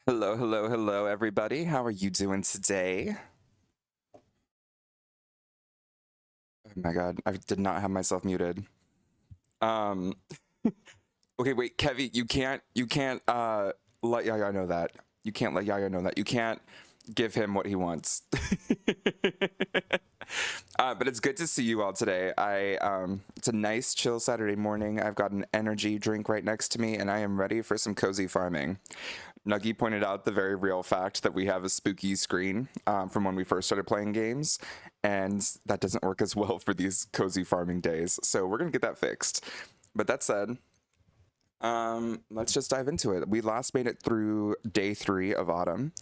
Hello, hello, hello, everybody. How are you doing today? Oh my God, I did not have myself muted. Um, okay, wait, Kevy, you can't let Yaya know that. You can't let Yaya know that. You can't give him what he wants. But it's good to see you all today. It's a nice, chill Saturday morning. I've got an energy drink right next to me, and I am ready for some cozy farming. Nuggy pointed out the very real fact that we have a spooky screen from when we first started playing games, and that doesn't work as well for these cozy farming days. So we're gonna get that fixed. But that said, let's just dive into it. We last made it through day 3 of autumn.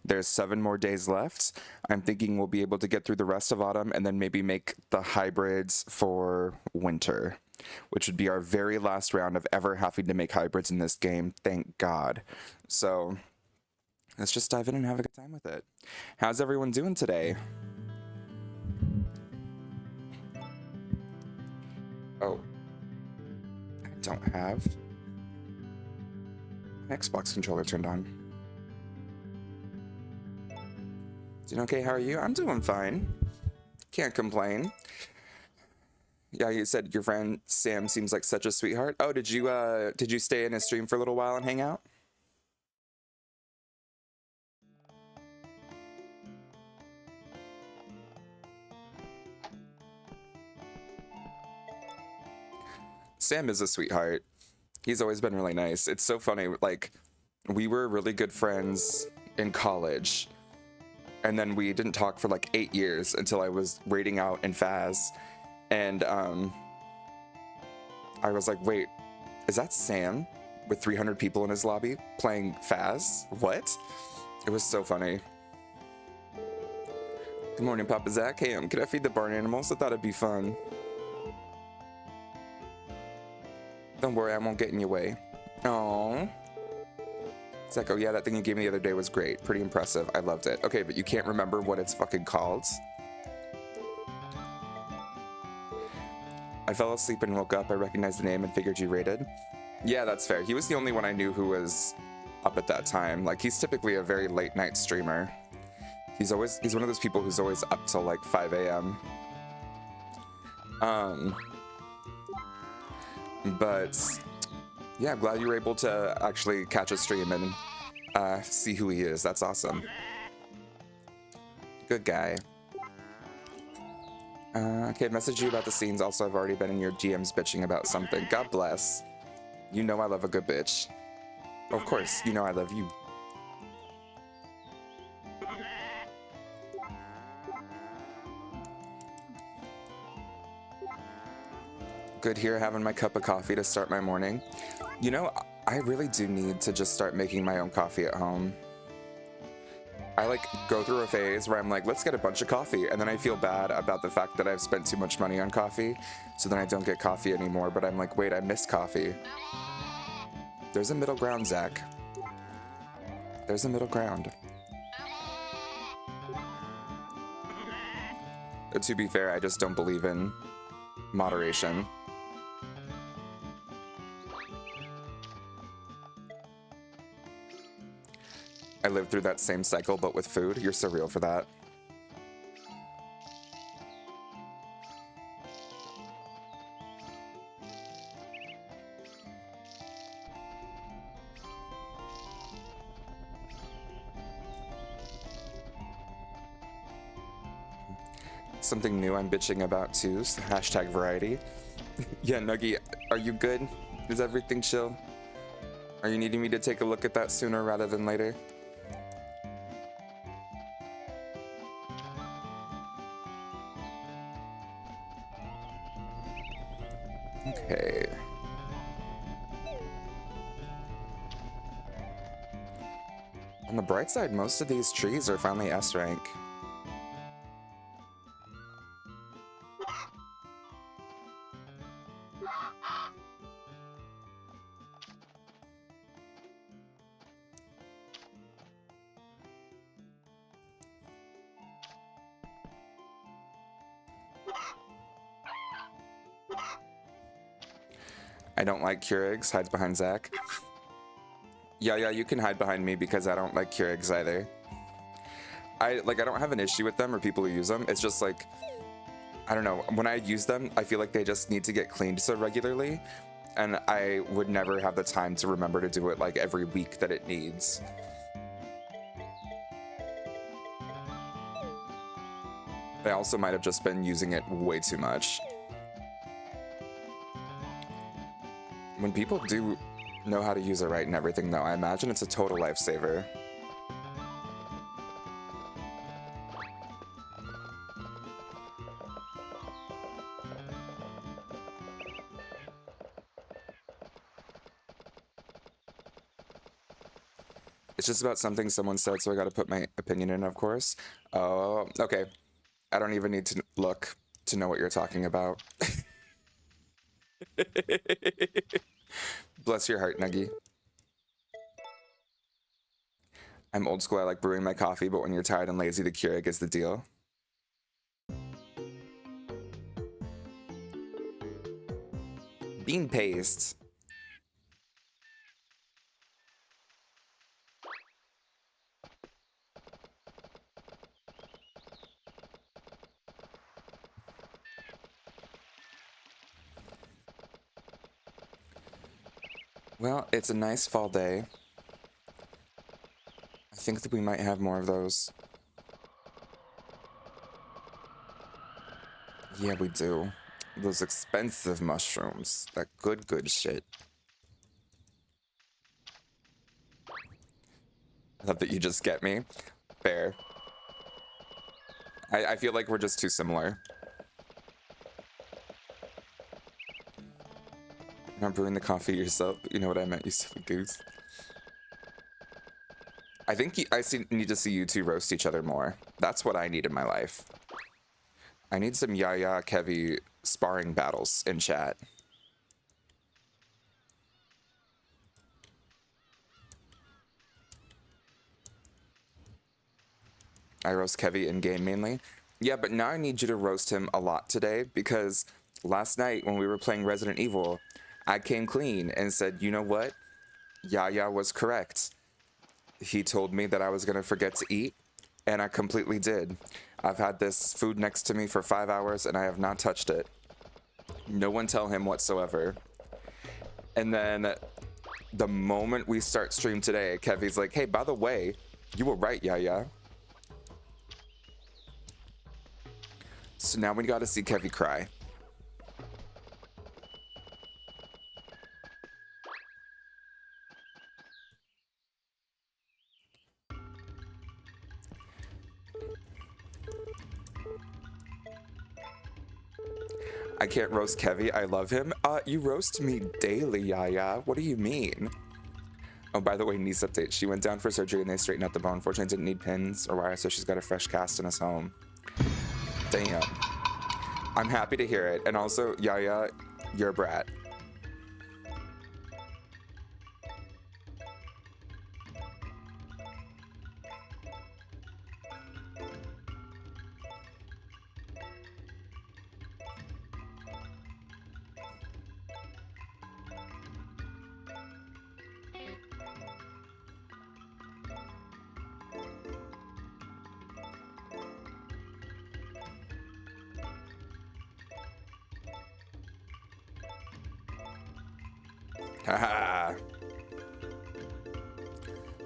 There's 7 more days left. I'm thinking we'll be able to get through the rest of autumn and then maybe make the hybrids for winter, which would be our very last round of ever having to make hybrids in this game. Thank God. So let's just dive in and have a good time with it. How's everyone doing today? Oh, I don't have an Xbox controller turned on. Doing okay? How are you? I'm doing fine. Can't complain. Yeah, you said your friend Sam seems like such a sweetheart. Oh, did you stay in his stream for a little while and hang out? Sam is a sweetheart. He's always been really nice. It's so funny. Like, we were really good friends in college, and then we didn't talk for like 8 years until I was raiding out in Faz, and I was like, wait, is that Sam with 300 people in his lobby playing Faz? What? It was so funny. Good morning, Papa Zach. Hey, can I feed the barn animals? I thought it'd be fun. Don't worry, I won't get in your way. Oh. Zach, oh yeah, that thing you gave me the other day was great. Pretty impressive. I loved it. Okay, but you can't remember what it's fucking called? I fell asleep and woke up. I recognized the name and figured you rated. Yeah, that's fair. He was the only one I knew who was up at that time. Like, he's typically a very late night streamer. He's one of those people who's always up till like 5 a.m. But yeah, I'm glad you were able to actually catch a stream and see who he is. That's awesome. Good guy. Okay, I messaged you about the scenes. Also, I've already been in your DMs bitching about something. God bless. You know I love a good bitch. Of course, you know I love you. Good here, having my cup of coffee to start my morning. You know, I really do need to just start making my own coffee at home. I like go through a phase where I'm like, let's get a bunch of coffee, and then I feel bad about the fact that I've spent too much money on coffee, so then I don't get coffee anymore, but I'm like, wait, I miss coffee. There's a middle ground, Zach. There's a middle ground. To be fair, I just don't believe in moderation. I lived through that same cycle, but with food. You're so real for that. Something new I'm bitching about too, so hashtag variety. Yeah, Nuggy, are you good? Is everything chill? Are you needing me to take a look at that sooner rather than later? Okay. On the bright side, most of these trees are finally S rank. I don't like Keurigs, hides behind Zach. Yeah, you can hide behind me because I don't like Keurigs either. I don't have an issue with them or people who use them. It's just like, I don't know. When I use them, I feel like they just need to get cleaned so regularly, and I would never have the time to remember to do it like every week that it needs. I also might have just been using it way too much. When people do know how to use it right and everything, though, I imagine it's a total lifesaver. It's just about something someone said, so I gotta put my opinion in, of course. Oh, okay. I don't even need to look to know what you're talking about. Bless your heart, Nuggy. I'm old school, I like brewing my coffee, but when you're tired and lazy, the Keurig is the deal. Bean paste. Well, it's a nice fall day. I think that we might have more of those. Yeah, we do. Those expensive mushrooms. That good shit. I love that you just get me. Fair. I feel like we're just too similar. You're not brewing the coffee yourself. You know what I meant, you silly goose. I think need to see you two roast each other more. That's what I need in my life. I need some Yaya Kevy sparring battles in chat. I roast Kevy in game mainly. Yeah, but now I need you to roast him a lot today because last night when we were playing Resident Evil, I came clean and said, you know what? Yaya was correct. He told me that I was going to forget to eat, and I completely did. I've had this food next to me for 5 hours, and I have not touched it. No one tell him whatsoever. And then the moment we start stream today, Kevy's like, hey, by the way, you were right, Yaya. So now we got to see Kevy cry. I can't roast Kevy. I love him. You roast me daily, Yaya. What do you mean? Oh, by the way, niece update. She went down for surgery and they straightened out the bone. Unfortunately, didn't need pins or wires, so she's got a fresh cast in his home. Damn. I'm happy to hear it. And also, Yaya, you're a brat. Haha.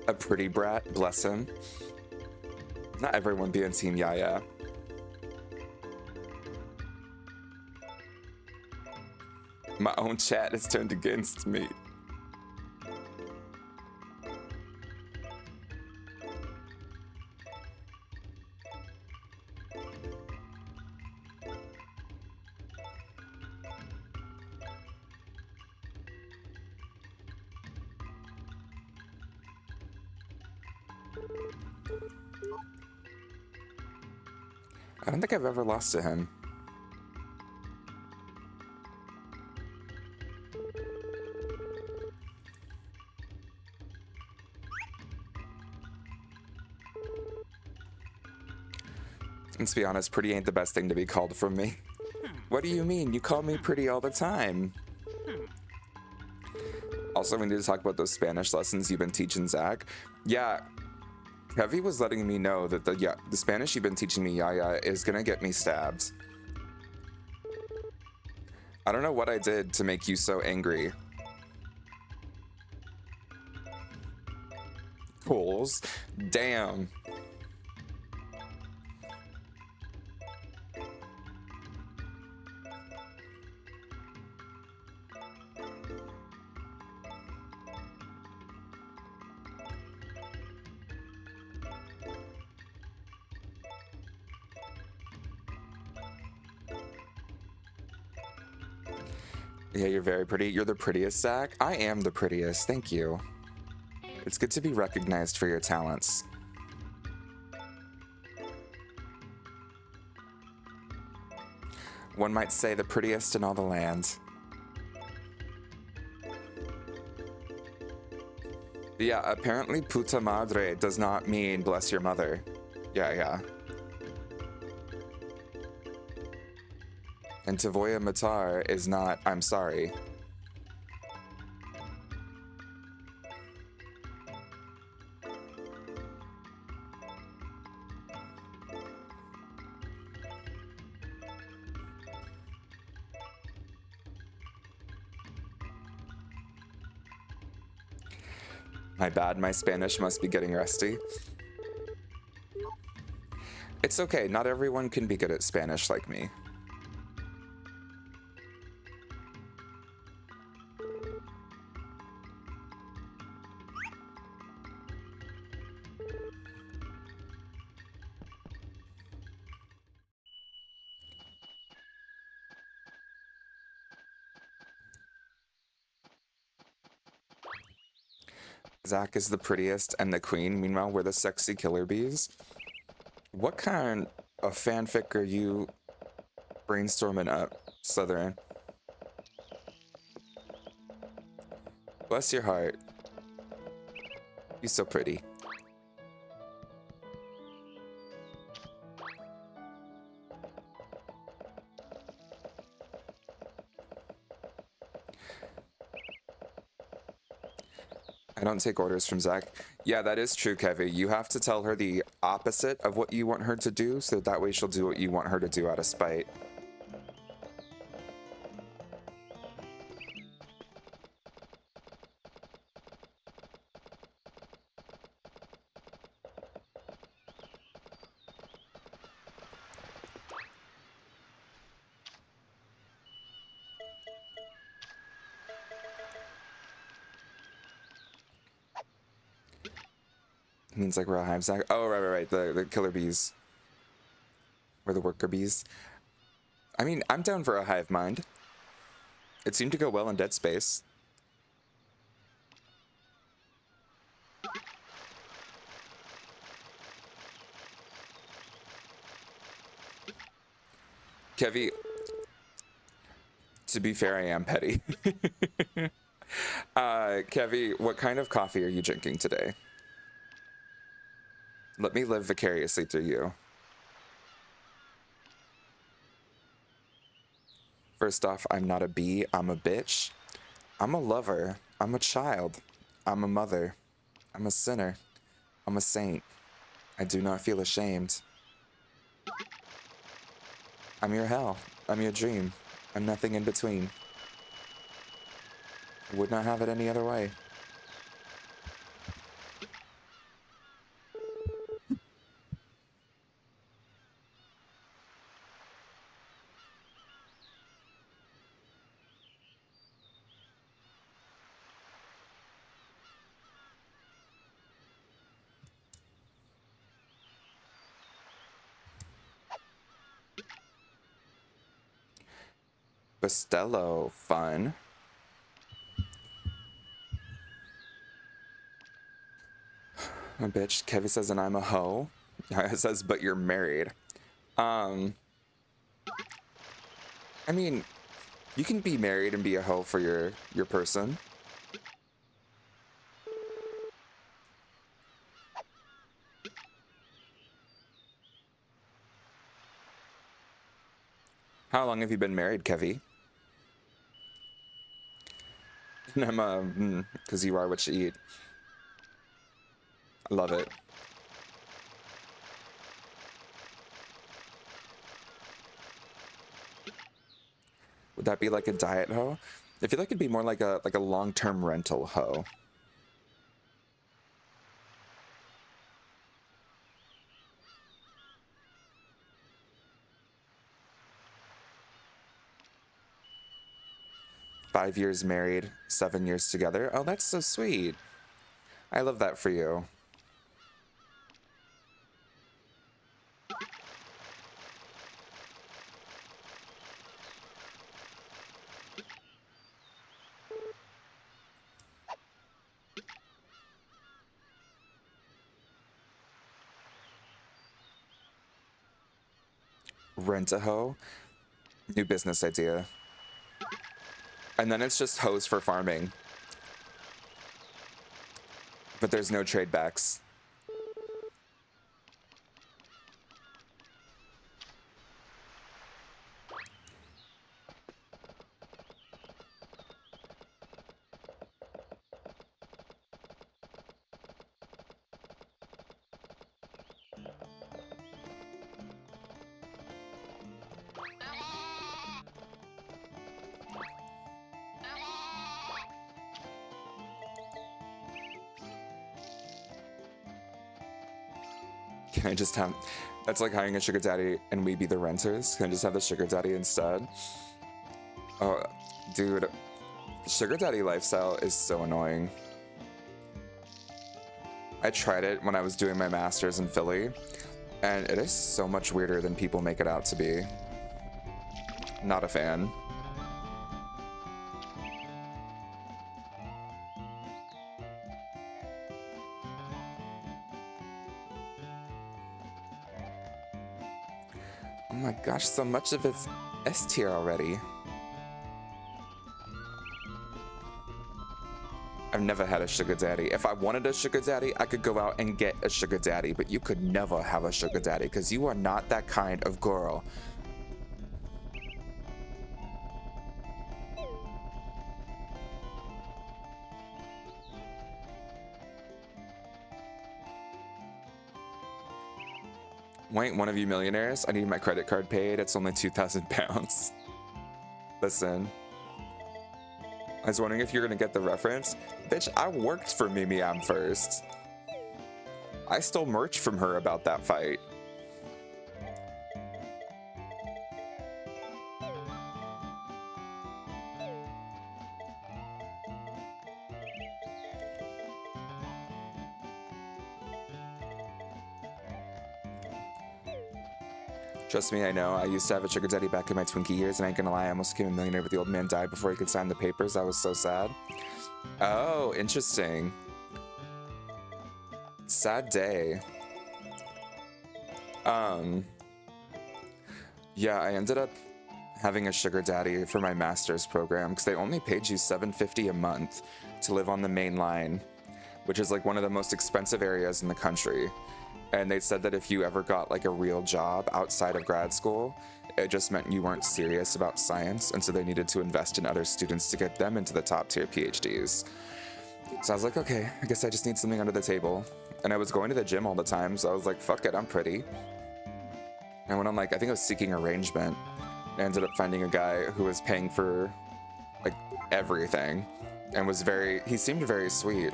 A pretty brat, bless him. Not everyone be on Team Yaya. My own chat is turned against me. I don't think I've ever lost to him. Let's be honest, pretty ain't the best thing to be called from me. What do you mean? You call me pretty all the time. Also, we need to talk about those Spanish lessons you've been teaching Zach. Yeah, Heavy was letting me know that the Spanish you've been teaching me, Yaya, is gonna get me stabbed. I don't know what I did to make you so angry. Coals. Damn. Yeah, you're very pretty. You're the prettiest, Zach. I am the prettiest. Thank you. It's good to be recognized for your talents. One might say the prettiest in all the land. Yeah, apparently puta madre does not mean bless your mother. Yeah. And te voy a matar is not I'm sorry. My bad, my Spanish must be getting rusty. It's okay, not everyone can be good at Spanish like me. Zach is the prettiest and the queen, meanwhile we're the sexy killer bees. What kind of fanfic are you brainstorming up, Slytherin? Bless your heart. You're so pretty. I don't take orders from Zach. Yeah, that is true, Kevy. You have to tell her the opposite of what you want her to do, so that way she'll do what you want her to do out of spite. Means like raw hive Zach. Oh, right. The killer bees. Or the worker bees. I mean, I'm down for a hive mind. It seemed to go well in Dead Space. Kevy, to be fair, I am petty. Kevy, what kind of coffee are you drinking today? Let me live vicariously through you. First off, I'm not a bee, I'm a bitch. I'm a lover. I'm a child. I'm a mother. I'm a sinner. I'm a saint. I do not feel ashamed. I'm your hell. I'm your dream. I'm nothing in between. Would not have it any other way. Costello, fun. A bitch. Kevin says, and I'm a hoe. It says, but you're married. I mean, you can be married and be a hoe for your person. How long have you been married, Kevy? And I'm, because you are what you eat. I love it. Would that be like a diet hoe? I feel like it'd be more like a long-term rental hoe. Five years married, 7 years together. Oh, that's so sweet. I love that for you. Rent a hoe? New business idea. And then it's just hoes for farming. But there's no trade backs. Can I just have... That's like hiring a sugar daddy and we be the renters. Can I just have the sugar daddy instead? Oh, dude. Sugar daddy lifestyle is so annoying. I tried it when I was doing my master's in Philly, and it is so much weirder than people make it out to be. Not a fan. Oh my gosh, so much of it's S tier already. I've never had a sugar daddy. If I wanted a sugar daddy, I could go out and get a sugar daddy, but you could never have a sugar daddy because you are not that kind of girl. Wait, one of you millionaires? I need my credit card paid. It's only 2,000 pounds. Listen. I was wondering if you're gonna get the reference. Bitch, I worked for Mimi Am first. I stole merch from her about that fight. Trust me, I know. I used to have a sugar daddy back in my Twinkie years, and I ain't gonna lie, I almost became a millionaire, but the old man died before he could sign the papers. I was so sad. Oh, interesting. Sad day. Yeah, I ended up having a sugar daddy for my master's program because they only paid you $750 a month to live on the main line, which is like one of the most expensive areas in the country. And they said that if you ever got like a real job outside of grad school, it just meant you weren't serious about science, and so they needed to invest in other students to get them into the top tier PhDs. So I was like, okay, I guess I just need something under the table. And I was going to the gym all the time, so I was like, fuck it, I'm pretty. And when I'm like, I think I was seeking arrangement, I ended up finding a guy who was paying for like everything and was he seemed very sweet,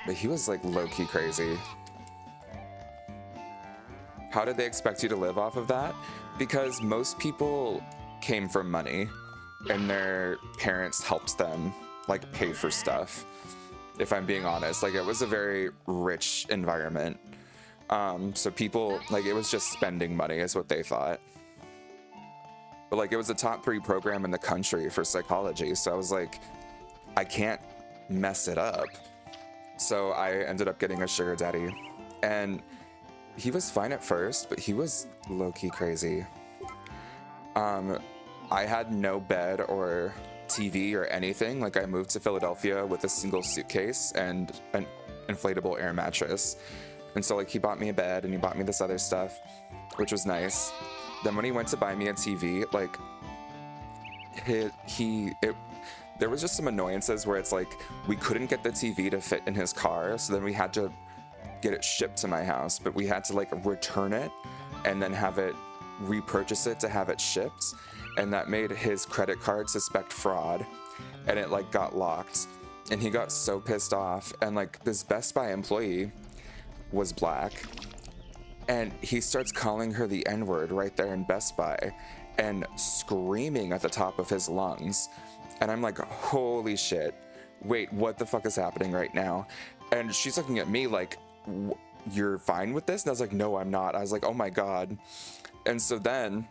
but he was like low-key crazy. How did they expect you to live off of that? Because most people came from money and their parents helped them like pay for stuff, if I'm being honest. Like it was a very rich environment. So people, like it was just spending money is what they thought. But like it was a top 3 program in the country for psychology. So I was like, I can't mess it up. So I ended up getting a sugar daddy. And he was fine at first, but he was low-key crazy. I had no bed or TV or anything. Like I moved to Philadelphia with a single suitcase and an inflatable air mattress. And so like he bought me a bed and he bought me this other stuff, which was nice. Then when he went to buy me a TV, like there was just some annoyances where it's like we couldn't get the TV to fit in his car, so then we had to get it shipped to my house, but we had to like return it and then have it repurchase it to have it shipped, and that made his credit card suspect fraud, and it like got locked, and he got so pissed off. And like this Best Buy employee was black, and he starts calling her the N-word right there in Best Buy and screaming at the top of his lungs. And I'm like, holy shit, wait, what the fuck is happening right now? And she's looking at me like, you're fine with this? And I was like, no, I'm not. I was like, oh my God. And so then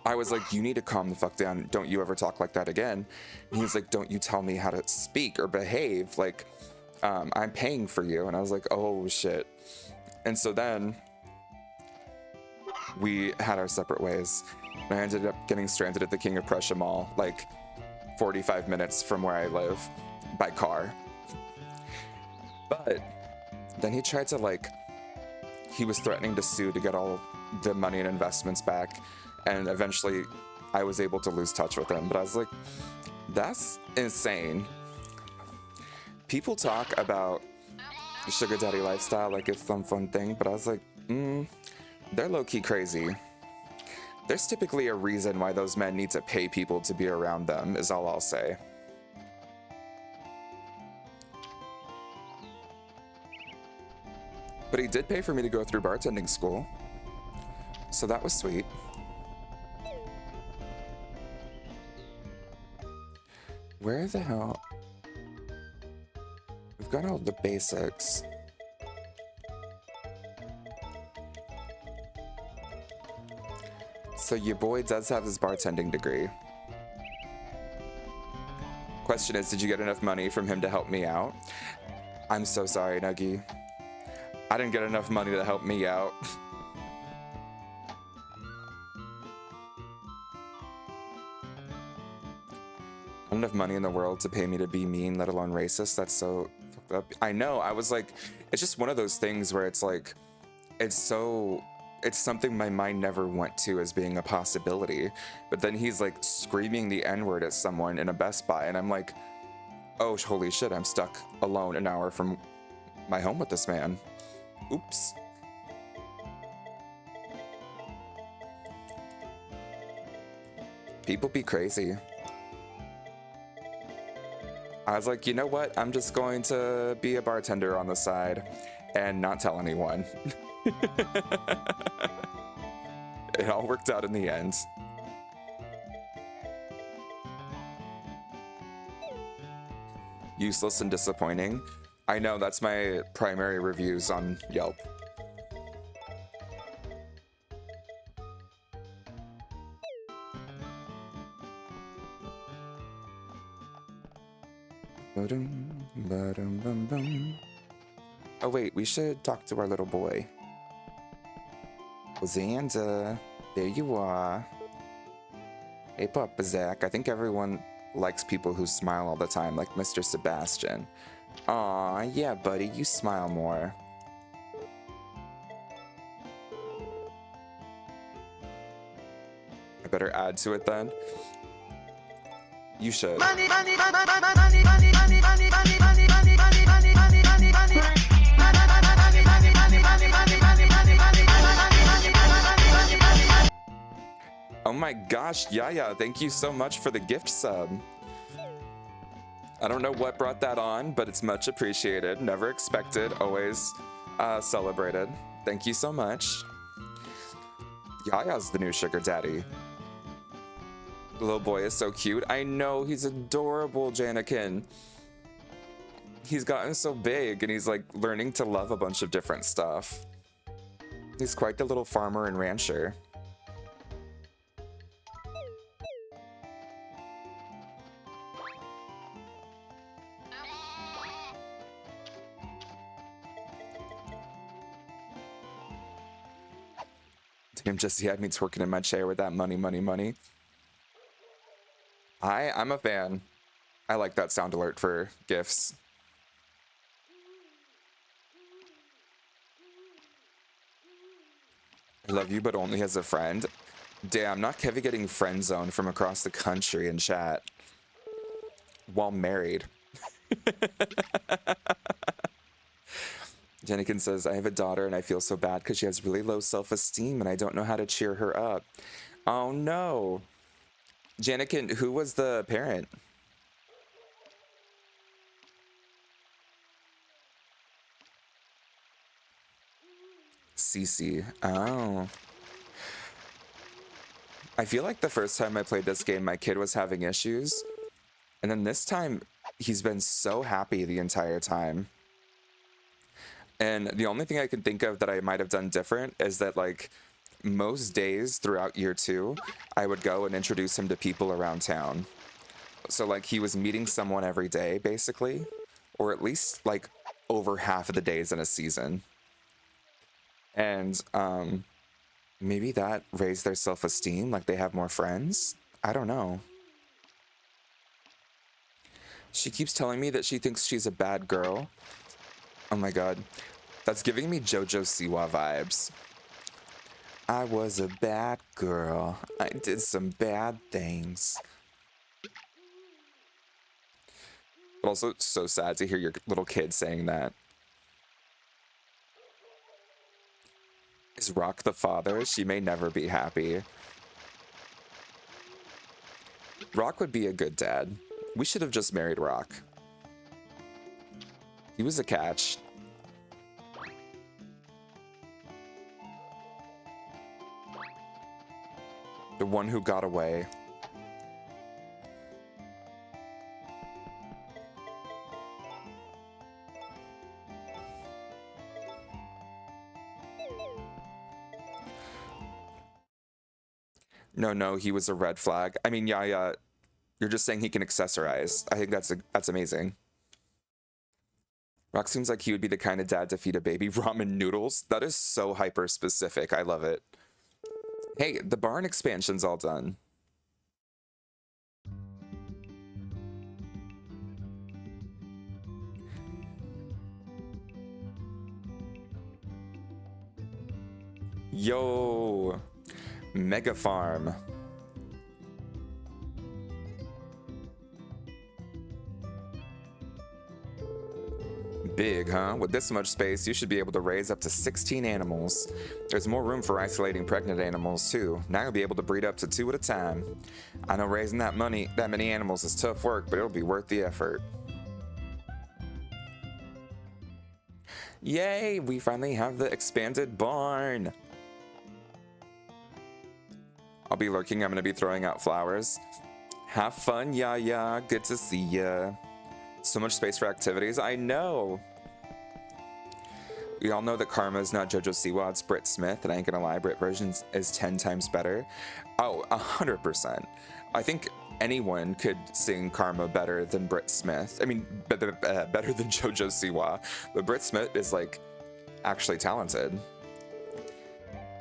I was like, you need to calm the fuck down. Don't you ever talk like that again. And he's like, don't you tell me how to speak or behave. Like, I'm paying for you. And I was like, oh shit. And so then we had our separate ways. And I ended up getting stranded at the King of Prussia Mall, like 45 minutes from where I live by car. But then he tried to like, he was threatening to sue to get all the money and investments back. And eventually I was able to lose touch with him. But I was like, that's insane. People talk about sugar daddy lifestyle like it's some fun thing, but I was like, they're low-key crazy. There's typically a reason why those men need to pay people to be around them, is all I'll say. But he did pay for me to go through bartending school, so that was sweet. Where the hell? We've got all the basics. So your boy does have his bartending degree. Question is, did you get enough money from him to help me out? I'm so sorry, Nuggie. I didn't get enough money to help me out. Not enough money in the world to pay me to be mean, let alone racist. That's so fucked up. I know, I was like, it's just one of those things where it's like, it's something my mind never went to as being a possibility. But then he's like screaming the N-word at someone in a Best Buy, and I'm like, oh, holy shit, I'm stuck alone an hour from my home with this man. Oops. People be crazy. I was like, you know what? I'm just going to be a bartender on the side and not tell anyone. It all worked out in the end. Useless and disappointing. I know, that's my primary reviews on Yelp. Oh wait, we should talk to our little boy. Xander, there you are. Hey Papa Zach, I think everyone likes people who smile all the time, like Mr. Sebastian. Aw, yeah buddy, you smile more. I better add to it then. You should. Oh my gosh, Yaya, thank you so much for the gift sub. I don't know what brought that on, but it's much appreciated. Never expected, always celebrated. Thank you so much. Yaya's the new sugar daddy. The little boy is so cute. I know, he's adorable, Janikin. He's gotten so big and he's like learning to love a bunch of different stuff. He's quite the little farmer and rancher. Damn, Jesse had me twerking in my chair with that money, money, money. I'm a fan. I like that sound alert for GIFs. I love you, but only as a friend. Damn, not Kevin getting friend zoned from across the country in chat. while married. Jenikin says, I have a daughter and I feel so bad because she has really low self-esteem and I don't know how to cheer her up. Oh no. Jenikin, who was the parent? Cece. Oh. I feel like the first time I played this game, my kid was having issues. And then this time, he's been so happy the entire time. And the only thing I can think of that I might have done different is that, like, most days throughout year 2, I would go and introduce him to people around town. So, like, he was meeting someone every day, basically. Or at least, like, over half of the days in a season. And, maybe that raised their self-esteem, like they have more friends? I don't know. She keeps telling me that she thinks she's a bad girl. Oh my god. That's giving me JoJo Siwa vibes. I was a bad girl. I did some bad things. But also, so sad to hear your little kid saying that. Is Rock the father? She may never be happy. Rock would be a good dad. We should have just married Rock. He was a catch. The one who got away. No, he was a red flag. I mean, yeah, you're just saying he can accessorize. I think that's amazing. Rock seems like he would be the kind of dad to feed a baby ramen noodles. That is so hyper specific. I love it. Hey, the barn expansion's all done. Yo, Mega Farm. Big, huh? With this much space, you should be able to raise up to 16 animals. There's more room for isolating pregnant animals, too. Now you'll be able to breed up to 2 at a time. I know raising that many animals is tough work, but it'll be worth the effort. Yay! We finally have the expanded barn! I'll be lurking. I'm going to be throwing out flowers. Have fun, Yaya. Good to see ya. So much space for activities. I know. We all know that Karma is not JoJo Siwa, it's Britt Smith, and I ain't gonna lie, Britt version is 10 times better. Oh, 100%. I think anyone could sing Karma better than Britt Smith. I mean, better than JoJo Siwa. But Britt Smith is, like, actually talented.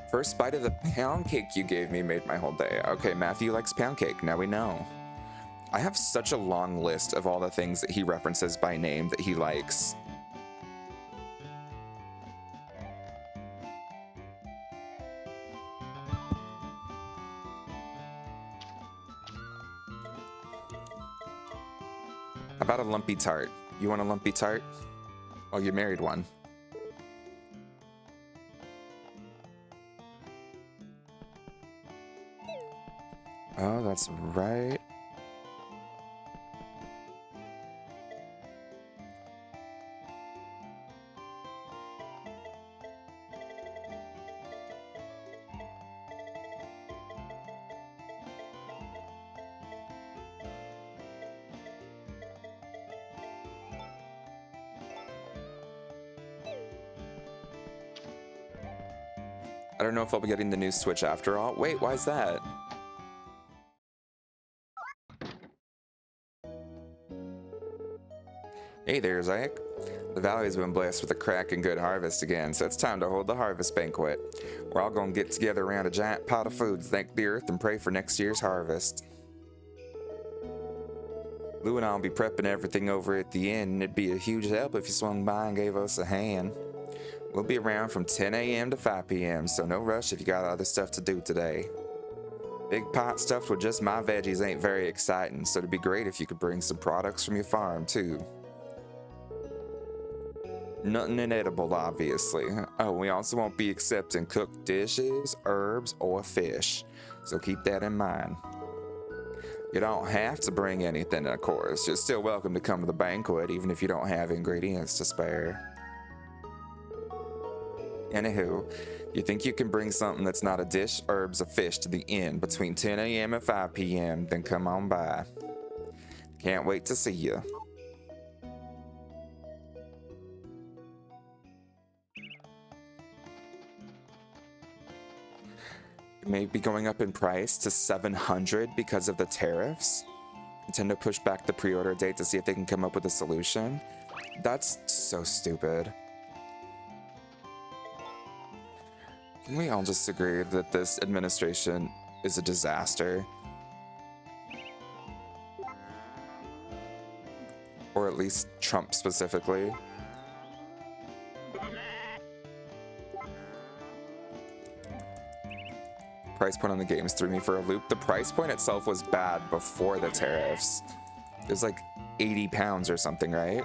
First bite of the pound cake you gave me made my whole day. Okay, Matthew likes pound cake, now we know. I have such a long list of all the things that he references by name that he likes. How about a lumpy tart? You want a lumpy tart? Oh, you married one. Oh, that's right. I don't know if I'll be getting the new Switch after all. Wait, why is that? Hey there, Zach. The valley's been blessed with a crack and good harvest again, so it's time to hold the harvest banquet. We're all gonna get together around a giant pot of food to thank the earth and pray for next year's harvest. Lou and I'll be prepping everything over at the inn, and it'd be a huge help if you swung by and gave us a hand. We'll be around from 10 a.m. to 5 p.m., so no rush if you got other stuff to do today. Big pot stuffed with just my veggies ain't very exciting, so it'd be great if you could bring some products from your farm, too. Nothing inedible, obviously. Oh, we also won't be accepting cooked dishes, herbs, or fish, so keep that in mind. You don't have to bring anything, of course. You're still welcome to come to the banquet, even if you don't have ingredients to spare. Anywho, you think you can bring something that's not a dish, herbs, or fish to the inn between 10 a.m. and 5 p.m., then come on by. Can't wait to see you. It may be going up in price to $700 because of the tariffs. Nintendo pushed back the pre-order date to see if they can come up with a solution. That's so stupid. Can we all just agree that this administration is a disaster? Or at least Trump specifically. Price point on the games threw me for a loop. The price point itself was bad before the tariffs. It was like 80 pounds or something, right?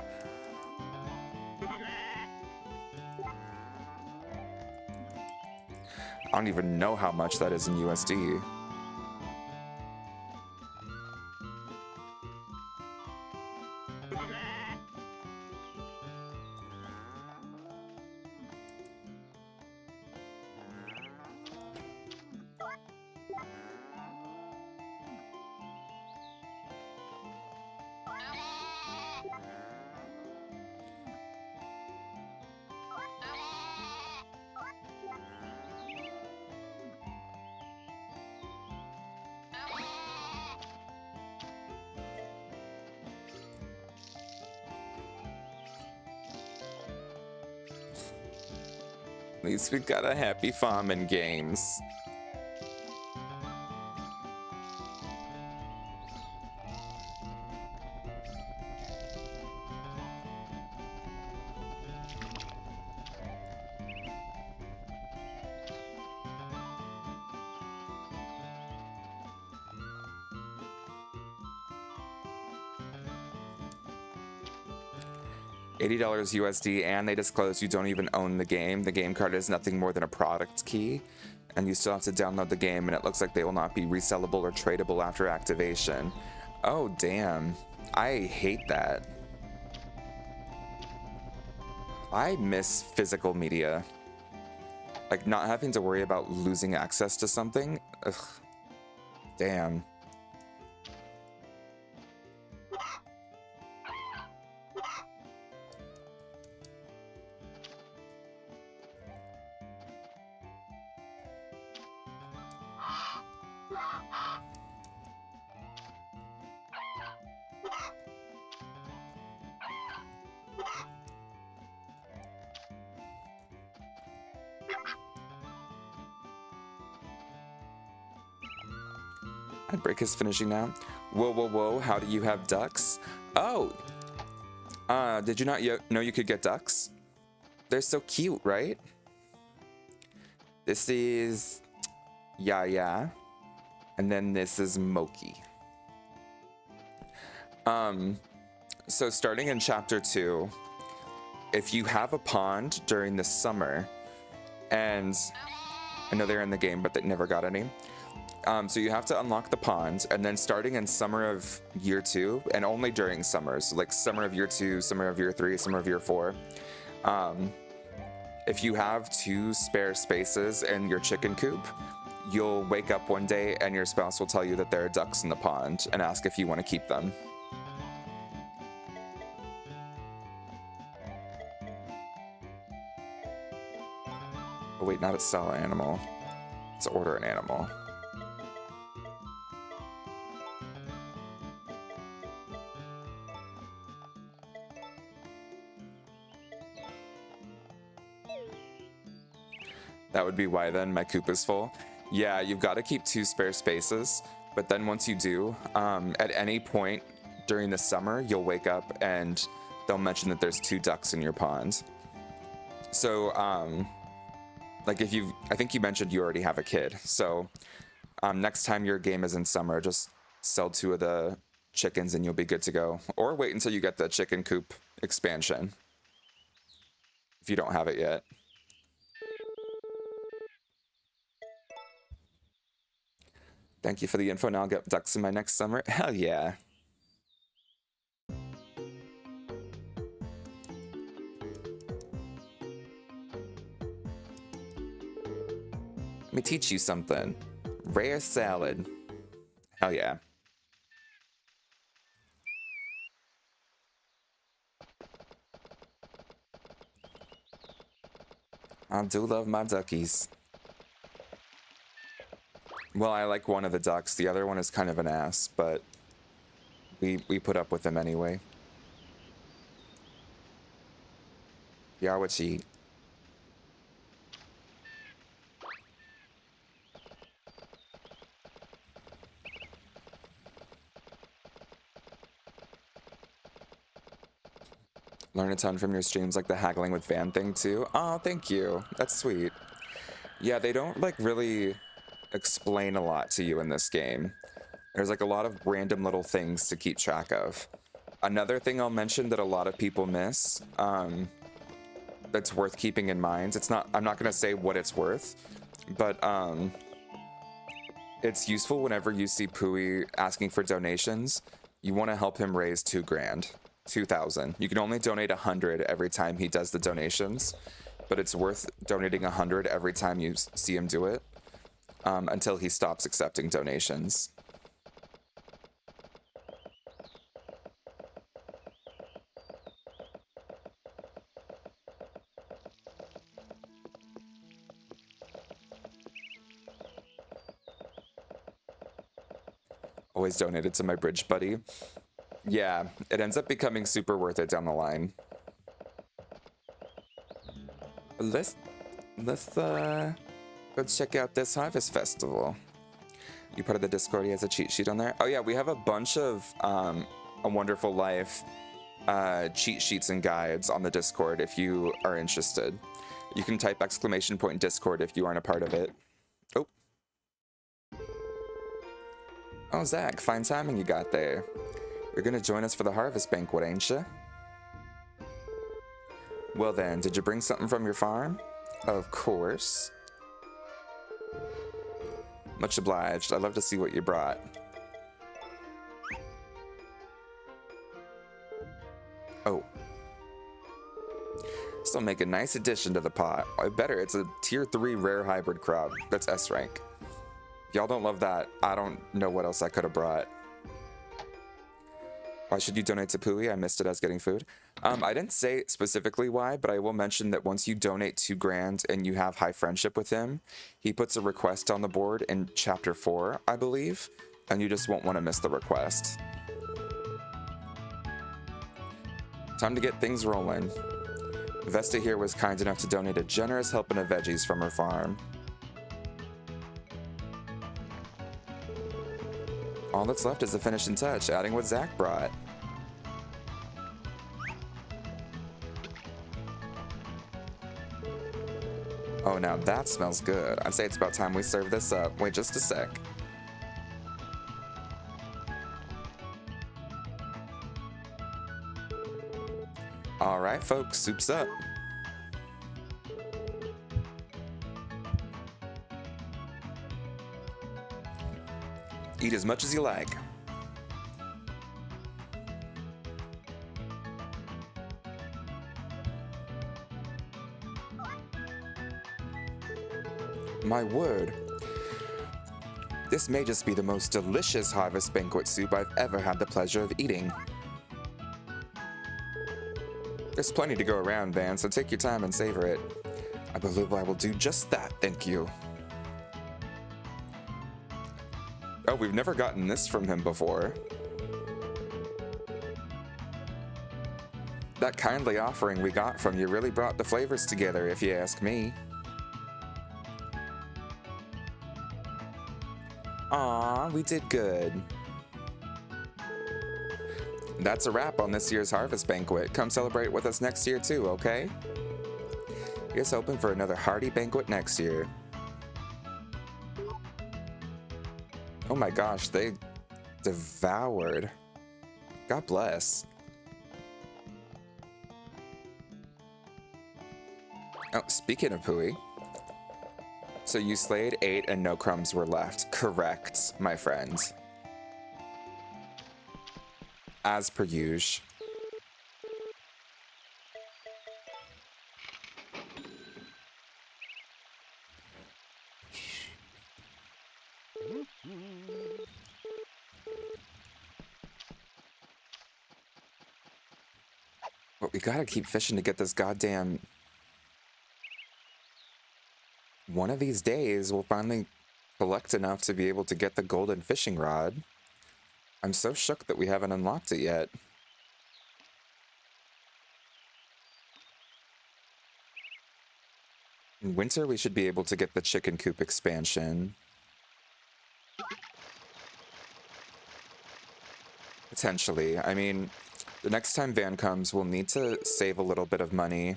I don't even know how much that is in USD. At least we've got a happy farm in games. $80 USD, and they disclose you don't even own the game. The game card is nothing more than a product key, and you still have to download the game, and it looks like they will not be resellable or tradable after activation. Oh, damn. I hate that. I miss physical media. Like, not having to worry about losing access to something. Ugh. Damn. Break is finishing now. Whoa, whoa, whoa, how do you have ducks? Oh! Did you not know you could get ducks? They're so cute, right? This is Yaya. And then this is Moki. So starting in chapter 2, if you have a pond during the summer, and I know they're in the game, but they never got any. So you have to unlock the pond, and then starting in summer of year 2, and only during summers, so like summer of year 2, summer of year 3, summer of year 4, if you have 2 spare spaces in your chicken coop, you'll wake up one day and your spouse will tell you that there are ducks in the pond and ask if you want to keep them. Oh wait, not to sell an animal, it's to order an animal. That would be why then my coop is full. Yeah, you've got to keep 2 spare spaces, but then once you do, at any point during the summer, you'll wake up and they'll mention that there's 2 ducks in your pond. So, like if I think you mentioned you already have a kid, so Next time your game is in summer, just sell 2 of the chickens and you'll be good to go. Or wait until you get the chicken coop expansion, if you don't have it yet. Thank you for the info. Now I'll get ducks in my next summer. Hell yeah. Let me teach you something. Rare salad. Hell yeah. I do love my duckies. Well, I like one of the ducks. The other one is kind of an ass, but we put up with him anyway. Yeah, what she eat? Learn a ton from your streams, like the haggling with Van thing too. Oh, thank you. That's sweet. Yeah, they don't like really explain a lot to you in this game. There's like a lot of random little things to keep track of. Another thing I'll mention that a lot of people miss, that's worth keeping in mind. I'm not gonna say what it's worth, but it's useful whenever you see Pooey asking for donations. You want to help him raise $2,000. 2,000. You can only donate 100 every time he does the donations, but it's worth donating 100 every time you see him do it, until he stops accepting donations. Always donated to my bridge buddy. Yeah, it ends up becoming super worth it down the line. Let's go check out this harvest festival. You part of the Discord, he has a cheat sheet on there. Oh yeah, we have a bunch of A Wonderful Life cheat sheets and guides on the Discord if you are interested. You can type !Discord if you aren't a part of it. Oh, Zach, fine timing you got there. You're gonna join us for the harvest banquet, ain't you? Well then, did you bring something from your farm? Of course. Much obliged. I'd love to see what you brought. Oh. Still make a nice addition to the pot. I better, it's a tier 3 rare hybrid crop. That's S rank. If y'all don't love that, I don't know what else I could have brought. Why should you donate to Pooey? I missed it as getting food. I didn't say specifically why, but I will mention that once you donate $2,000 and you have high friendship with him, he puts a request on the board in chapter 4, I believe, and you just won't want to miss the request. Time to get things rolling. Vesta here was kind enough to donate a generous helping of veggies from her farm. All that's left is the finishing touch, adding what Zach brought. Oh, now that smells good. I'd say it's about time we serve this up. Wait just a sec. All right, folks, soup's up. Eat as much as you like. My word. This may just be the most delicious harvest banquet soup I've ever had the pleasure of eating. There's plenty to go around, Van, so take your time and savor it. I believe I will do just that, thank you. Oh, we've never gotten this from him before. That kindly offering we got from you really brought the flavors together, if you ask me. Aw, we did good. That's a wrap on this year's harvest banquet. Come celebrate with us next year too, okay? Here's hoping for another hearty banquet next year. Oh my gosh, they devoured. God bless. Oh, speaking of Pooey. So you slayed 8 and no crumbs were left. Correct, my friend. As per usual. But we gotta keep fishing to get this goddamn... One of these days, we'll finally collect enough to be able to get the golden fishing rod. I'm so shook that we haven't unlocked it yet. In winter, we should be able to get the chicken coop expansion. Potentially. I mean, the next time Van comes, we'll need to save a little bit of money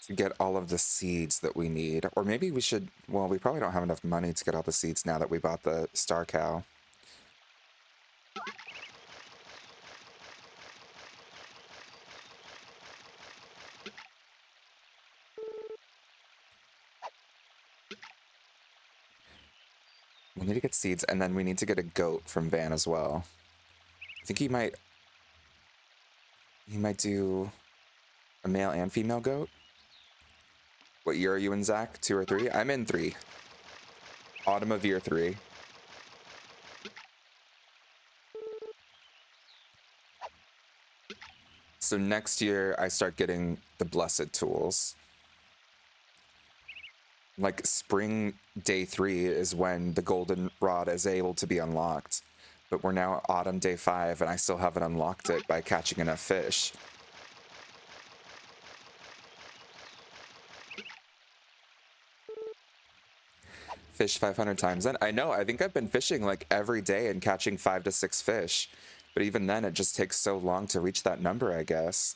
to get all of the seeds that we need. Or maybe we should... Well, we probably don't have enough money to get all the seeds now that we bought the star cow. We need to get seeds, and then we need to get a goat from Van as well. I think he might do a male and female goat. What year are you in, Zach? 2 or 3? I'm in 3. Autumn of year 3. So next year, I start getting the blessed tools. Like spring day 3 is when the golden rod is able to be unlocked. But we're now autumn day 5 and I still haven't unlocked it by catching enough fish. Fish 500 times then? I know, I think I've been fishing like every day and catching 5 to 6 fish. But even then, it just takes so long to reach that number, I guess.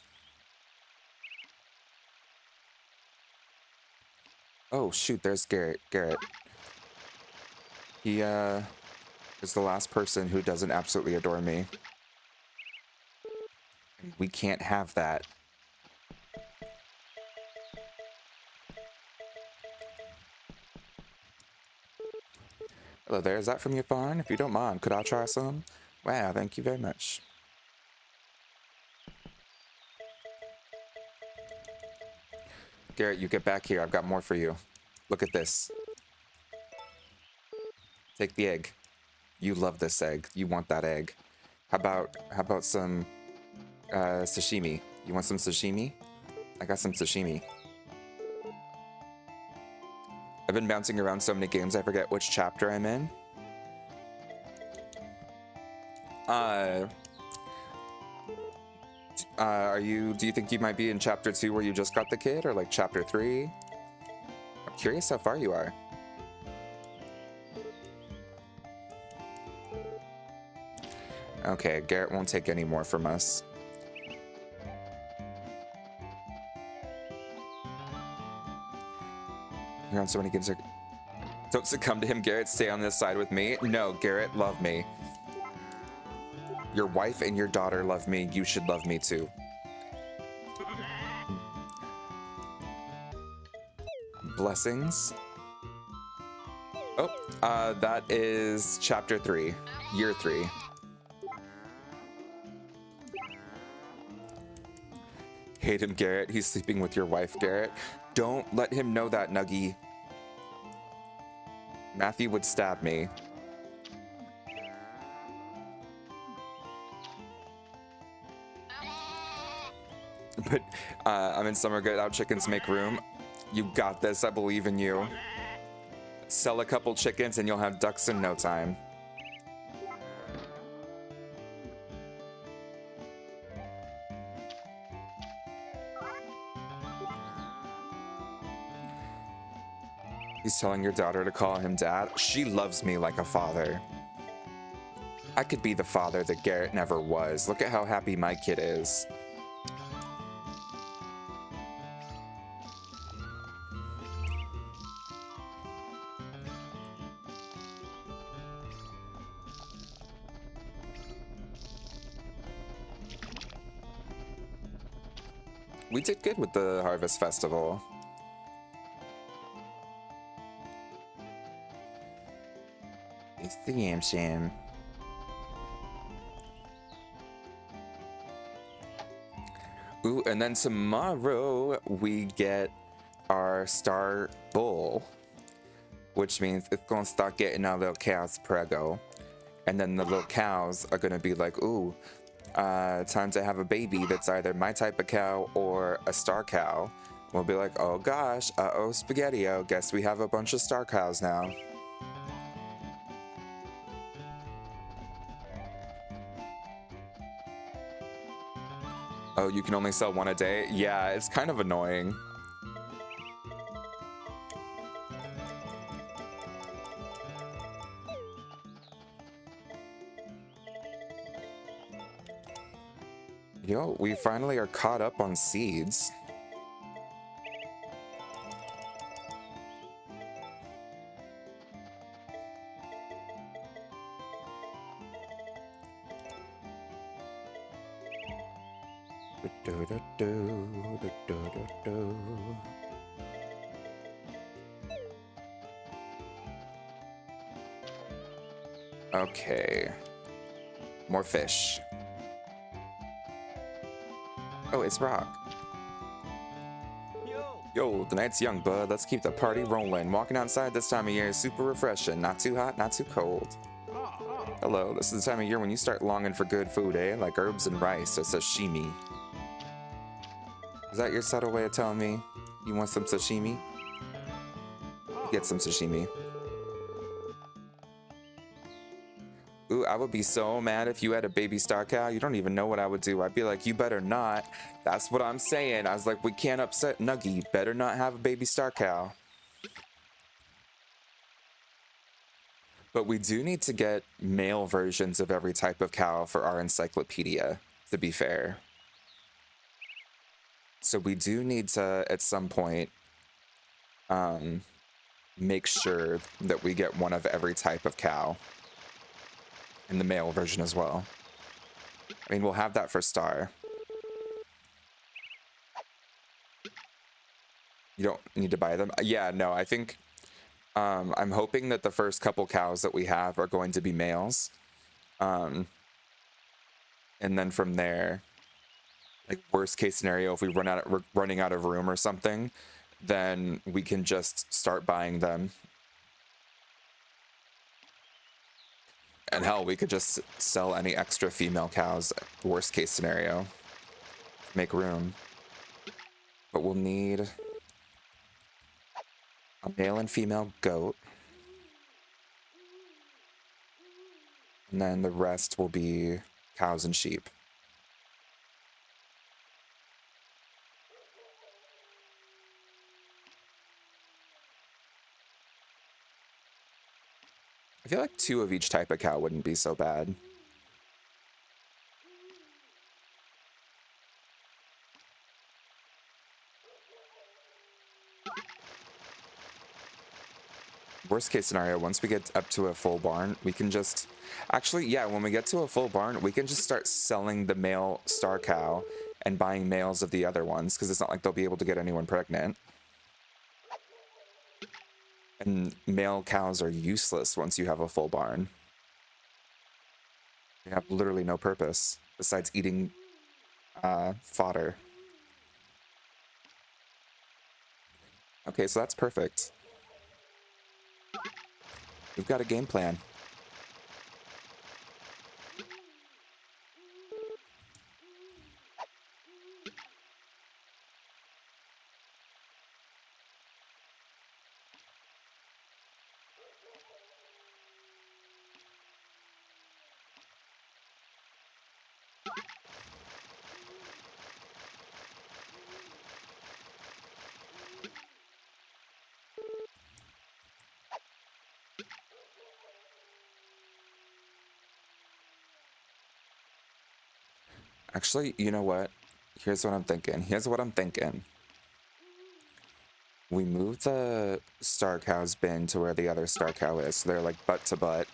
Oh, shoot, there's Garrett. He, is the last person who doesn't absolutely adore me. We can't have that. Hello there, is that from your farm? If you don't mind, could I try some? Wow, thank you very much. Garrett, you get back here. I've got more for you. Look at this. Take the egg. You love this egg. You want that egg. How about some sashimi? You want some sashimi? I got some sashimi. I've been bouncing around so many games I forget which chapter I'm in. Do you think you might be in chapter 2 where you just got the kid, or like chapter 3? I'm curious how far you are. Okay, Garrett won't take any more from us. You're on so many games. Don't succumb to him, Garrett. Stay on this side with me. No, Garrett, love me. Your wife and your daughter love me. You should love me too. Blessings. Oh, that is chapter 3, year 3. Hate him, Garrett. He's sleeping with your wife, Garrett. Don't let him know that, Nuggy. Matthew would stab me. But I'm in summer. Get out, chickens make room. You got this. I believe in you. Sell a couple chickens and you'll have ducks in no time. He's telling your daughter to call him dad. She loves me like a father. I could be the father that Garrett never was. Look at how happy my kid is. We did good with the Harvest Festival. It's the Yam Sham. Ooh, and then tomorrow we get our Star Bull, which means it's gonna start getting our little cows prego. And then the little cows are gonna be like, ooh, time to have a baby that's either my type of cow or a star cow. We'll be like, oh gosh, uh-oh, spaghetti-o, guess we have a bunch of star cows now. Oh, you can only sell one a day? Yeah, it's kind of annoying. Yo, we finally are caught up on seeds. Okay. More fish. Oh, it's Rock. Yo, the night's young, bud. Let's keep the party rolling. Walking outside this time of year is super refreshing. Not too hot, not too cold. Hello, this is the time of year when you start longing for good food, eh? Like herbs and rice or sashimi. Is that your subtle way of telling me you want some sashimi? Get some sashimi. Ooh, I would be so mad if you had a baby star cow. You don't even know what I would do. I'd be like, you better not. That's what I'm saying. I was like, we can't upset Nuggy. Better not have a baby star cow. But we do need to get male versions of every type of cow for our encyclopedia, to be fair. So we do need to, at some point, make sure that we get one of every type of cow. In the male version as well. I mean, we'll have that for Star. You don't need to buy them? Yeah, no, I think... I'm hoping that the first couple cows that we have are going to be males. And then from there, like worst case scenario, if we're running out of room or something, then we can just start buying them. And hell, we could just sell any extra female cows, worst case scenario. Make room. But we'll need a male and female goat. And then the rest will be cows and sheep. I feel like 2 of each type of cow wouldn't be so bad. Worst case scenario, once we get up to a full barn, we can just... Actually, yeah, when we get to a full barn, we can just start selling the male star cow and buying males of the other ones, because it's not like they'll be able to get anyone pregnant. And male cows are useless once you have a full barn. They have literally no purpose besides eating fodder. Okay, so that's perfect. We've got a game plan. Actually, you know what? Here's what I'm thinking. We move the star cow's bin to where the other star cow is, so they're like butt to butt.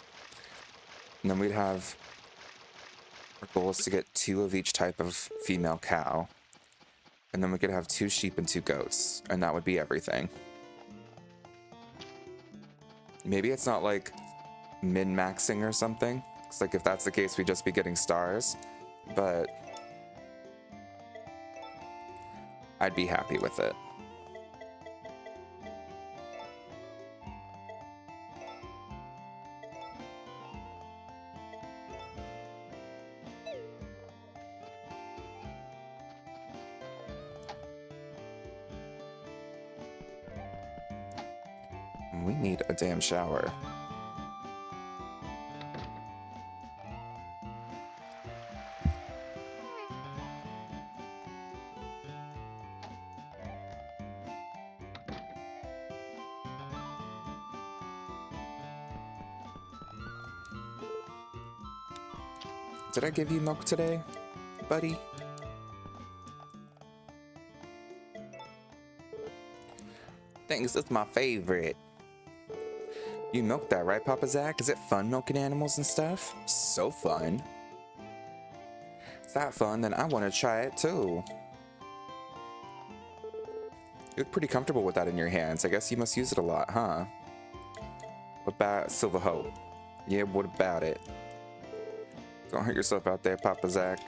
And then we'd have... Our goal is to get 2 of each type of female cow. And then we could have 2 sheep and 2 goats, and that would be everything. Maybe it's not like min-maxing or something. It's like if that's the case, we'd just be getting stars. But I'd be happy with it. We need a damn shower. Did I give you milk today, buddy? Thanks, that's my favorite. You milked that, right, Papa Zach? Is it fun milking animals and stuff? So fun. Is that fun? Then I want to try it too. You look pretty comfortable with that in your hands. I guess you must use it a lot, huh? What about Silver Hope? Yeah, what about it? Don't hurt yourself out there, Papa Zach.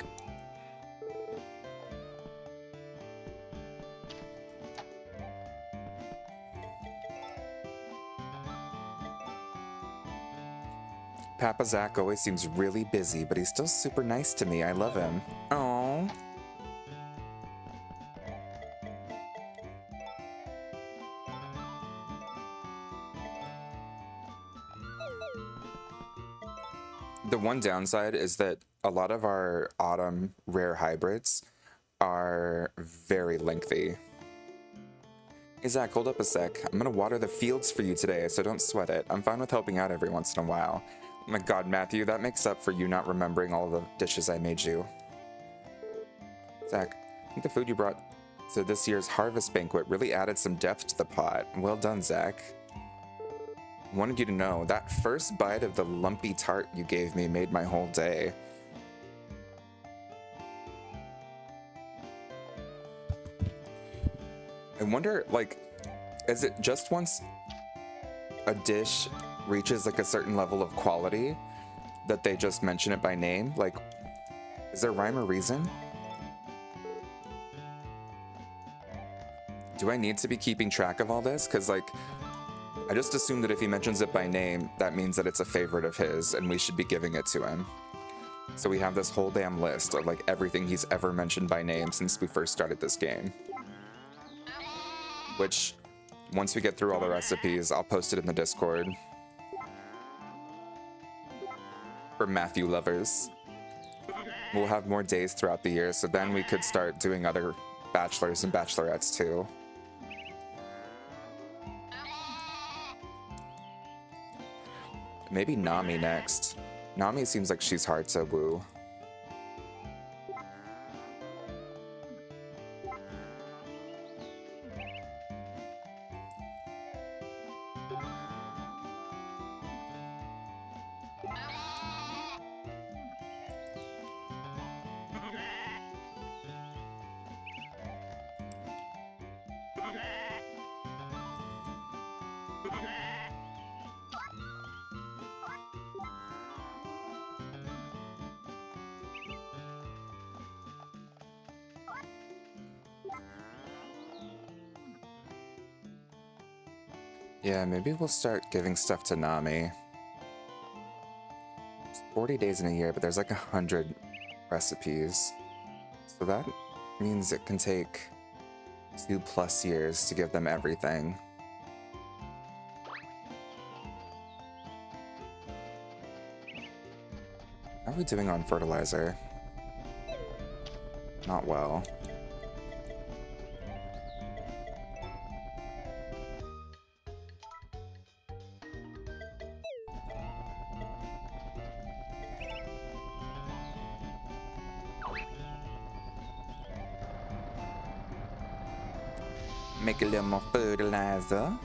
Papa Zach always seems really busy, but he's still super nice to me. I love him. Aww. The one downside is that a lot of our autumn rare hybrids are very lengthy. Hey Zach, hold up a sec. I'm gonna water the fields for you today, so don't sweat it. I'm fine with helping out every once in a while. Oh my god, Matthew, that makes up for you not remembering all the dishes I made you. Zach, I think the food you brought to this year's harvest banquet really added some depth to the pot. Well done, Zach. I wanted you to know, that first bite of the lumpy tart you gave me made my whole day. I wonder, like, is it just once a dish reaches like a certain level of quality that they just mention it by name? Like, is there rhyme or reason? Do I need to be keeping track of all this? Because, like, I just assume that if he mentions it by name, that means that it's a favorite of his and we should be giving it to him. So we have this whole damn list of like everything he's ever mentioned by name since we first started this game. Which, once we get through all the recipes, I'll post it in the Discord. For Matthew lovers. We'll have more days throughout the year, so then we could start doing other bachelors and bachelorettes too. Maybe Nami next. Nami seems like she's hard to woo. Yeah, maybe we'll start giving stuff to Nami. It's 40 days in a year, but there's like 100 recipes. So that means it can take 2+ years to give them everything. How are we doing on fertilizer? Not well. Make a little more fertilizer.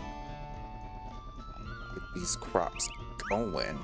Get these crops going.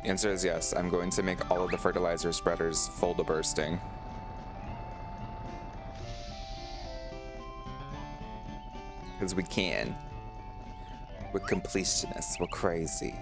The answer is yes. I'm going to make all of the fertilizer spreaders full to bursting. Because we can. We're completionists. We're crazy.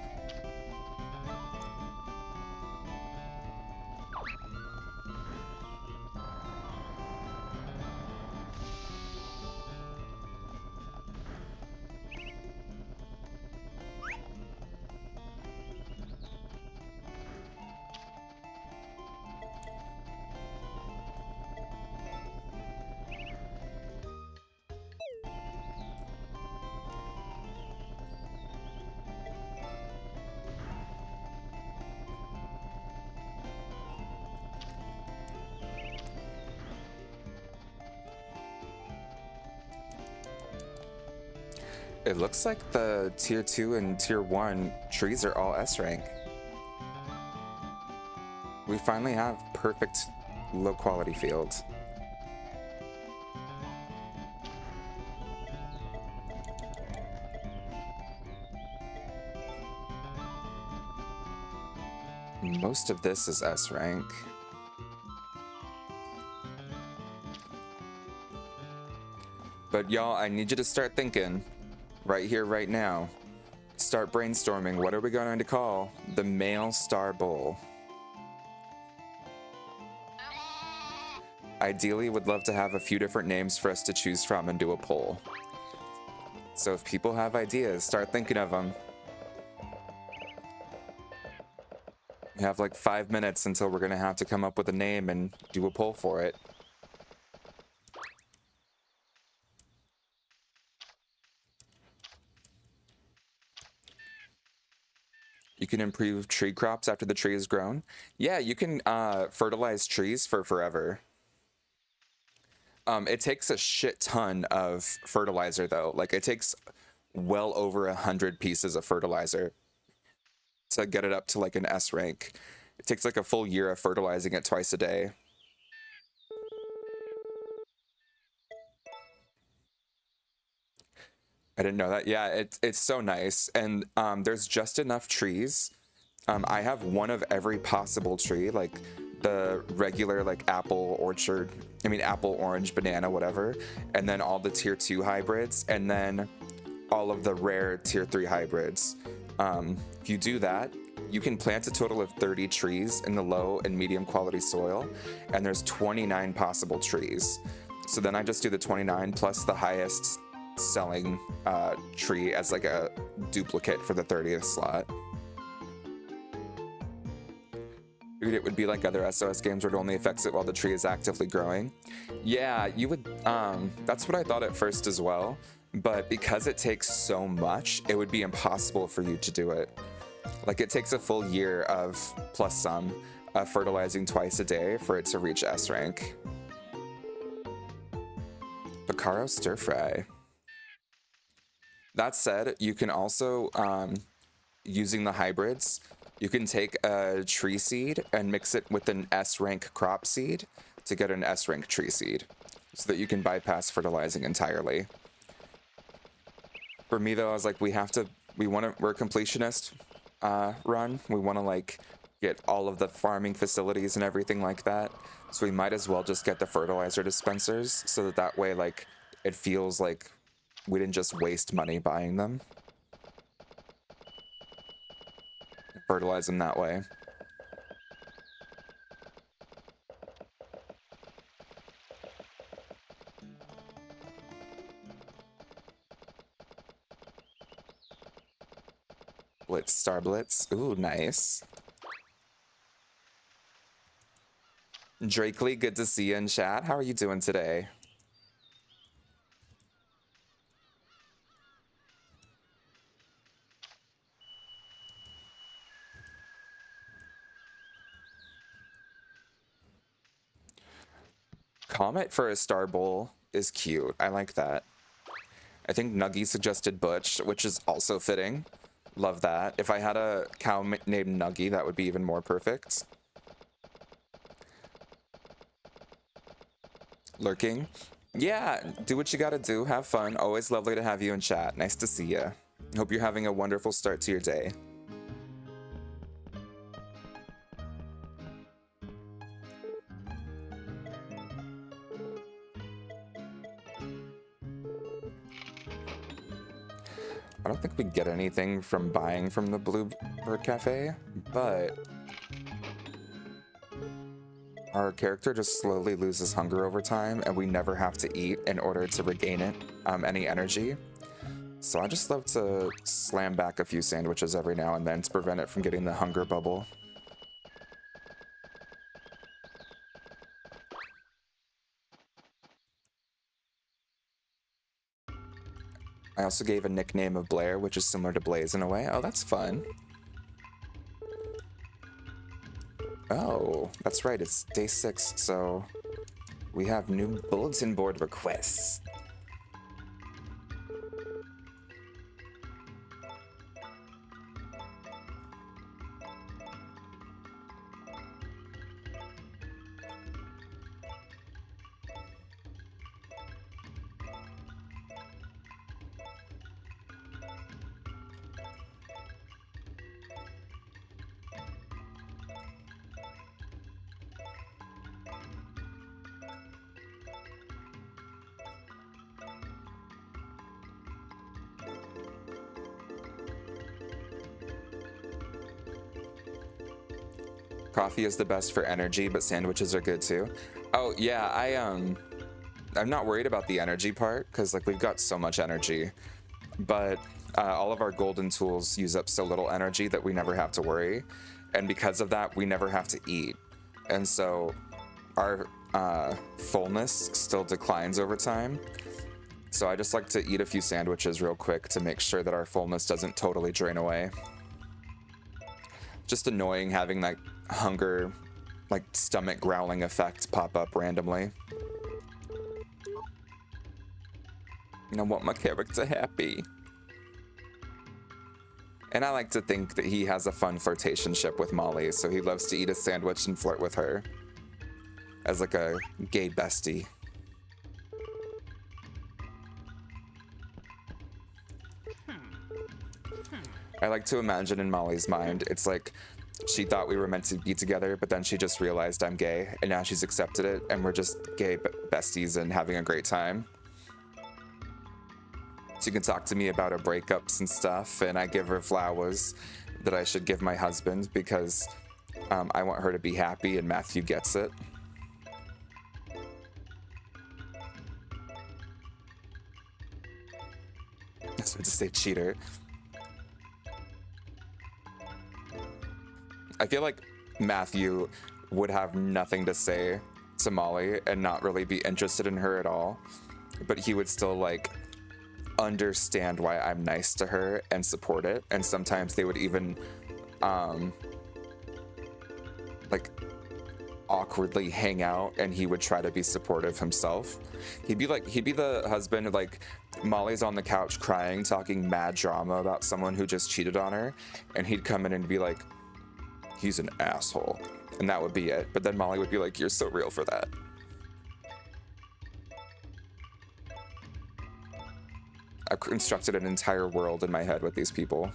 It looks like the tier 2 and tier 1 trees are all S rank. We finally have perfect low quality fields. Most of this is S rank. But y'all, I need you to start thinking right here, right now. Start brainstorming. What are we going to call the male star bowl? Ideally, would love to have a few different names for us to choose from and do a poll. So if people have ideas, start thinking of them. We have like 5 minutes until we're going to have to come up with a name and do a poll for it. You can improve tree crops after the tree is grown. Yeah, you can fertilize trees for forever. It takes a shit ton of fertilizer though. Like it takes well over 100 pieces of fertilizer to get it up to like an S rank. It takes like a full year of fertilizing it twice a day. I didn't know that. Yeah, it's so nice. And there's just enough trees. I have one of every possible tree, like the regular like apple orchard, I mean apple, orange, banana, whatever, and then all the tier 2 hybrids, and then all of the rare tier 3 hybrids. If you do that, you can plant a total of 30 trees in the low and medium quality soil, and there's 29 possible trees. So then I just do the 29 plus the highest selling tree as like a duplicate for the 30th slot. It would be like other SOS games where it only affects it while the tree is actively growing. Yeah, you would, that's what I thought at first as well, but because it takes so much, it would be impossible for you to do it. Like it takes a full year of plus some fertilizing twice a day for it to reach S rank. Picaro stir fry. That said, you can also, using the hybrids, you can take a tree seed and mix it with an S rank crop seed to get an S rank tree seed so that you can bypass fertilizing entirely. For me though, I was like, we're a completionist run. We want to like get all of the farming facilities and everything like that. So we might as well just get the fertilizer dispensers so that way like it feels like we didn't just waste money buying them. Fertilize them that way. Blitz, Star Blitz. Ooh, nice. Drakely, good to see you in chat. How are you doing today? Comet for a Star Bowl is cute. I like that. I think Nuggy suggested Butch, which is also fitting. Love that. If I had a cow named Nuggy, that would be even more perfect. Lurking. Yeah, do what you gotta do. Have fun. Always lovely to have you in chat. Nice to see you. Hope you're having a wonderful start to your day. I don't think we get anything from buying from the Bluebird Cafe, but our character just slowly loses hunger over time, and we never have to eat in order to regain it, any energy. So I just love to slam back a few sandwiches every now and then to prevent it from getting the hunger bubble. I also gave a nickname of Blair, which is similar to Blaze in a way. Oh, that's fun. Oh, that's right, it's day 6, so we have new bulletin board requests. Coffee is the best for energy, but sandwiches are good too. Oh yeah, I'm not worried about the energy part because like we've got so much energy, but all of our golden tools use up so little energy that we never have to worry, and because of that, we never have to eat, and so our fullness still declines over time. So I just like to eat a few sandwiches real quick to make sure that our fullness doesn't totally drain away. Just annoying having that hunger, like stomach growling effect pop up randomly. I want my character happy. And I like to think that he has a fun flirtationship with Molly, so he loves to eat a sandwich and flirt with her. As like a gay bestie. I like to imagine in Molly's mind, it's like she thought we were meant to be together, but then she just realized I'm gay, and now she's accepted it, and we're just gay besties and having a great time. She can talk to me about her breakups and stuff, and I give her flowers that I should give my husband because I want her to be happy, and Matthew gets it. That's what to say, cheater. I feel like Matthew would have nothing to say to Molly and not really be interested in her at all, but he would still like understand why I'm nice to her and support it. And sometimes they would even like awkwardly hang out and he would try to be supportive himself. He'd be the husband, like Molly's on the couch crying, talking mad drama about someone who just cheated on her, and he'd come in and be like, he's an asshole, and that would be it. But then Molly would be like, you're so real for that. I've constructed an entire world in my head with these people.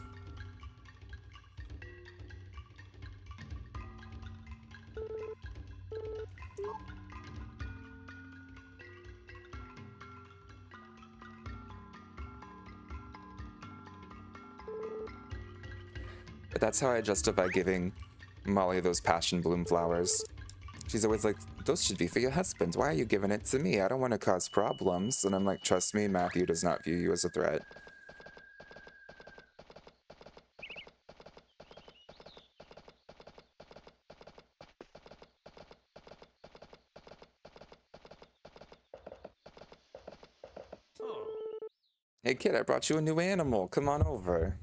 But that's how I justify giving Molly those passion bloom flowers. She's always like, those should be for your husband. Why are you giving it to me? I don't want to cause problems. And I'm like, trust me, Matthew does not view you as a threat. Hey kid, I brought you a new animal. Come on over.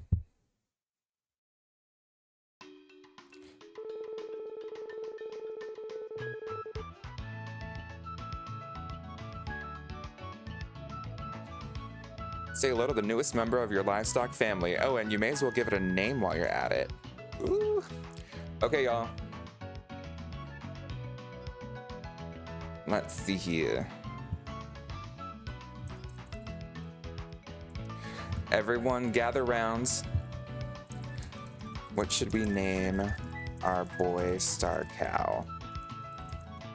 Say hello to the newest member of your livestock family. Oh, and you may as well give it a name while you're at it. Ooh. Okay, y'all. Let's see here. Everyone gather round. What should we name our boy Star Cow?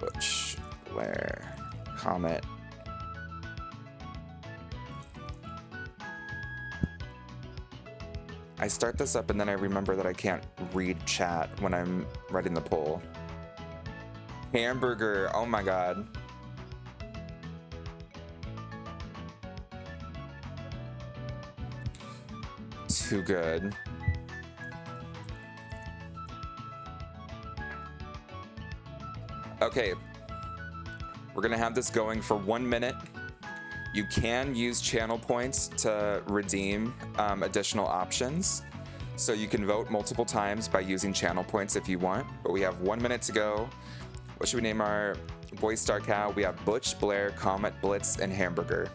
Butch, Blair, Comet. I start this up and then I remember that I can't read chat when I'm writing the poll. Hamburger, oh my god. Too good. Okay, we're gonna have this going for 1 minute. You can use channel points to redeem additional options. So you can vote multiple times by using channel points if you want, but we have 1 minute to go. What should we name our boy star cow? We have Butch, Blair, Comet, Blitz, and Hamburger.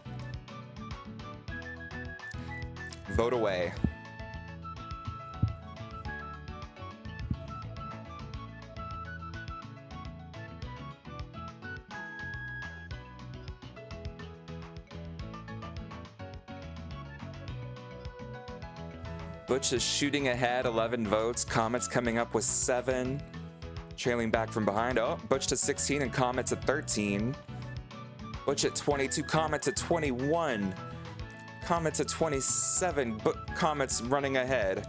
Vote away. Butch is shooting ahead, 11 votes. Comet's coming up with 7. Trailing back from behind. Oh, Butch to 16 and Comet's at 13. Butch at 22, Comet's at 21. Comet's at 27, but Comet's running ahead.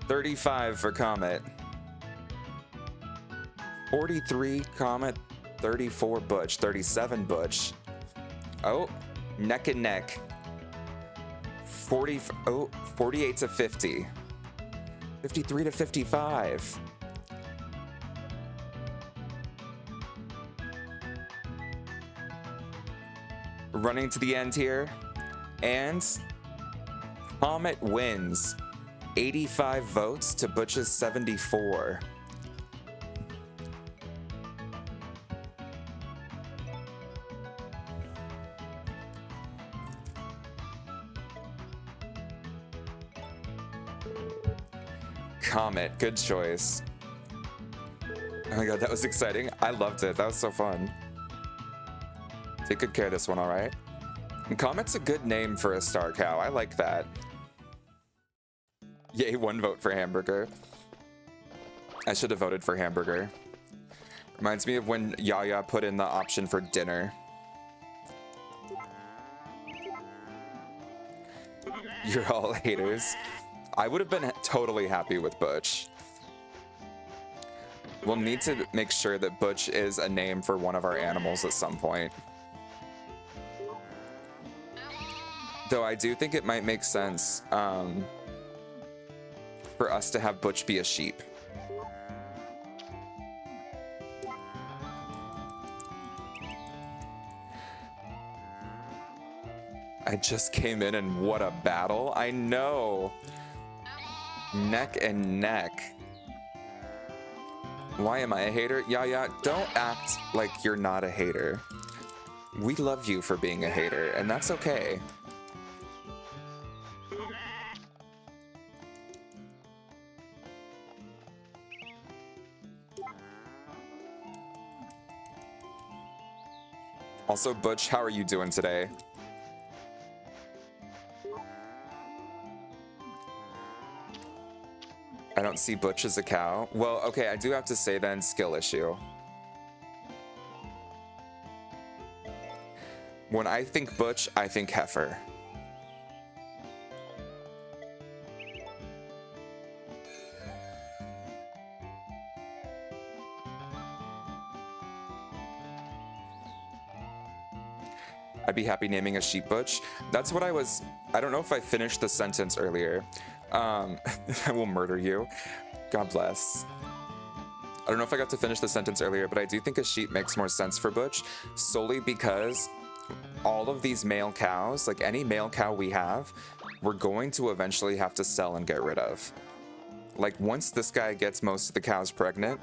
35 for Comet. 43 Comet, 34 Butch, 37 Butch. Oh, neck and neck. 48 to 50. 53 to 55. Running to the end here. And Comet wins. 85 votes to Butch's 74. Comet, good choice. Oh my god, that was exciting. I loved it. That was so fun. Take good care of this one, alright? And Comet's a good name for a star cow. I like that. Yay, 1 vote for Hamburger. I should have voted for Hamburger. Reminds me of when Yaya put in the option for dinner. You're all haters. I would have been totally happy with Butch. We'll need to make sure that Butch is a name for one of our animals at some point. Though I do think it might make sense for us to have Butch be a sheep. I just came in and what a battle. I know. Neck and neck. Why am I a hater? Yaya, don't act like you're not a hater. We love you for being a hater, and that's okay. Also, Butch, how are you doing today? I don't see Butch as a cow. Well, okay, I do have to say then, skill issue. When I think Butch, I think heifer. I'd be happy naming a sheep Butch. That's what I don't know if I finished the sentence earlier. I will murder you. God bless. I don't know if I got to finish the sentence earlier, but I do think a sheep makes more sense for Butch, solely because all of these male cows, like any male cow we have, we're going to eventually have to sell and get rid of. Like once this guy gets most of the cows pregnant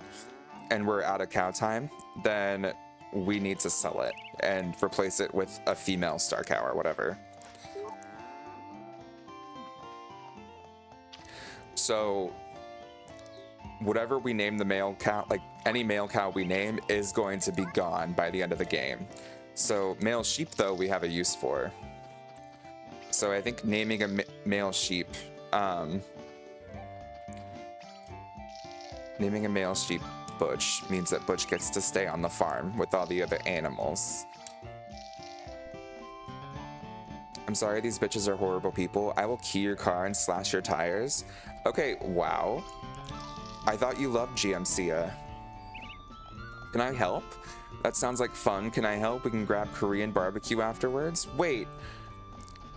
and we're out of cow time, then we need to sell it and replace it with a female star cow or whatever. So whatever we name the male cow, like any male cow we name is going to be gone by the end of the game. So male sheep though, we have a use for. So I think naming a male sheep, naming a male sheep Butch means that Butch gets to stay on the farm with all the other animals. I'm I'm sorry, these bitches are horrible people. I will key your car and slash your tires. Okay, wow. I thought you loved GMCA. Can I help? That sounds like fun. Can I help? We can grab Korean barbecue afterwards. Wait.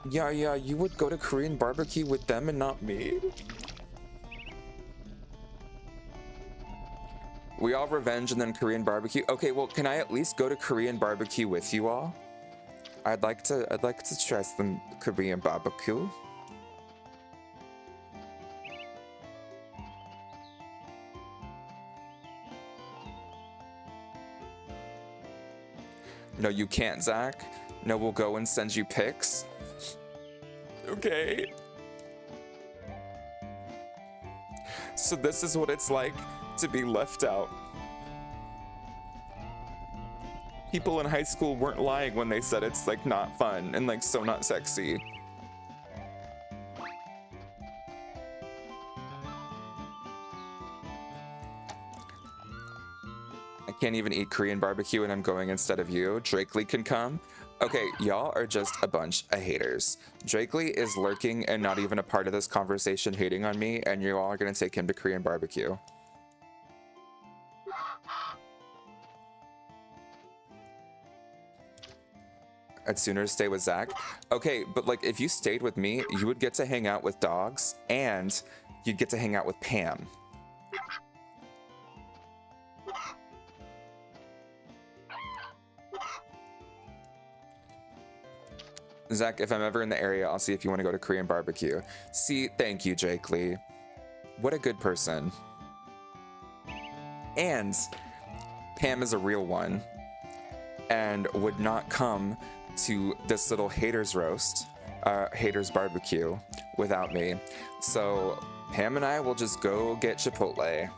Yeah, you would go to Korean barbecue with them and not me? We all revenge and then Korean barbecue. Okay, well, can I at least go to Korean barbecue with you all? I'd like to try some Korean barbecue. No, you can't, Zach. No, we'll go and send you pics. Okay. So this is what it's like to be left out. People in high school weren't lying when they said it's like not fun and like so not sexy. I can't even eat Korean barbecue and I'm going instead of you. Drakely can come. Okay, y'all are just a bunch of haters. Drakely is lurking and not even a part of this conversation hating on me, and you all are gonna take him to Korean barbecue. I'd sooner stay with Zach. Okay, but like if you stayed with me, you would get to hang out with dogs and you'd get to hang out with Pam. Zach, if I'm ever in the area, I'll see if you want to go to Korean barbecue. See, thank you, Jake Lee. What a good person. And Pam is a real one and would not come to this little haters roast, haters barbecue without me. So Pam and I will just go get Chipotle.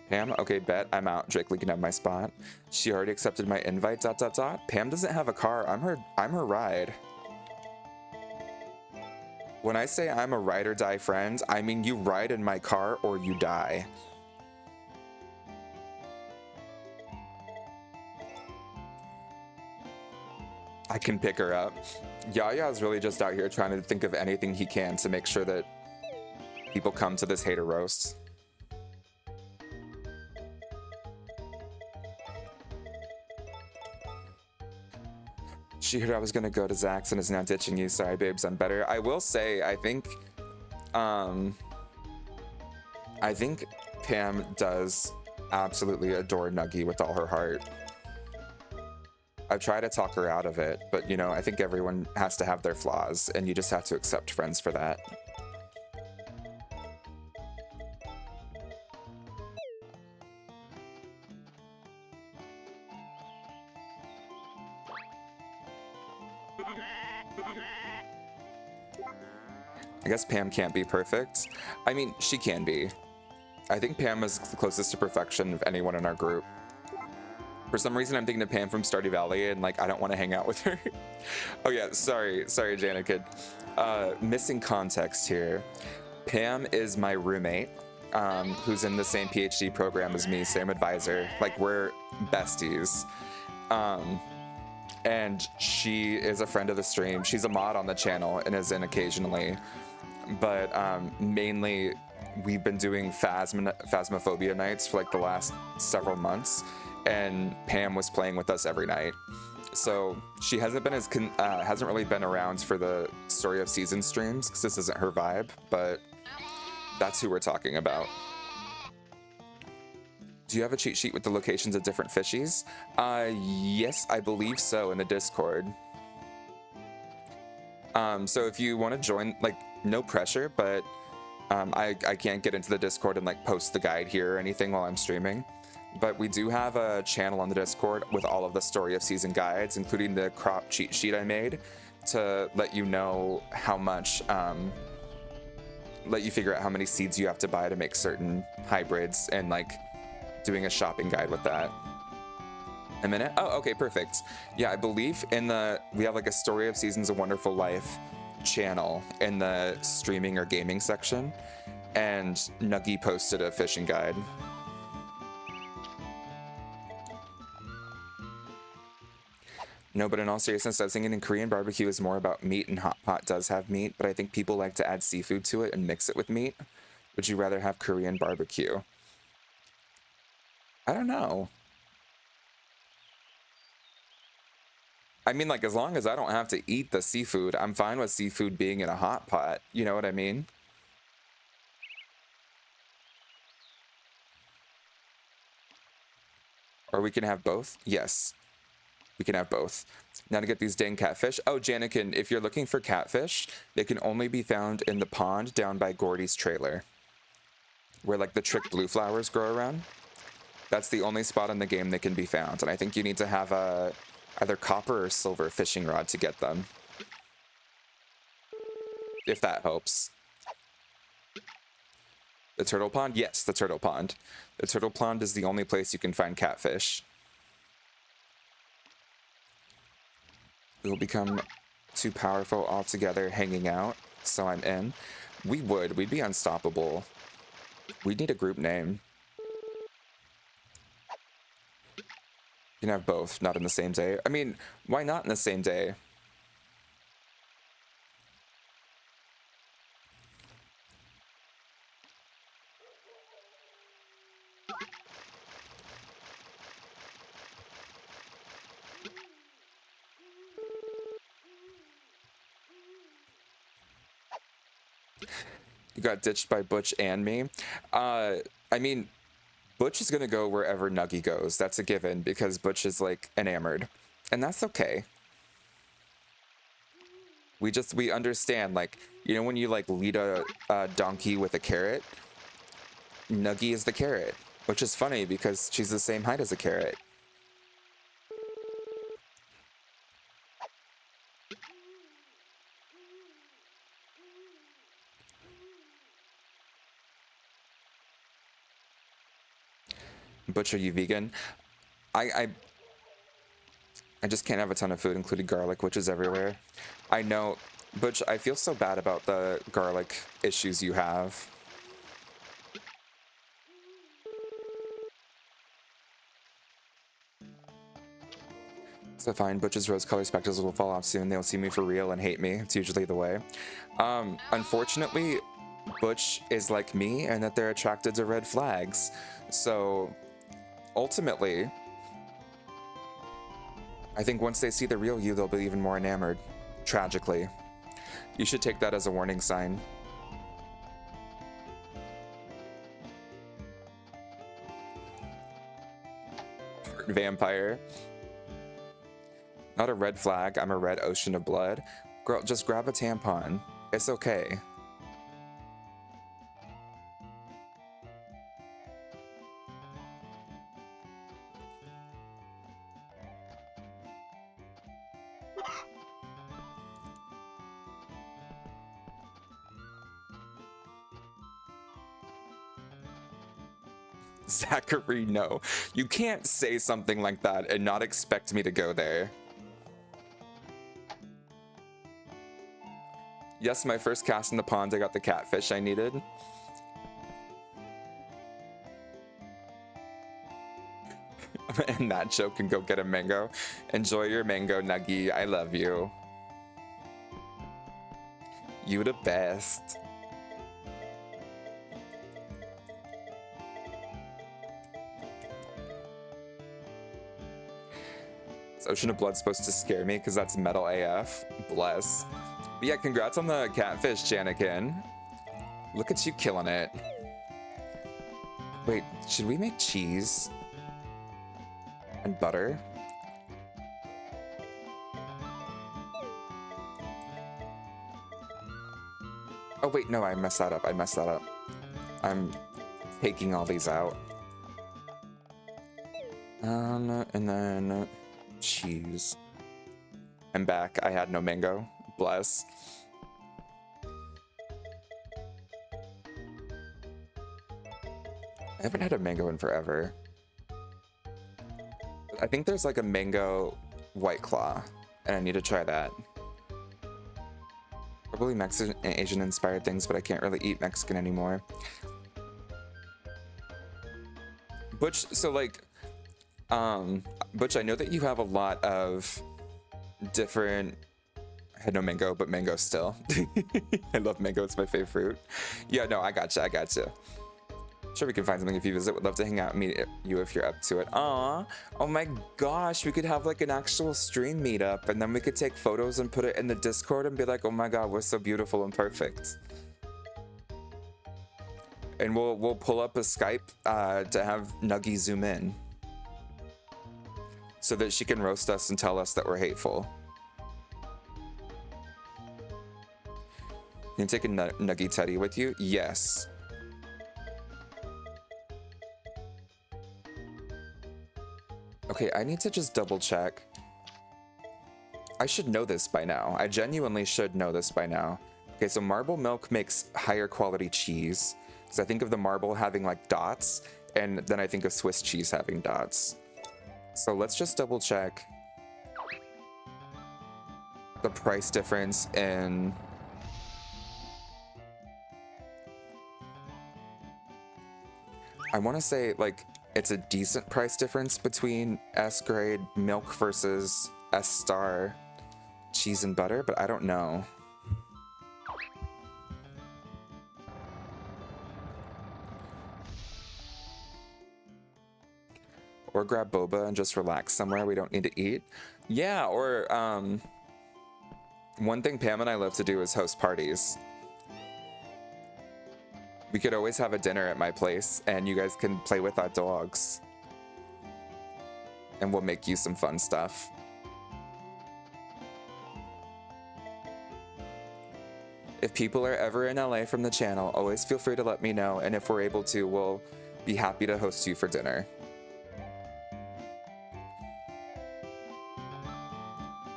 Pam, okay, bet, I'm out. Drake Lee can have my spot. She already accepted my invite, ... Pam doesn't have a car, I'm her ride. When I say I'm a ride or die friend, I mean you ride in my car or you die. I can pick her up. Yaya is really just out here trying to think of anything he can to make sure that people come to this hater roast. She heard I was gonna go to Zach's and is now ditching you. Sorry, babes, I'm better. I will say, I think Pam does absolutely adore Nuggie with all her heart. I've tried to talk her out of it, but you know, I think everyone has to have their flaws, and you just have to accept friends for that. I guess Pam can't be perfect. I mean, she can be. I think Pam is the closest to perfection of anyone in our group. For some reason, I'm thinking of Pam from Stardew Valley, and like, I don't want to hang out with her. Oh yeah, sorry, Jana Kid. Missing context here. Pam is my roommate, who's in the same PhD program as me, same advisor. Like, we're besties. And she is a friend of the stream. She's a mod on the channel and is in occasionally. But mainly, we've been doing Phasmophobia nights for like the last several months, and Pam was playing with us every night. So she hasn't been hasn't really been around for the Story of Season streams because this isn't her vibe, but that's who we're talking about. Do you have a cheat sheet with the locations of different fishies? Yes, I believe so, in the Discord. So if you want to join, like, no pressure, but I can't get into the Discord and like post the guide here or anything while I'm streaming. But we do have a channel on the Discord with all of the Story of Season guides, including the crop cheat sheet I made to let you know how much, let you figure out how many seeds you have to buy to make certain hybrids, and like doing a shopping guide with that. A minute? Oh, okay, perfect. Yeah, I believe we have like a Story of Seasons A Wonderful Life channel in the streaming or gaming section. And Nuggy posted a fishing guide. No, but in all seriousness, I was thinking in Korean barbecue is more about meat, and hot pot does have meat, but I think people like to add seafood to it and mix it with meat. Would you rather have Korean barbecue? I don't know. I mean, like, as long as I don't have to eat the seafood, I'm fine with seafood being in a hot pot. You know what I mean? Or we can have both? Yes, we can have both. Now to get these dang catfish. Oh, Janikin, if you're looking for catfish, they can only be found in the pond down by Gordy's trailer, where like the trick blue flowers grow around. That's the only spot in the game they can be found, and I think you need to have a either copper or silver fishing rod to get them. If that helps. The turtle pond? Yes, the turtle pond. The turtle pond is the only place you can find catfish. We will become too powerful altogether hanging out, so I'm in. We'd be unstoppable. We'd need a group name. You can have both, not in the same day. I mean, why not in the same day? You got ditched by Butch and me. I mean, Butch is gonna go wherever Nuggy goes. That's a given because Butch is like enamored, and that's okay. We understand, like, you know when you like lead a donkey with a carrot? Nuggy is the carrot, which is funny because she's the same height as a carrot. Butch, are you vegan? I just can't have a ton of food, including garlic, which is everywhere. I know, Butch, I feel so bad about the garlic issues you have. So fine, Butch's rose-colored spectacles will fall off soon. They'll see me for real and hate me. It's usually the way. Unfortunately, Butch is like me and that they're attracted to red flags. So, ultimately, I think once they see the real you, they'll be even more enamored. Tragically. You should take that as a warning sign. Vampire. Not a red flag, I'm a red ocean of blood. Girl, just grab a tampon. It's okay. Zachary, no. You can't say something like that and not expect me to go there. Yes, my first cast in the pond, I got the catfish I needed. And that joke can go get a mango. Enjoy your mango, Nuggy. I love you. You the best. Is Ocean of Blood supposed to scare me because that's metal AF? Bless. But yeah, congrats on the catfish, Janikin. Look at you killing it. Wait, should we make cheese? And butter? Oh wait, no, I messed that up. I'm taking all these out. And then cheese. I'm back. I had no mango. Bless. I haven't had a mango in forever. I think there's like a mango White Claw, and I need to try that. Probably Mexican and Asian inspired things, but I can't really eat Mexican anymore. Butch, so like, Butch, I know that you have a lot of different. I had no mango, but mango still. I love mango, it's my favorite fruit. Yeah, no, I gotcha. Sure, we can find something if you visit. Would love to hang out and meet you if you're up to it. Aw, oh my gosh, we could have like an actual stream meetup, and then we could take photos and put it in the Discord and be like, oh my god, we're so beautiful and perfect. And we'll pull up a Skype to have Nuggy zoom in, so that she can roast us and tell us that we're hateful. Can you take a Nuggy Teddy with you? Yes. Okay, I need to just double check. I should know this by now. I genuinely should know this by now. Okay, so marble milk makes higher quality cheese. Because I think of the marble having like dots, and then I think of Swiss cheese having dots. So let's just double check the price difference in... I want to say like it's a decent price difference between S grade milk versus S star cheese and butter, but I don't know. Or grab boba and just relax somewhere we don't need to eat. Yeah, or one thing Pam and I love to do is host parties. We could always have a dinner at my place, and you guys can play with our dogs. And we'll make you some fun stuff. If people are ever in LA from the channel, always feel free to let me know, and if we're able to, we'll be happy to host you for dinner.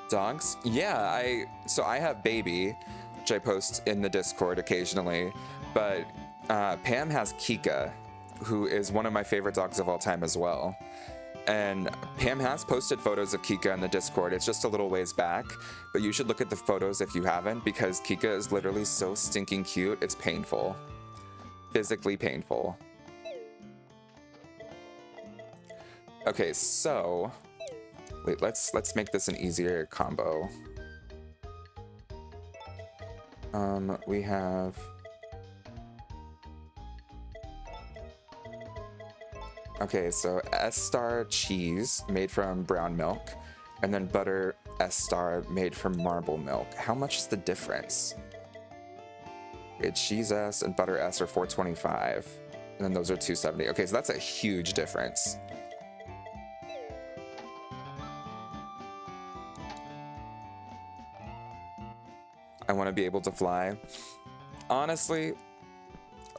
Dogs? Yeah, so I have Baby, which I post in the Discord occasionally, but Pam has Kika, who is one of my favorite dogs of all time as well. And Pam has posted photos of Kika in the Discord. It's just a little ways back, but you should look at the photos if you haven't, because Kika is literally so stinking cute, it's painful. Physically painful. Okay, so... Wait, let's make this an easier combo. We have... Okay, so S star cheese made from brown milk, and then butter S star made from marble milk. How much is the difference? Okay, cheese S and butter S are $4.25, and then those are $2.70. Okay, so that's a huge difference. I want to be able to fly. Honestly,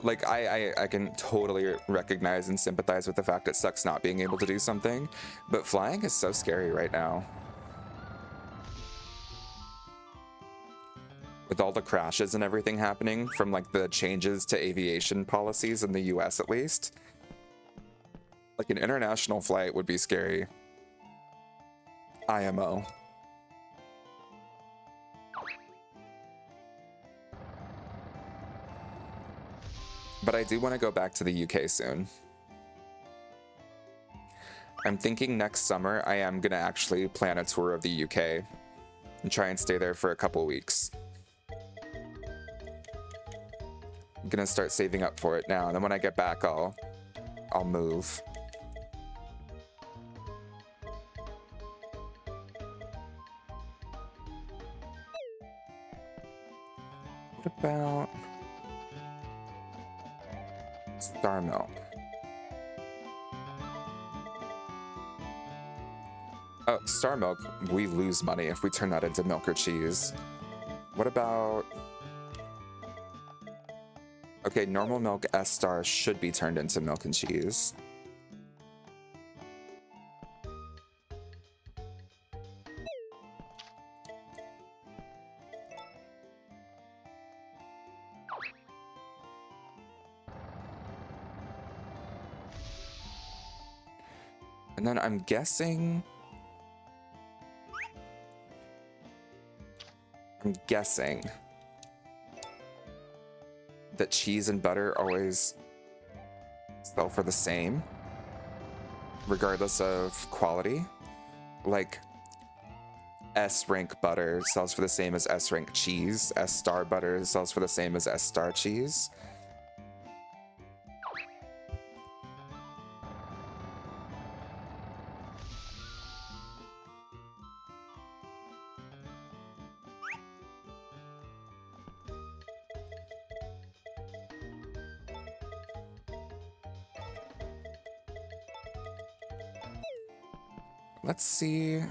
like, I can totally recognize and sympathize with the fact it sucks not being able to do something, but flying is so scary right now. With all the crashes and everything happening from, like, the changes to aviation policies in the US at least. Like, an international flight would be scary. IMO. But I do want to go back to the UK soon. I'm thinking next summer I am going to actually plan a tour of the UK and try and stay there for a couple weeks. I'm going to start saving up for it now, and then when I get back I'll move. What about Star Milk? Oh, Star Milk, we lose money if we turn that into milk or cheese. What about... Okay, normal milk S star should be turned into milk and cheese. And then I'm guessing that cheese and butter always sell for the same, regardless of quality. Like, S rank butter sells for the same as S rank cheese. S star butter sells for the same as S star cheese. Let's see.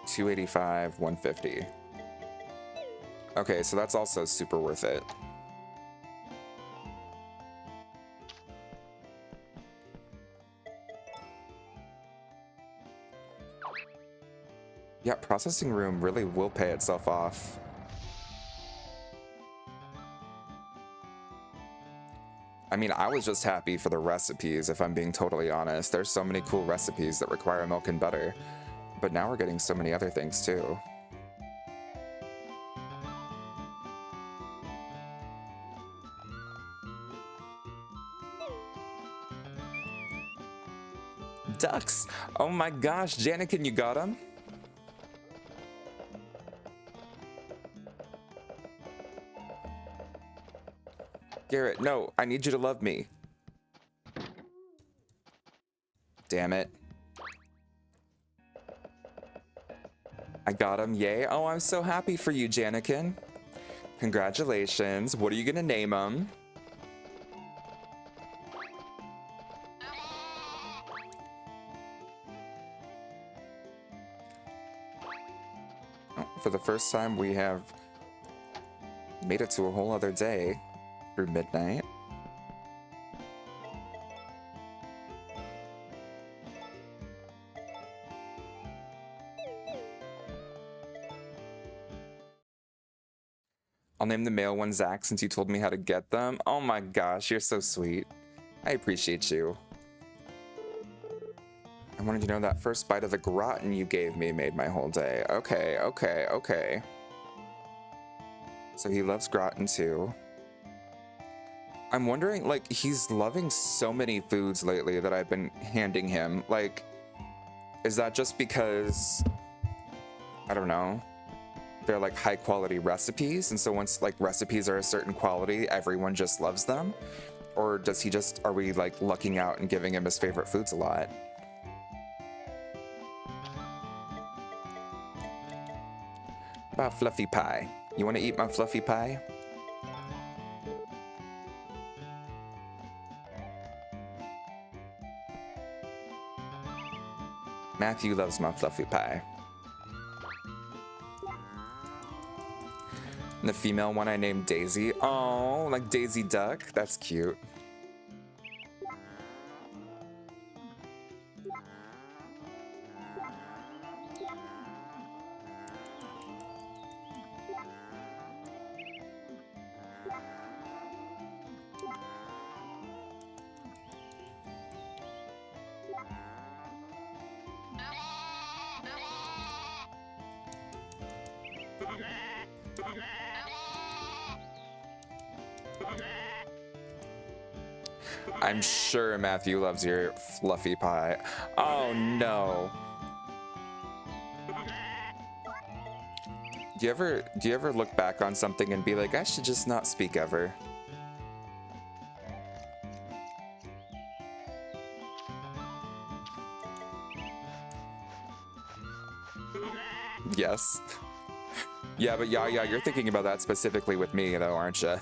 $285, $150. Okay, so that's also super worth it. Yeah, processing room really will pay itself off. I mean, I was just happy for the recipes, if I'm being totally honest. There's so many cool recipes that require milk and butter, but now we're getting so many other things too. Ducks! Oh my gosh, Janikin, you got them? Garrett, no, I need you to love me. Damn it. I got him, yay. Oh, I'm so happy for you, Janikin. Congratulations. What are you gonna name him? Oh, for the first time, we have made it to a whole other day through midnight. I'll name the male one Zach since you told me how to get them. Oh my gosh, you're so sweet. I appreciate you. I wanted to know that first bite of the gratin you gave me made my whole day. Okay, okay, okay. So he loves gratin too. I'm wondering, like, he's loving so many foods lately that I've been handing him. Like, is that just because, I don't know, they're like high quality recipes, and so once like recipes are a certain quality, everyone just loves them? Or does he just, are we like lucking out and giving him his favorite foods a lot? About fluffy pie. You want to eat my fluffy pie? Matthew loves my fluffy pie. And the female one I named Daisy. Oh, like Daisy Duck. That's cute. I'm sure Matthew loves your fluffy pie. Oh no. Do you ever look back on something and be like, I should just not speak ever? Yes. Yeah, but yeah, you're thinking about that specifically with me though, aren't you?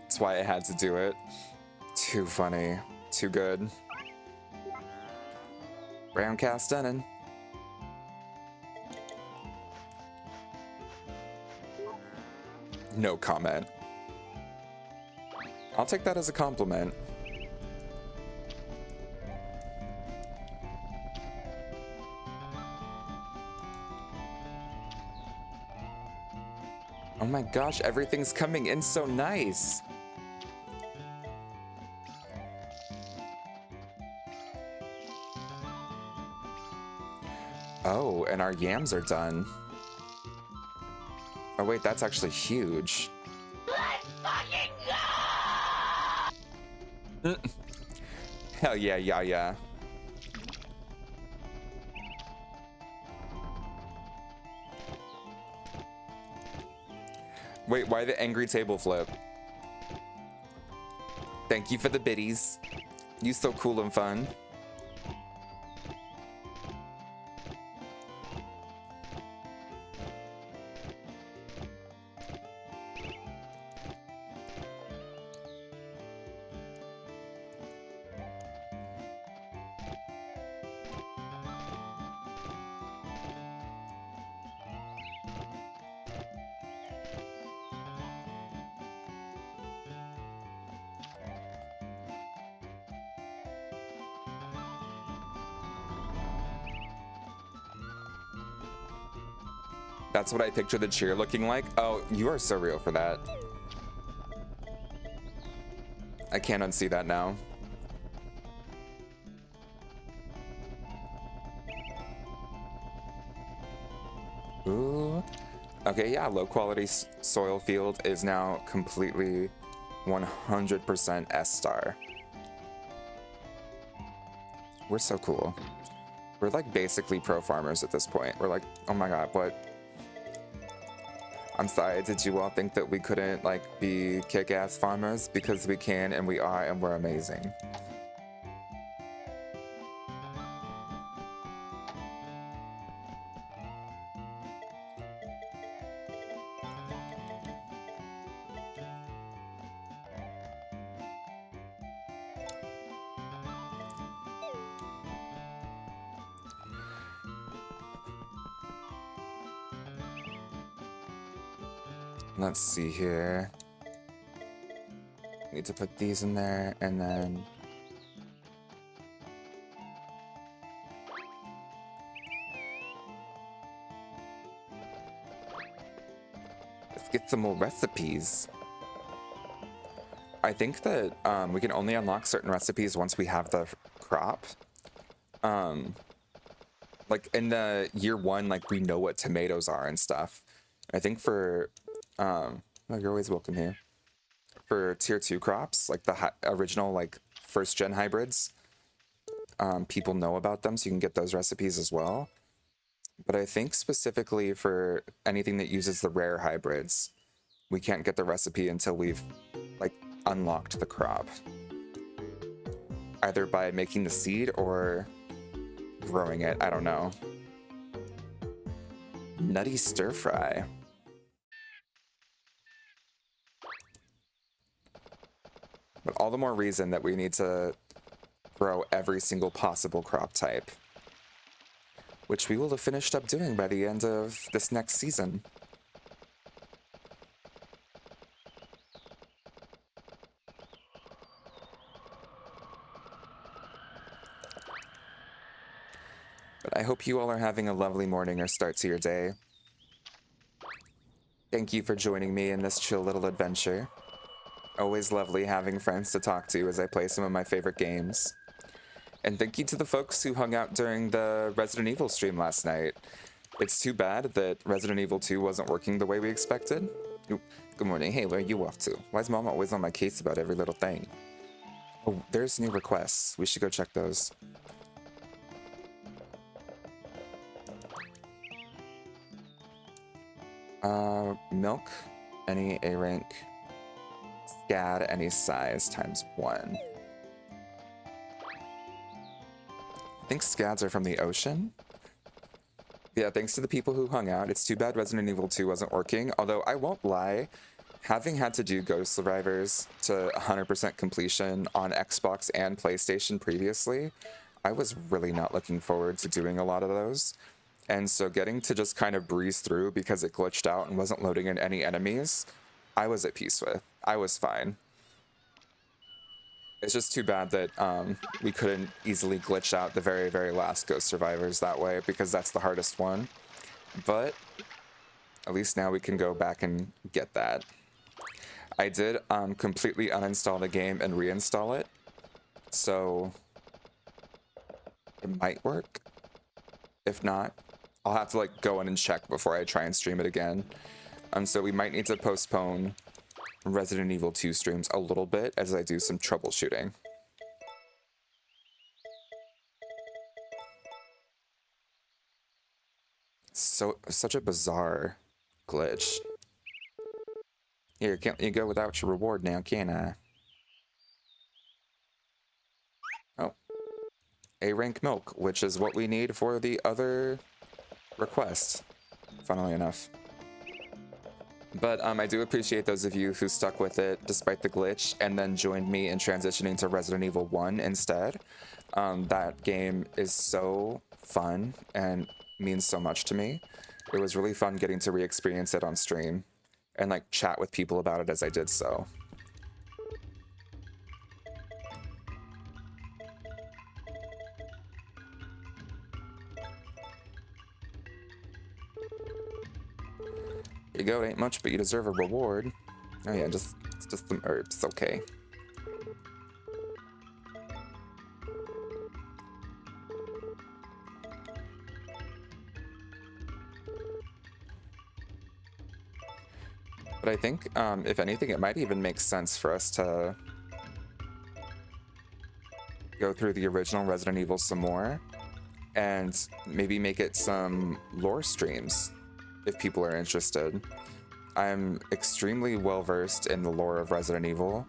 That's why I had to do it. Too funny. Too good. Roundcast done. No comment. I'll take that as a compliment. Oh my gosh, everything's coming in so nice. Oh, and our yams are done. Oh wait, that's actually huge. Let's fucking go! Hell yeah, yeah. Wait, why the angry table flip? Thank you for the biddies. You so cool and fun. That's what I picture the cheer looking like. Oh, you are so real for that. I can't unsee that now. Ooh. Okay, yeah, low quality soil field is now completely 100% S-star. We're so cool. We're like basically pro farmers at this point. We're like, oh my god, what? I'm sorry, did you all think that we couldn't like be kick-ass farmers? Because we can and we are and we're amazing. Let's see here. Need to put these in there and then let's get some more recipes. I think that we can only unlock certain recipes once we have the crop. Like in the year one, like we know what tomatoes are and stuff. I think for oh, you're always welcome here. For tier 2 crops, like the original like first gen hybrids, people know about them, so you can get those recipes as well. But I think specifically for anything that uses the rare hybrids, we can't get the recipe until we've like unlocked the crop, either by making the seed or growing it. I don't know. Nutty stir fry. But all the more reason that we need to grow every single possible crop type, which we will have finished up doing by the end of this next season. But I hope you all are having a lovely morning or start to your day. Thank you for joining me in this chill little adventure. Always lovely having friends to talk to as I play some of my favorite games. And thank you to the folks who hung out during the Resident Evil stream last night. It's too bad that Resident Evil 2 wasn't working the way we expected. Ooh, good morning. Hey, where are you off to? Why is Mom always on my case about every little thing? Oh, there's new requests. We should go check those. Milk, any A rank. Scad, any size, ×1. I think scads are from the ocean. Yeah, thanks to the people who hung out. It's too bad Resident Evil 2 wasn't working, although I won't lie, having had to do Ghost Survivors to 100% completion on Xbox and PlayStation previously, I was really not looking forward to doing a lot of those. And so getting to just kind of breeze through because it glitched out and wasn't loading in any enemies, I was at peace with. I was fine. It's just too bad that we couldn't easily glitch out the very, very last Ghost Survivors that way, because that's the hardest one. But At least now we can go back and get that. I did completely uninstall the game and reinstall it, so it might work. If not, I'll have to like go in and check before I try and stream it again. So we might need to postpone Resident Evil 2 streams a little bit as I do some troubleshooting. So such a bizarre glitch. Here, can't you go without your reward now, can I? Oh. A rank milk, which is what we need for the other request, funnily enough. But I do appreciate those of you who stuck with it despite the glitch and then joined me in transitioning to Resident Evil 1 instead. That game is so fun and means so much to me. It was really fun getting to re-experience it on stream and like chat with people about it as I did so. Here you go, it ain't much, but you deserve a reward. Oh yeah, it's just some herbs, okay. But I think, if anything, it might even make sense for us to go through the original Resident Evil some more and maybe make it some lore streams if people are interested. I'm extremely well versed in the lore of Resident Evil.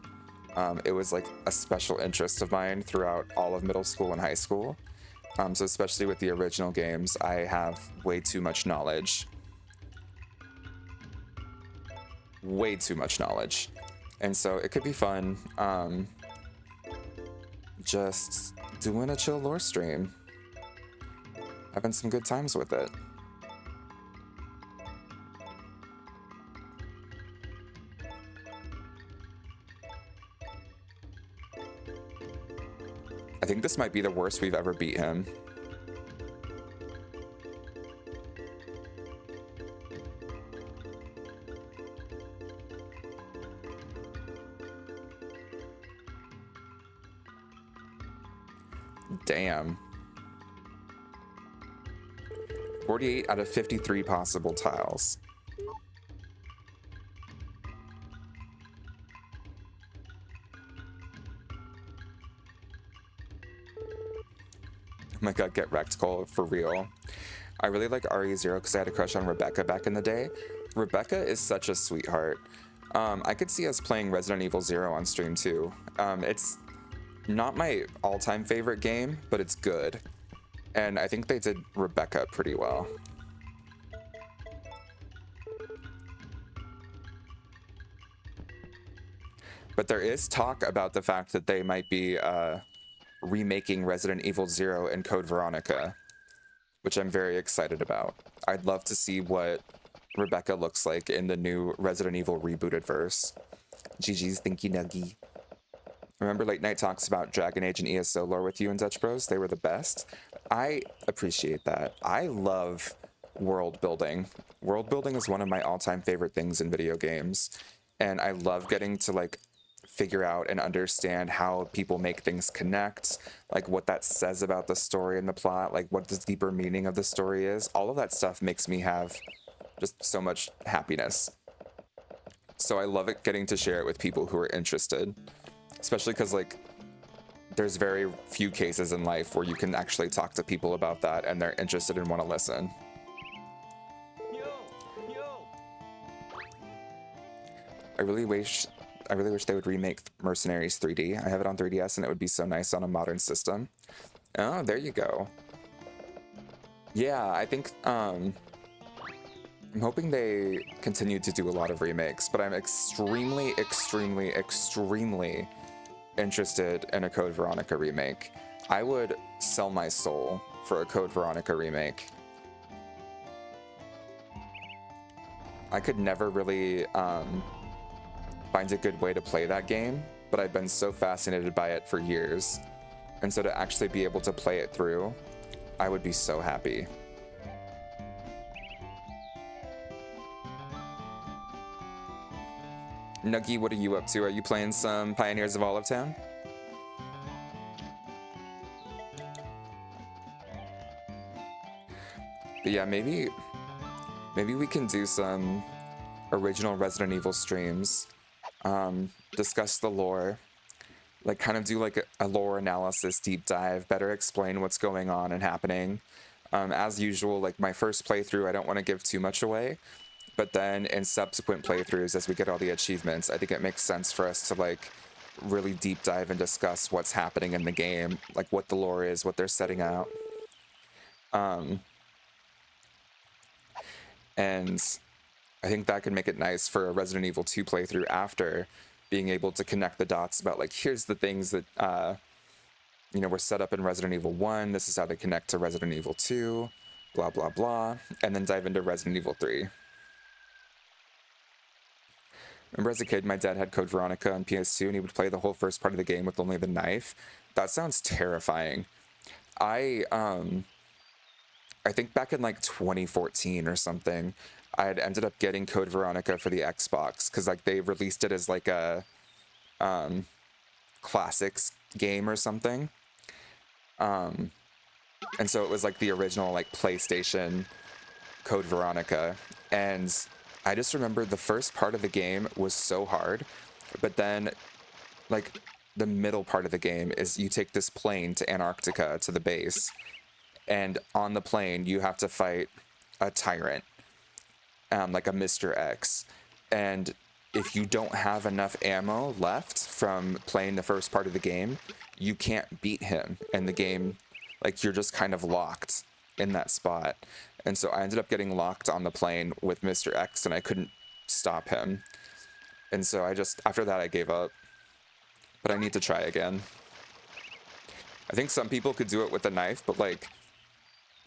It was like a special interest of mine throughout all of middle school and high school. So especially with the original games, I have way too much knowledge. Way too much knowledge. And so it could be fun just doing a chill lore stream. Having some good times with it. I think this might be the worst we've ever beat him. Damn. 48 out of 53 possible tiles. Oh my god, get wrecked, Cole, for real. I really like RE0 because I had a crush on Rebecca back in the day. Rebecca is such a sweetheart. I could see us playing Resident Evil 0 on stream too. It's not my all-time favorite game, but it's good. And I think they did Rebecca pretty well. But there is talk about the fact that they might be remaking Resident Evil 0 and Code Veronica, which I'm very excited about. I'd love to see what Rebecca looks like in the new Resident Evil rebooted verse. GG's Thinky Nuggy. Remember late night talks about Dragon Age and ESO lore with you and Dutch Bros? They were the best. I appreciate that. I love world building. World building is one of my all-time favorite things in video games. And I love getting to like figure out and understand how people make things connect, like what that says about the story and the plot, like what the deeper meaning of the story is. All of that stuff makes me have just so much happiness. So I love it getting to share it with people who are interested, especially because like there's very few cases in life where you can actually talk to people about that and they're interested and want to listen. I really wish they would remake Mercenaries 3D. I have it on 3DS and it would be so nice on a modern system. Oh, there you go. Yeah, I think I'm hoping they continue to do a lot of remakes, but I'm extremely, extremely, extremely interested in a Code Veronica remake. I would sell my soul for a Code Veronica remake. I could never really find a good way to play that game, but I've been so fascinated by it for years. And so to actually be able to play it through, I would be so happy. Nuggy, what are you up to? Are you playing some Pioneers of Olive Town? But yeah, maybe we can do some original Resident Evil streams, discuss the lore, like kind of do like a lore analysis deep dive, better explain what's going on and happening. As usual, like my first playthrough, I don't want to give too much away, but then in subsequent playthroughs, as we get all the achievements, I think it makes sense for us to like really deep dive and discuss what's happening in the game, like what the lore is, what they're setting out. And I think that could make it nice for a Resident Evil 2 playthrough after, being able to connect the dots about like, here's the things that, you know, were set up in Resident Evil 1, this is how they connect to Resident Evil 2, blah, blah, blah, and then dive into Resident Evil 3. Remember as a kid, my dad had Code Veronica on PS2, and he would play the whole first part of the game with only the knife. That sounds terrifying. I think back in like 2014 or something, I had ended up getting Code Veronica for the Xbox, because like they released it as like a classics game or something. And so it was like the original like PlayStation Code Veronica. And I just remember the first part of the game was so hard, but then like the middle part of the game is you take this plane to Antarctica, to the base, and on the plane you have to fight a tyrant, like a Mr. X. And if you don't have enough ammo left from playing the first part of the game, you can't beat him in the game. Like, you're just kind of locked in that spot. And so I ended up getting locked on the plane with Mr. X, and I couldn't stop him. And so I just, after that, I gave up. But I need to try again. I think some people could do it with a knife, but like,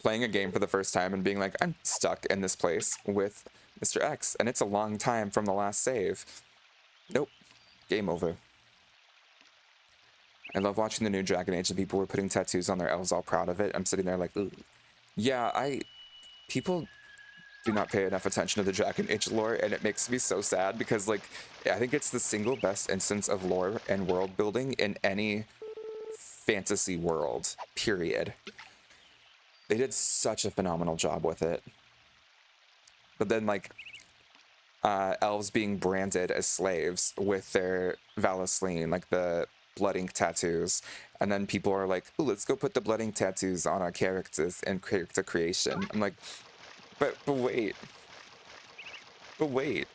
playing a game for the first time and being like, I'm stuck in this place with Mr. X, and it's a long time from the last save. Nope. Game over. I love watching the new Dragon Age, and people were putting tattoos on their elves all proud of it. I'm sitting there like, ooh. Yeah, people do not pay enough attention to the Dragon Age lore, and it makes me so sad because, like, I think it's the single best instance of lore and world building in any fantasy world, period. They did such a phenomenal job with it. But then, like, elves being branded as slaves with their Valisline, like the blood ink tattoos, and then people are like, "Ooh, let's go put the blood ink tattoos on our characters and character creation." I'm like, but wait, but wait.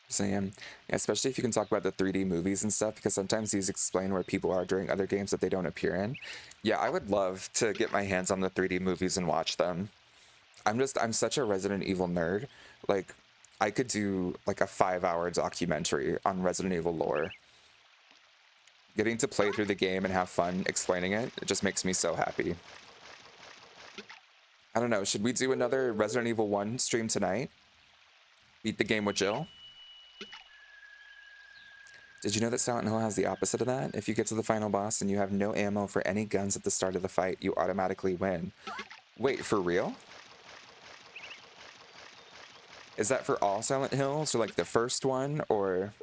Sam, yeah, especially if you can talk about the 3D movies and stuff, because sometimes these explain where people are during other games that they don't appear in. Yeah, I would love to get my hands on the 3D movies and watch them. I'm such a Resident Evil nerd. Like, I could do like a 5-hour documentary on Resident Evil lore. Getting to play through the game and have fun explaining it, it just makes me so happy. I don't know, should we do another Resident Evil 1 stream tonight? Beat the game with Jill? Did you know that Silent Hill has the opposite of that? If you get to the final boss and you have no ammo for any guns at the start of the fight, you automatically win. Wait, for real? Is that for all Silent Hills, or like the first one, or...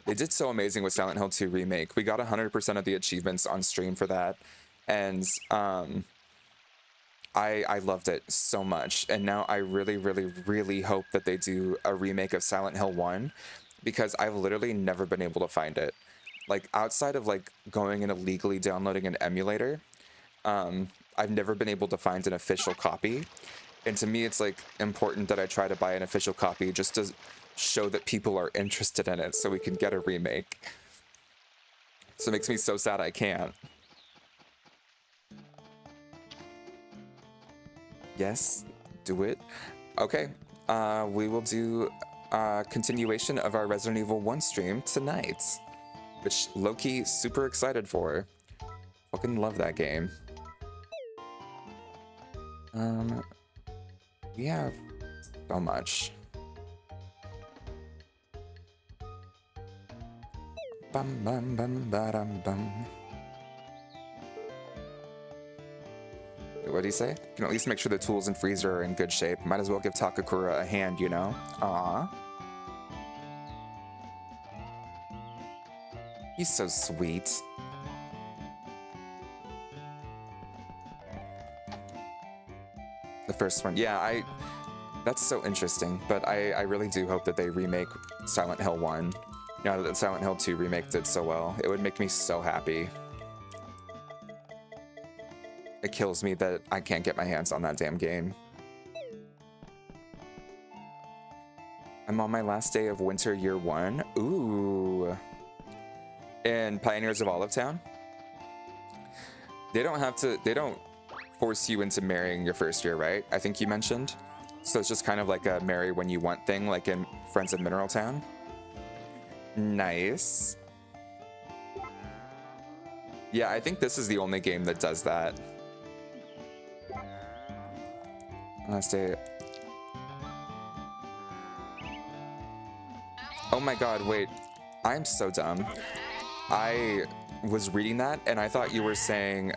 They did so amazing with Silent Hill 2 Remake. We got 100% of the achievements on stream for that, and I loved it so much. And now I really, really, really hope that they do a remake of Silent Hill 1, because I've literally never been able to find it. Like, outside of like going and illegally downloading an emulator, I've never been able to find an official copy. And to me, it's like important that I try to buy an official copy just to show that people are interested in it so we can get a remake. So it makes me so sad I can't. Yes, do it. Okay, we will do a continuation of our Resident Evil 1 stream tonight, which low-key super excited for. Fucking love that game. We have so much. Bum bum bum ba dum bum. what do you say? Can at least make sure the tools and freezer are in good shape. Might as well give Takakura a hand, you know? Aww. He's so sweet. The first one, yeah, that's so interesting, but I really do hope that they remake Silent Hill 1. Now that Silent Hill 2 remake did so well, it would make me so happy. It kills me that I can't get my hands on that damn game. I'm on my last day of winter year 1. Ooh. In Pioneers of Olive Town. They don't force you into marrying your first year, right? I think you mentioned. So it's just kind of like a marry when you want thing, like in Friends of Mineral Town. Nice. Yeah, I think this is the only game that does that. Last day. Oh my god, wait. I'm so dumb. I was reading that and I thought you were saying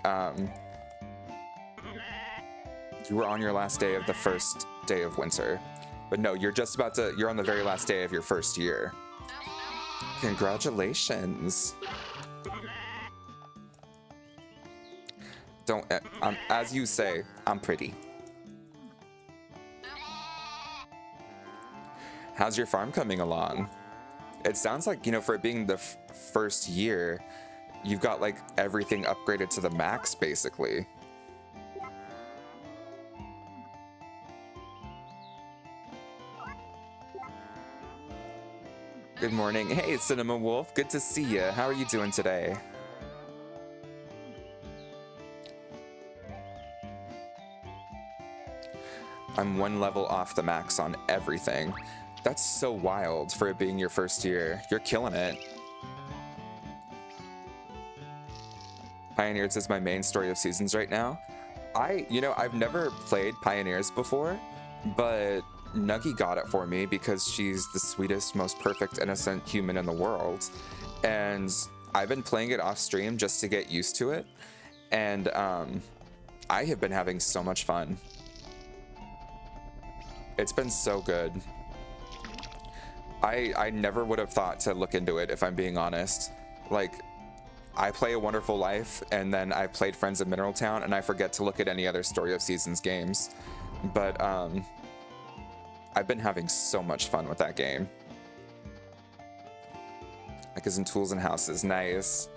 you were on your last day of the first day of winter. But no, you're on the very last day of your first year. Congratulations. Don't, as you say, I'm pretty. How's your farm coming along? It sounds like, you know, for it being the first year, you've got like everything upgraded to the max, basically. Good morning. Hey, Cinema Wolf. Good to see you. How are you doing today? I'm 1 level off the max on everything. That's so wild for it being your first year. You're killing it. Pioneers is my main story of seasons right now. I've never played Pioneers before, but Nuggy got it for me because she's the sweetest, most perfect, innocent human in the world. And I've been playing it off stream just to get used to it. And I have been having so much fun. It's been so good. I never would have thought to look into it, if I'm being honest. Like, I play A Wonderful Life, and then I played Friends of Mineral Town, and I forget to look at any other Story of Seasons games. But I've been having so much fun with that game. Like, as in Tools and Houses, nice.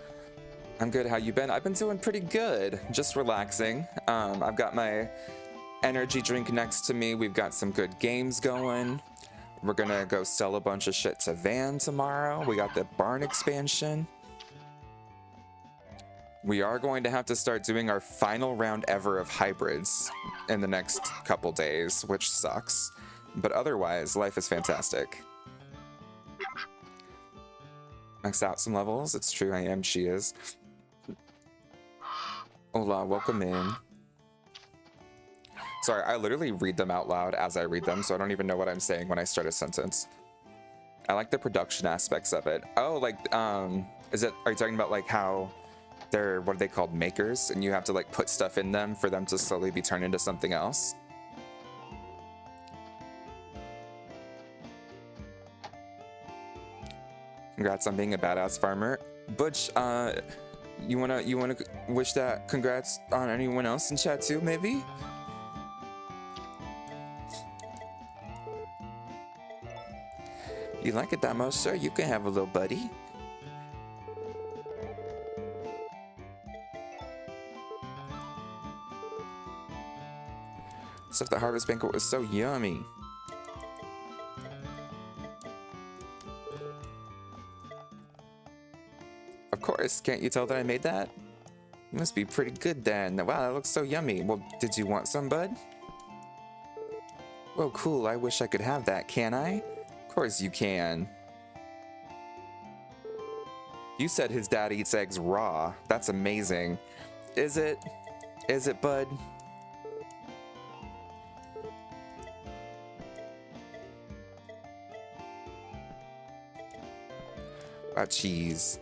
I'm good, how you been? I've been doing pretty good, just relaxing. I've got my energy drink next to me. We've got some good games going. We're gonna go sell a bunch of shit to Van tomorrow. We got the barn expansion. We are going to have to start doing our final round ever of hybrids in the next couple days, which sucks. But otherwise, life is fantastic. Maxed out some levels. It's true, I am. She is. Hola, welcome in. Sorry, I literally read them out loud as I read them, so I don't even know what I'm saying when I start a sentence. I like the production aspects of it. Oh, like, are you talking about like how they're, what are they called, makers? And you have to like put stuff in them for them to slowly be turned into something else? Congrats on being a badass farmer. Butch, you wanna wish that congrats on anyone else in chat too, maybe? You like it that much, sir? You can have a little buddy. Stuff the harvest banquet was so yummy. Of course, can't you tell that I made that? You must be pretty good then. Wow, that looks so yummy. Well, did you want some, bud? Well, cool. I wish I could have that. Can I? Of course you can. You said his dad eats eggs raw. That's amazing. Is it? Is it, bud? Ah, cheese.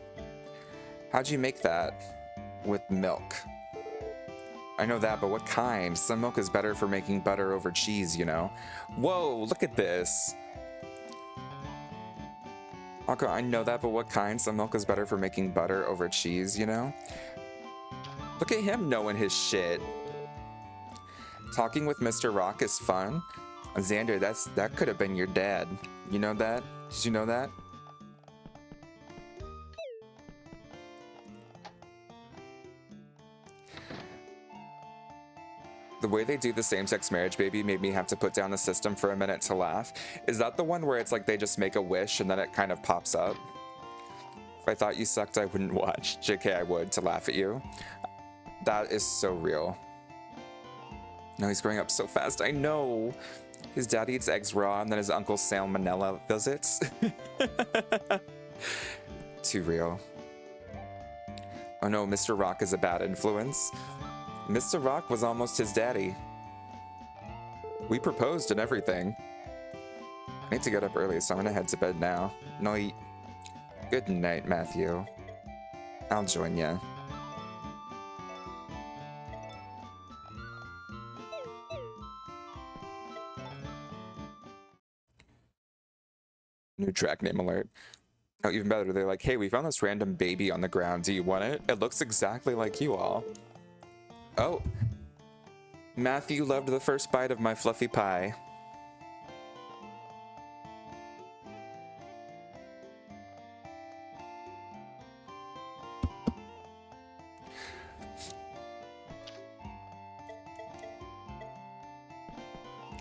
How'd you make that? With milk. I know that, but what kind? Some milk is better for making butter over cheese, you know? Whoa, look at this. Akko, I know that, but what kind? Some milk is better for making butter over cheese, you know? Look at him knowing his shit. Talking with Mr. Rock is fun. Xander, that could have been your dad. You know that? Did you know that? The way they do the same-sex marriage baby made me have to put down the system for a minute to laugh. Is that the one where it's like they just make a wish and then it kind of pops up? If I thought you sucked, I wouldn't watch. JK, I would, to laugh at you. That is so real. No, he's growing up so fast. I know. His dad eats eggs raw and then his uncle salmonella visits. Too real. Oh no, Mr. Rock is a bad influence. Mr. Rock was almost his daddy. We proposed and everything. I need to get up early, so I'm gonna head to bed now. Night. Good night, Matthew. I'll join ya. New track name alert. Oh, even better, they're like, hey, we found this random baby on the ground. Do you want it? It looks exactly like you all. Oh. Matthew loved the first bite of my fluffy pie.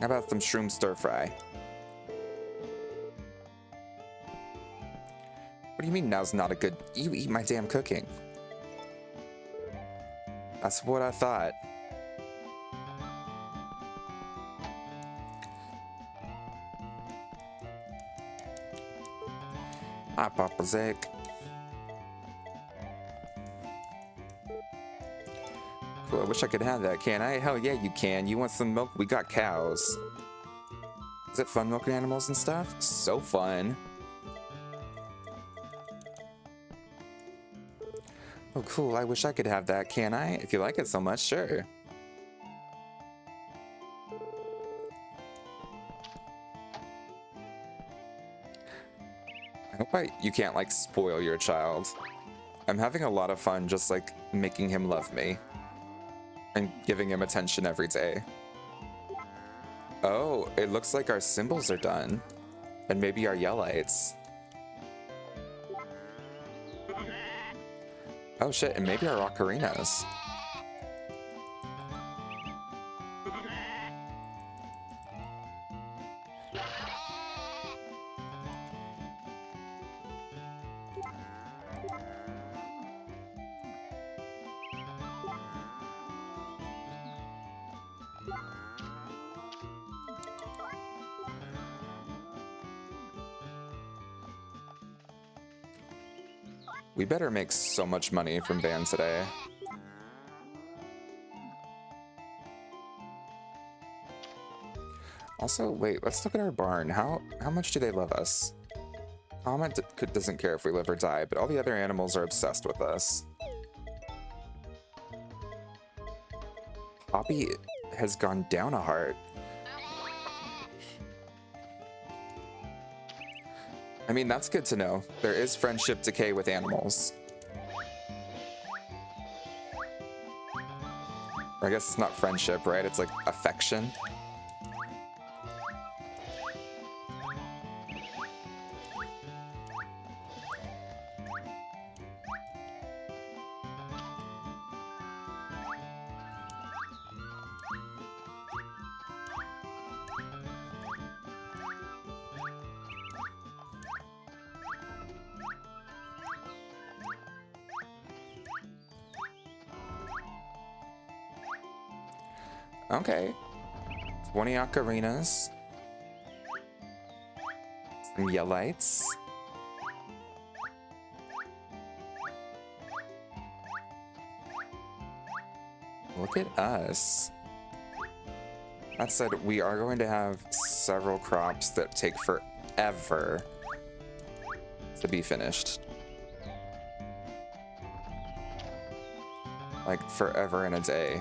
How about some shroom stir fry? What do you mean now's not a good... You eat my damn cooking. That's what I thought. Hi, Papa Zach. Cool, I wish I could have that, can I? Hell yeah, you can. You want some milk? We got cows. Is it fun milking animals and stuff? So fun. Oh, cool. I wish I could have that, can I? If you like it so much, sure. I hope you can't, like, spoil your child. I'm having a lot of fun just, like, making him love me. And giving him attention every day. Oh, it looks like our symbols are done. And maybe our yellites. Oh shit, and maybe our ocarinas. We better make so much money from band today. Also, wait, let's look at our barn. How much do they love us? Comet doesn't care if we live or die, but all the other animals are obsessed with us. Poppy has gone down a heart. I mean, that's good to know. There is friendship decay with animals. Or I guess it's not friendship, right? It's like affection. Okay. 20 ocarinas. Some yellites. Look at us. That said, we are going to have several crops that take forever to be finished. Like forever and a day.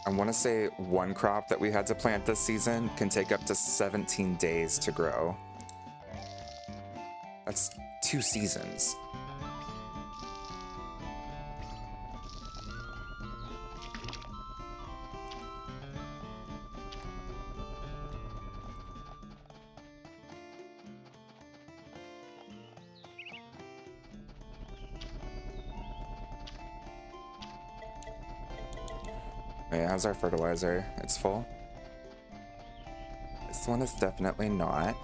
I want to say one crop that we had to plant this season can take up to 17 days to grow. That's 2 seasons. Wait, how's our fertilizer? It's full? This one is definitely not.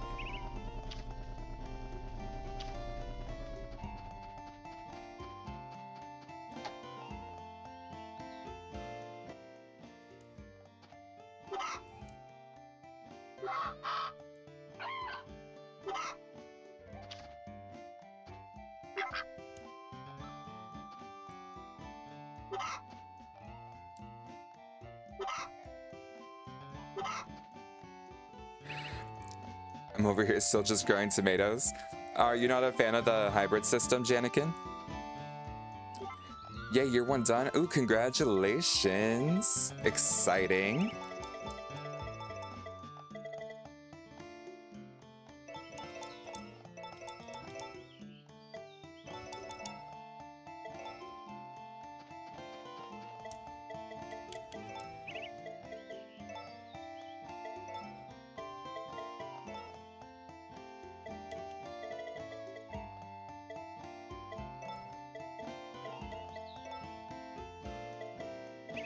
I'm over here still just growing tomatoes. Are you not a fan of the hybrid system, Janikin? Yeah, year 1 done. Ooh, congratulations. Exciting.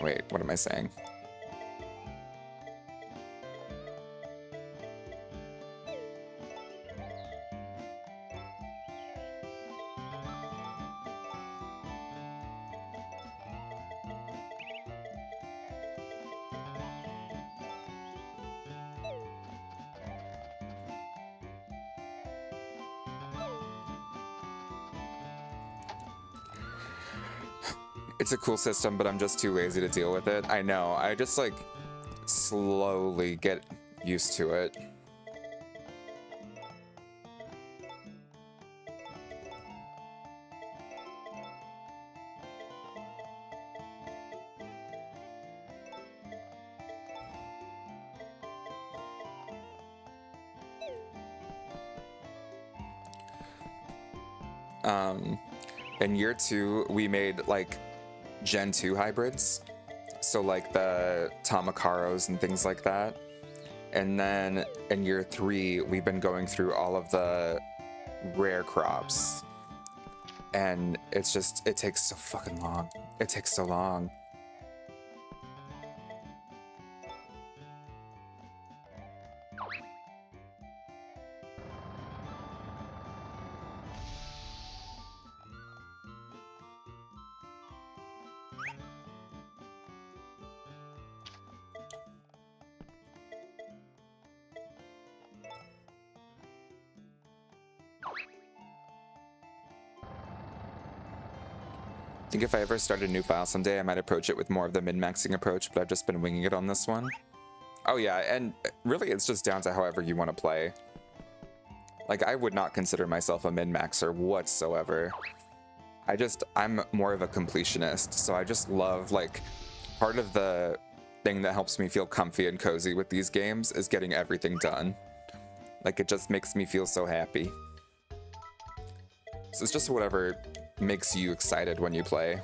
Wait, what am I saying? It's a cool system, but I'm just too lazy to deal with it. I know, I just like slowly get used to it. In year 2, we made like Gen 2 hybrids. So like the Tamakaros and things like that. And then in year 3, we've been going through all of the rare crops. And it's just, it takes so fucking long. It takes so long. I think if I ever start a new file someday, I might approach it with more of the min-maxing approach, but I've just been winging it on this one. Oh yeah, and really it's just down to however you want to play. Like, I would not consider myself a min-maxer whatsoever. I'm more of a completionist, so I just love, like, part of the thing that helps me feel comfy and cozy with these games is getting everything done. Like, it just makes me feel so happy. So it's just whatever makes you excited when you play.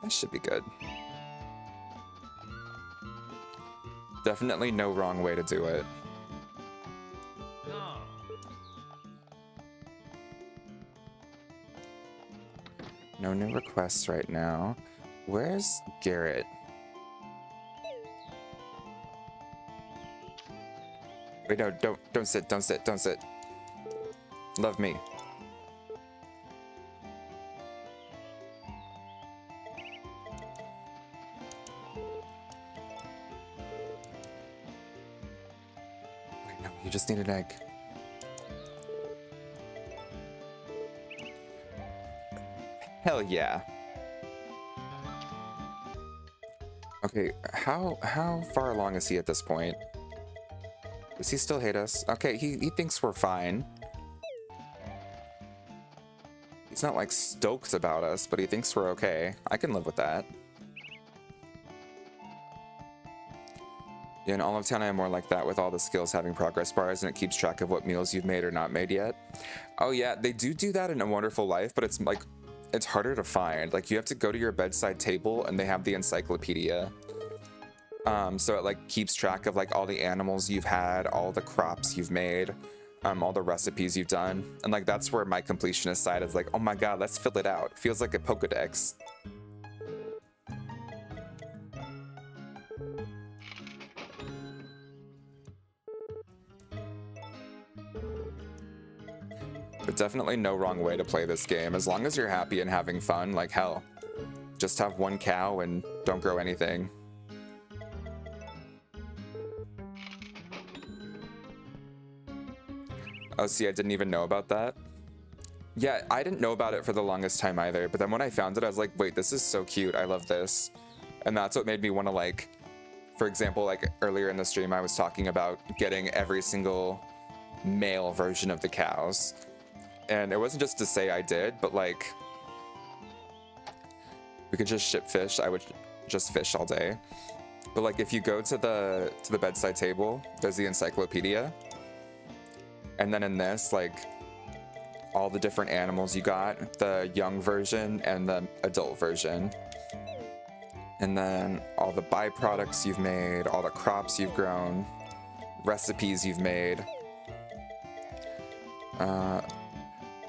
That should be good. Definitely no wrong way to do it. No new requests right now. Where's Garrett? Wait, no, don't sit, don't sit, don't sit. Love me. Wait, no, you just need an egg. Hell yeah. Okay, how far along is he at this point? Does he still hate us? Okay, he thinks we're fine. He's not like stoked about us, but he thinks we're okay. I can live with that. Yeah, in Olive Town, I am more like that with all the skills having progress bars, and it keeps track of what meals you've made or not made yet. Oh yeah, they do that in A Wonderful Life, but it's like, it's harder to find. Like, you have to go to your bedside table, and they have the encyclopedia. So it like keeps track of like all the animals you've had, all the crops you've made, all the recipes you've done. And like, that's where my completionist side is like, oh my god, let's fill it out. Feels like a Pokedex. But definitely no wrong way to play this game. As long as you're happy and having fun, like hell, just have one cow and don't grow anything. Oh, see, I didn't even know about that. Yeah, I didn't know about it for the longest time either, but then when I found it, I was like, wait, this is so cute. I love this. And that's what made me want to, like, for example, like earlier in the stream, I was talking about getting every single male version of the cows. And it wasn't just to say I did, but like, we could just ship fish. I would just fish all day. But like, if you go to the bedside table, there's the encyclopedia. And then in this, like, all the different animals you got, the young version and the adult version. And then all the byproducts you've made, all the crops you've grown, recipes you've made.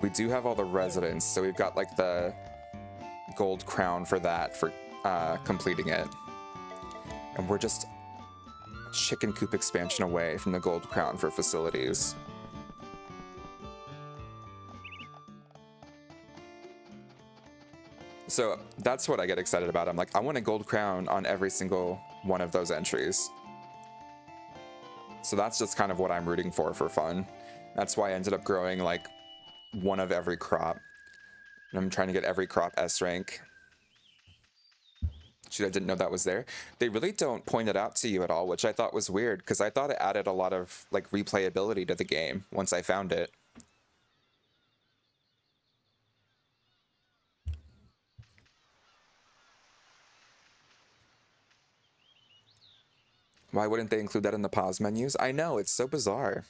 We do have all the residents, so we've got like the gold crown for that, for completing it. And we're just a chicken coop expansion away from the gold crown for facilities. So that's what I get excited about. I'm like, I want a gold crown on every single one of those entries. So that's just kind of what I'm rooting for fun. That's why I ended up growing like one of every crop. And I'm trying to get every crop S rank. Shoot, I didn't know that was there. They really don't point it out to you at all, which I thought was weird, because I thought it added a lot of like replayability to the game once I found it. Why wouldn't they include that in the pause menus? I know, it's so bizarre.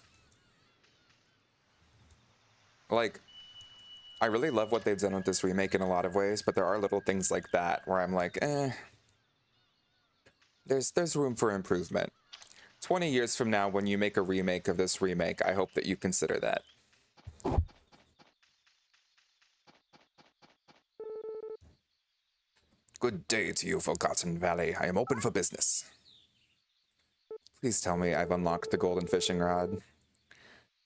Like, I really love what they've done with this remake in a lot of ways, but there are little things like that where I'm like, there's room for improvement. 20 years from now, when you make a remake of this remake, I hope that you consider that. Good day to you, Forgotten Valley. I am open for business. Please tell me I've unlocked the golden fishing rod.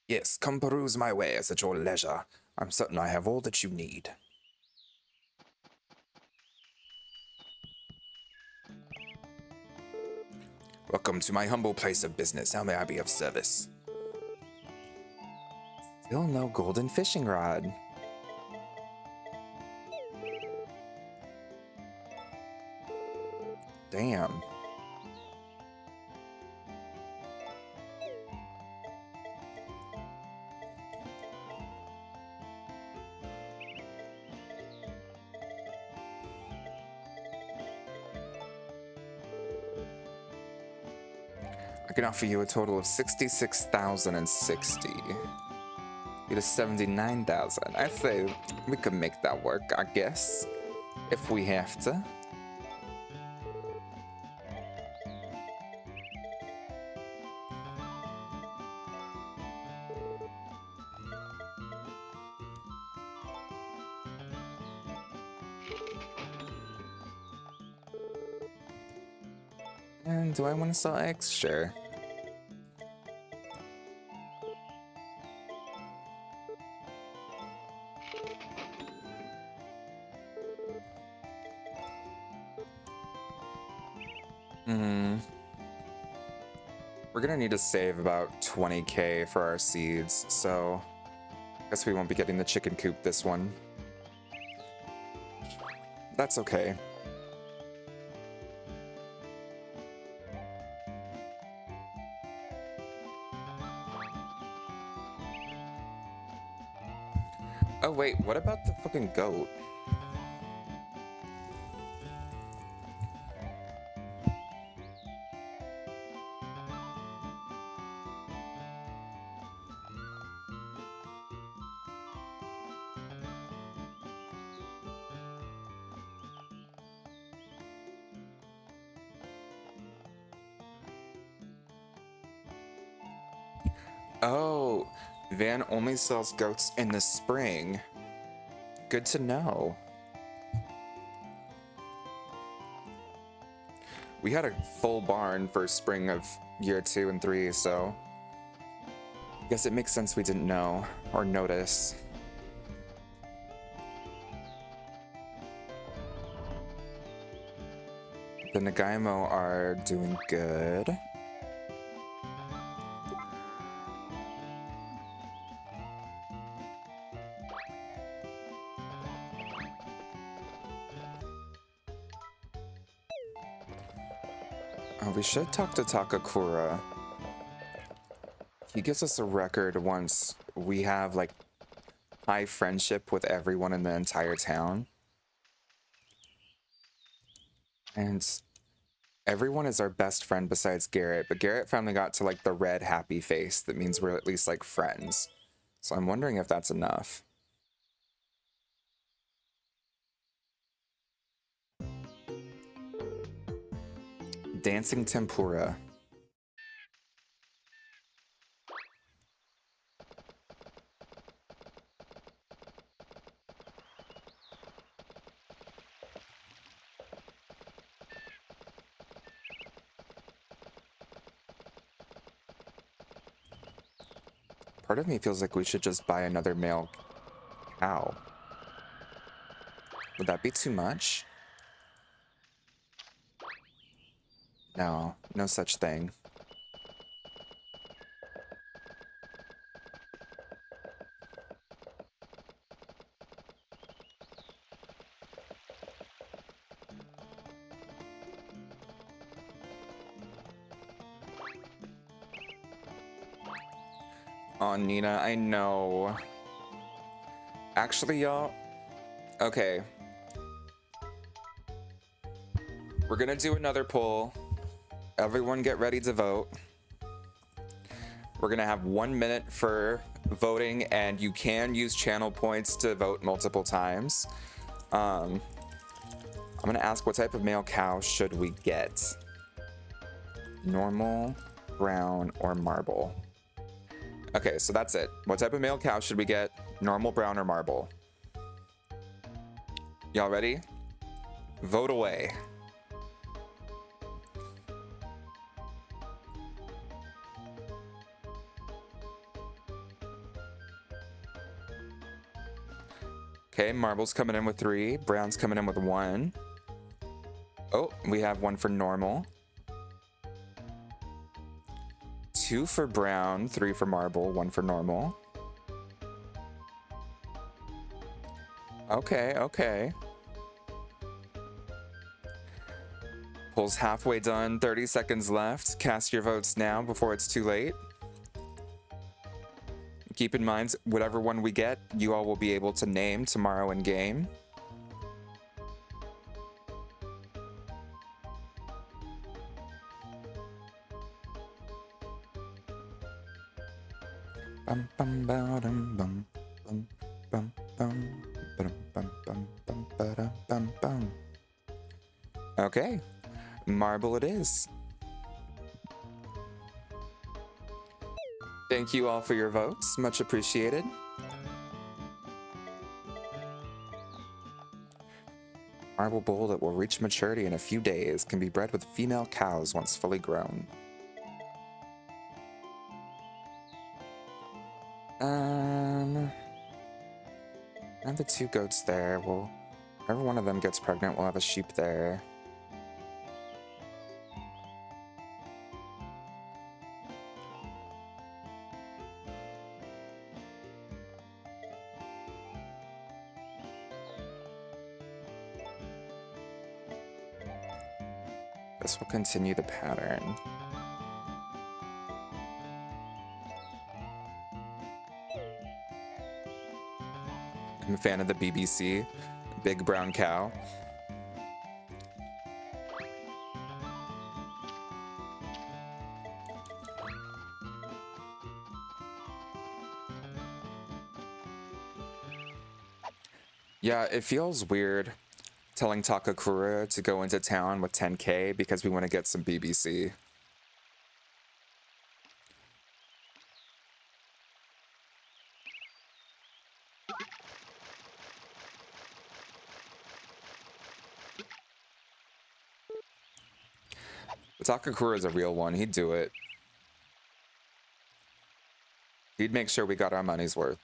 Yes, come peruse my wares at your leisure. I'm certain I have all that you need. Welcome to my humble place of business. How may I be of service? Still no golden fishing rod. Damn. I can offer you a total of 66,060. It is 79,000. I say we could make that work, I guess, if we have to. And do I want to sell eggs? Sure. We're gonna need to save about 20k for our seeds, so I guess we won't be getting the chicken coop this one. That's okay. Oh wait, what about the fucking goat? Oh, Van only sells goats in the spring. Good to know. We had a full barn for spring of year 2 and 3, so I guess it makes sense we didn't know or notice. The Nagaimo are doing good. Oh, we should talk to Takakura. He gives us a record once we have, like, high friendship with everyone in the entire town. And everyone is our best friend besides Garrett, but Garrett finally got to, like, the red happy face. That means we're at least, like, friends. So I'm wondering if that's enough. Dancing tempura. Part of me feels like we should just buy another male cow. Would that be too much? No, no such thing. Oh, Nina, I know. Actually, y'all, okay. We're gonna do another poll. Everyone get ready to vote. We're gonna have 1 minute for voting, and you can use channel points to vote multiple times. I'm gonna ask, what type of male cow should we get? Normal, brown, or marble? Okay, so that's it. What type of male cow should we get? Normal, brown, or marble? Y'all ready? Vote away. Okay, marble's coming in with 3. Brown's coming in with 1. Oh, we have 1 for normal. 2 for brown, 3 for marble, 1 for normal. Okay, okay. Poll's halfway done, 30 seconds left. Cast your votes now before it's too late. Keep in mind, whatever one we get, you all will be able to name tomorrow in game. Bum bum ba-dum bum bum bum bum ba-dum bum bum bum ba-dum bum bum. Okay, marble it is. Thank you all for your votes, much appreciated. Marble bull that will reach maturity in a few days can be bred with female cows once fully grown. I have the 2 goats there. Well, whenever one of them gets pregnant, we'll have a sheep there. This will continue the pattern. I'm a fan of the BBC. Big brown cow. Yeah, it feels weird telling Takakura to go into town with 10k because we want to get some BBC. But Takakura is a real one. He'd do it. He'd make sure we got our money's worth.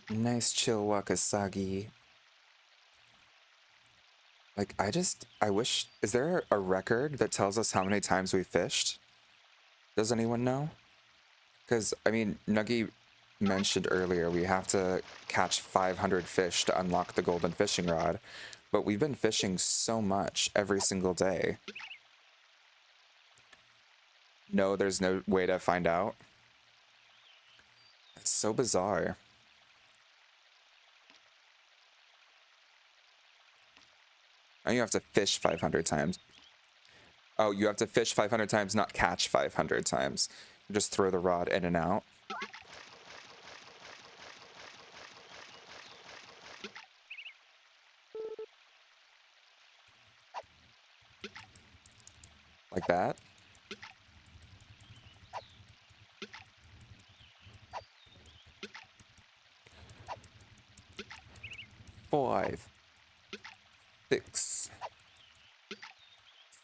Nice chill Wakasagi. Like, I wish, is there a record that tells us how many times we fished? Does anyone know? Because, I mean, Nuggy mentioned earlier we have to catch 500 fish to unlock the golden fishing rod, but we've been fishing so much every single day. No, there's no way to find out. It's so bizarre. And you have to fish 500 times. Oh, you have to fish 500 times, not catch 500 times. You just throw the rod in and out. Like that. Five, 6,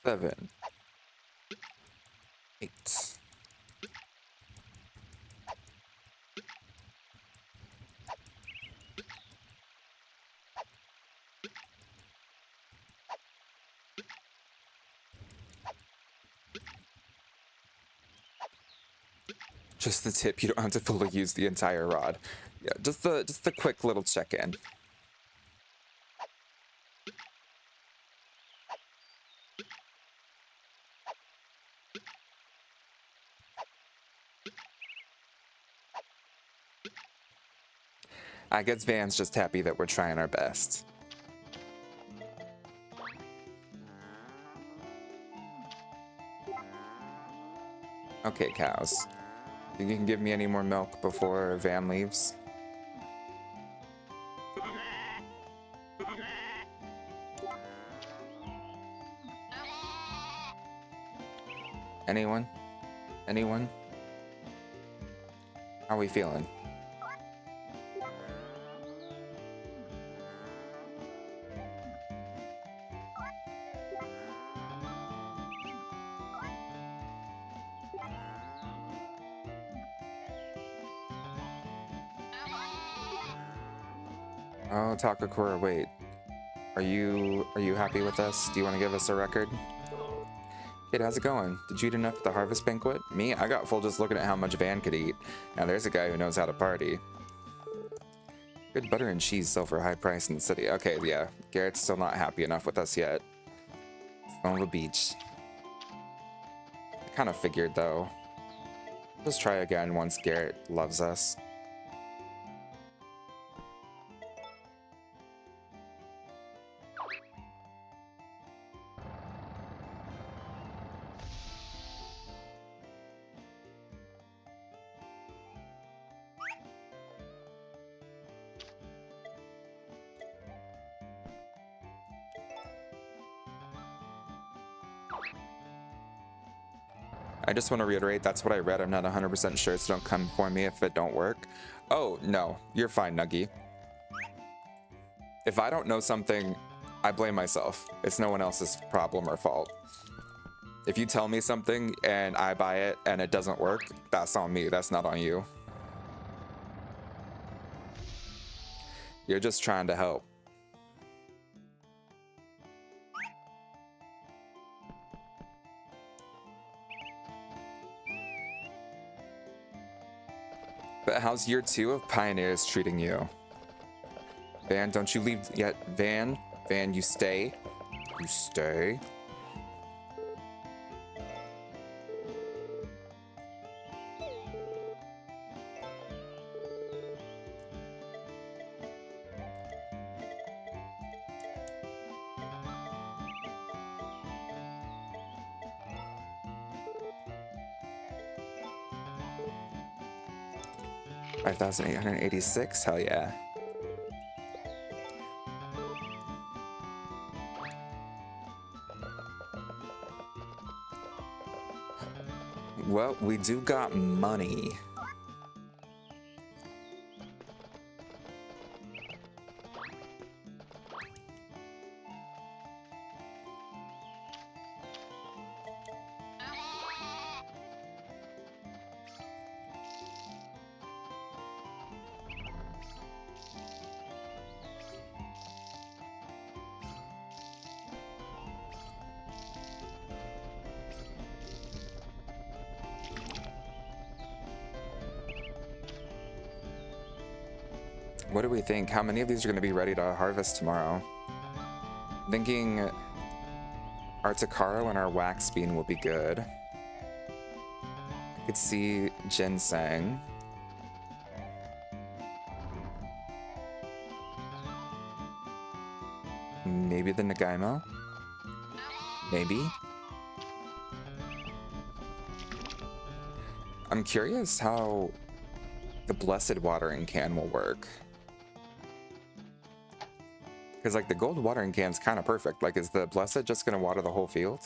7, 8. Just the tip, you don't have to fully use the entire rod. Yeah, just the quick little check-in. I guess Van's just happy that we're trying our best. Okay, cows. Think you can give me any more milk before Van leaves? Anyone? Anyone? How are we feeling? Oh, Takakura, wait. Are you happy with us? Do you want to give us a record? Kid, how's it going? Did you eat enough at the harvest banquet? Me? I got full just looking at how much Van could eat. Now there's a guy who knows how to party. Good butter and cheese sell for a high price in the city. Okay, yeah. Garrett's still not happy enough with us yet. On the beach. I kind of figured, though. Let's try again once Garrett loves us. I just want to reiterate, that's what I read. I'm not 100% sure, so don't come for me if it don't work. Oh, no. You're fine, Nuggy. If I don't know something, I blame myself. It's no one else's problem or fault. If you tell me something and I buy it and it doesn't work, that's on me. That's not on you. You're just trying to help. But how's year 2 of Pioneers treating you? Van, don't you leave yet. Van, you stay. You stay. $5,886. Hell yeah. Well, we do got money. What do we think? How many of these are going to be ready to harvest tomorrow? Thinking our Takaro and our Wax Bean will be good. I could see Ginseng. Maybe the Nagaimo? Maybe? I'm curious how the Blessed Watering Can will work. Because, like, the gold watering can's kind of perfect. Like, is the Blessed just going to water the whole field?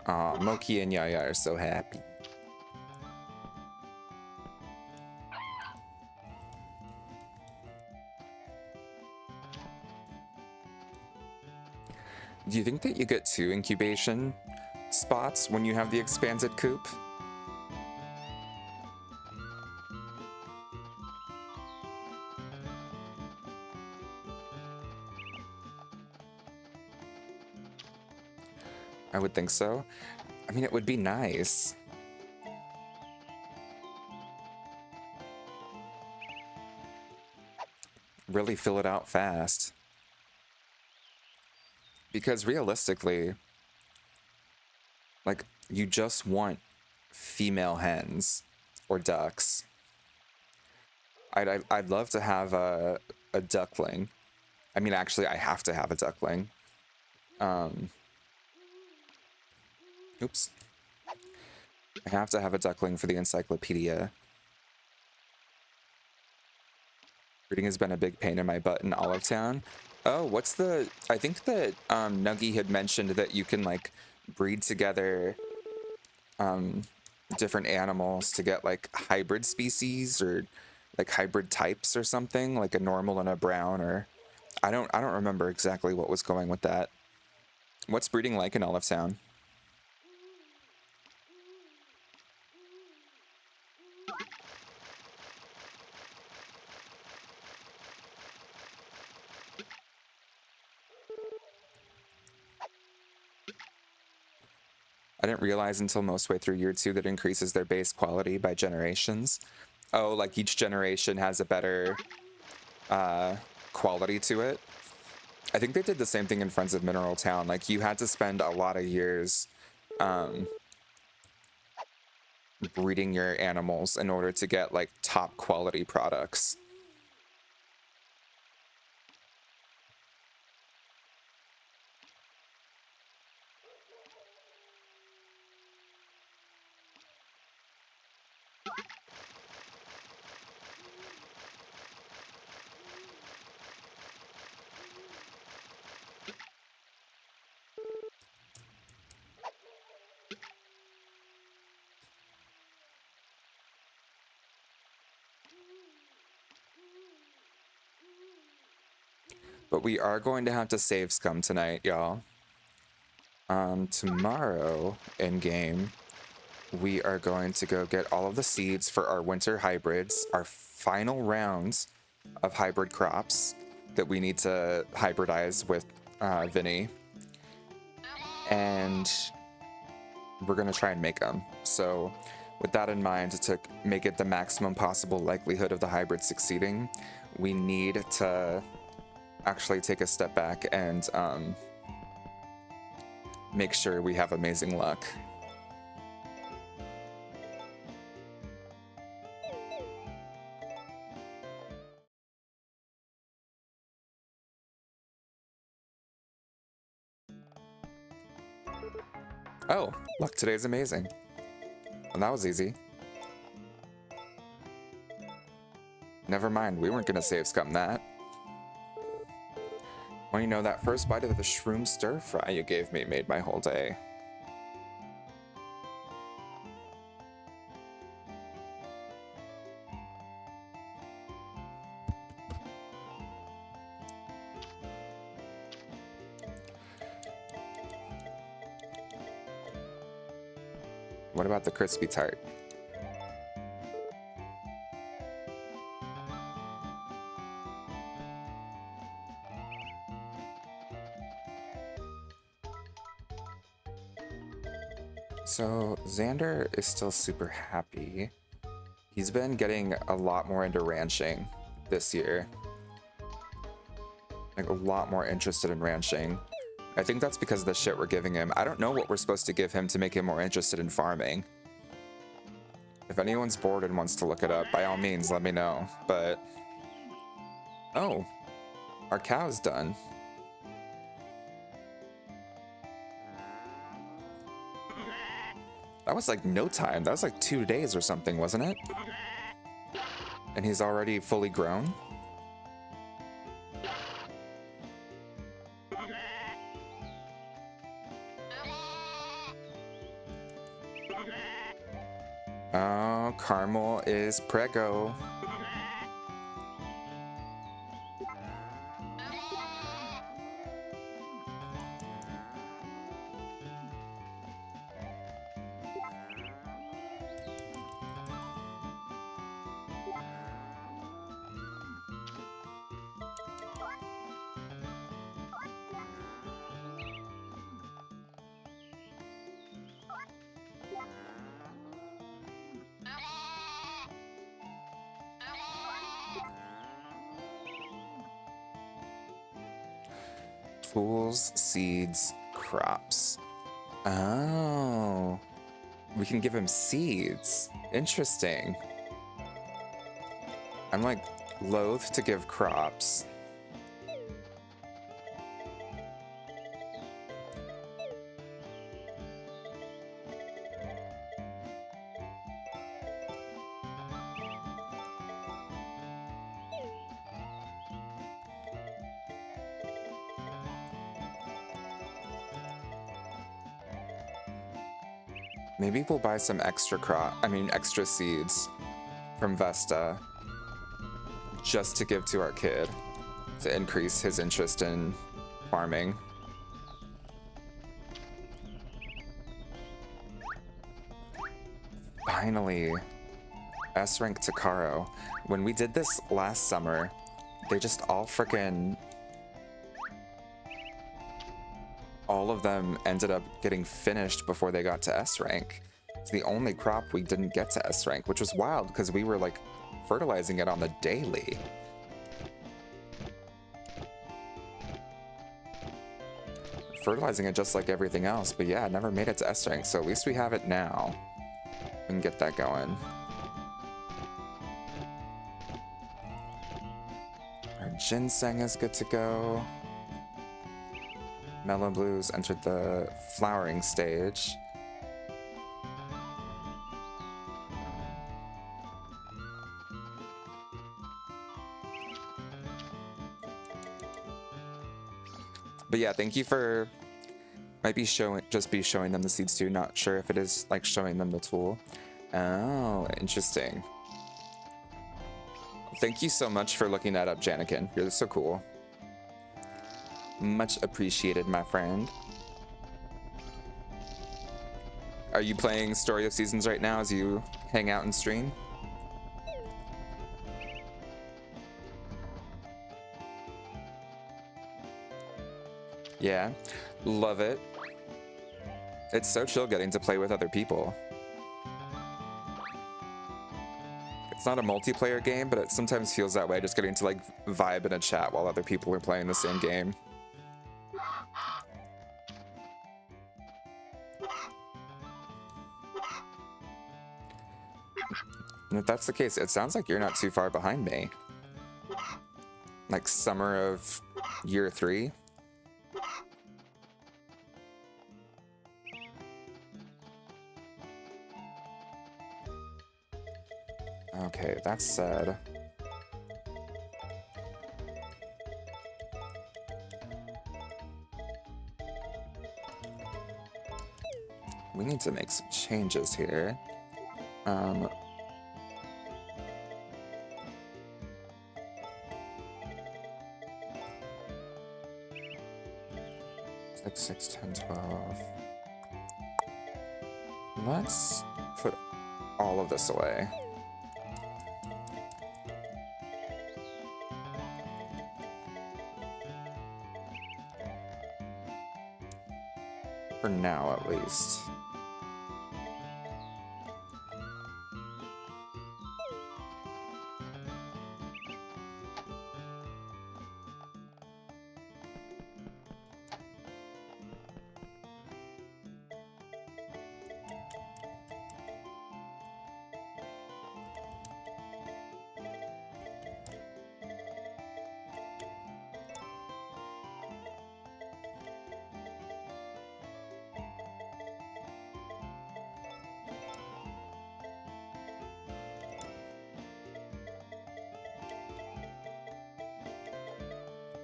Aw, Moki and Yaya are so happy. Do you think that you get 2 incubation spots when you have the expanded coop? I would think so. I mean, it would be nice. Really fill it out fast. Because realistically, like, you just want female hens or ducks. I'd love to have a duckling. I mean, actually, I have to have a duckling. Oops. I have to have a duckling for the encyclopedia. Breeding has been a big pain in my butt in Olive Town. Oh, what's the... I think that Nuggy had mentioned that you can, like, breed together different animals to get, like, hybrid species or, like, hybrid types or something, like a normal and a brown, or... I don't remember exactly what was going with that. What's breeding like in Olive Town? I didn't realize until most way through year 2 that increases their base quality by generations. Oh, like each generation has a better quality to it. I think they did the same thing in Friends of Mineral Town. Like, you had to spend a lot of years breeding your animals in order to get, like, top quality products. But we are going to have to save scum tonight, y'all. Tomorrow in game, we are going to go get all of the seeds for our winter hybrids, our final rounds of hybrid crops that we need to hybridize with Vinny. And we're going to try and make them. So with that in mind, to make it the maximum possible likelihood of the hybrid succeeding, we need to actually take a step back and make sure we have amazing luck. Oh, luck today is amazing. And that was easy. Never mind, we weren't gonna save scum that. Well, you know, that first bite of the shroom stir fry you gave me made my whole day. What about the crispy tart? So Xander is still super happy. He's been getting a lot more into ranching this year. Like a lot more interested in ranching. I think that's because of the shit we're giving him. I don't know what we're supposed to give him to make him more interested in farming. If anyone's bored and wants to look it up, by all means, let me know. But... oh, our cow's done. That was like no time. That was like 2 days or something, wasn't it? And he's already fully grown? Oh, Caramel is preggo. Tools, seeds, crops. Oh. We can give him seeds. Interesting. I'm like loath to give crops. Maybe we'll buy some extra seeds from Vesta just to give to our kid to increase his interest in farming. Finally, S rank Takaro. When we did this last summer, they just all frickin' all of them ended up getting finished before they got to S rank. It's the only crop we didn't get to S rank, which was wild because we were like fertilizing it on the daily. Fertilizing it just like everything else, but yeah, it never made it to S rank, so at least we have it now. We can get that going. Our ginseng is good to go. Mellow Blues entered the flowering stage. But yeah, thank you for might be showing them the seeds too. Not sure if it is like showing them the tool. Oh, interesting. Thank you so much for looking that up, Janikin. You're so cool. Much appreciated, my friend. Are you playing Story of Seasons right now as you hang out and stream? Yeah, love it. It's so chill getting to play with other people. It's not a multiplayer game, but it sometimes feels that way, just getting to like vibe in a chat while other people are playing the same game. And if that's the case, it sounds like you're not too far behind me. Like summer of year 3. Okay, that's sad. We need to make some changes here. 6, 10, 12. Let's put all of this away. For now, at least.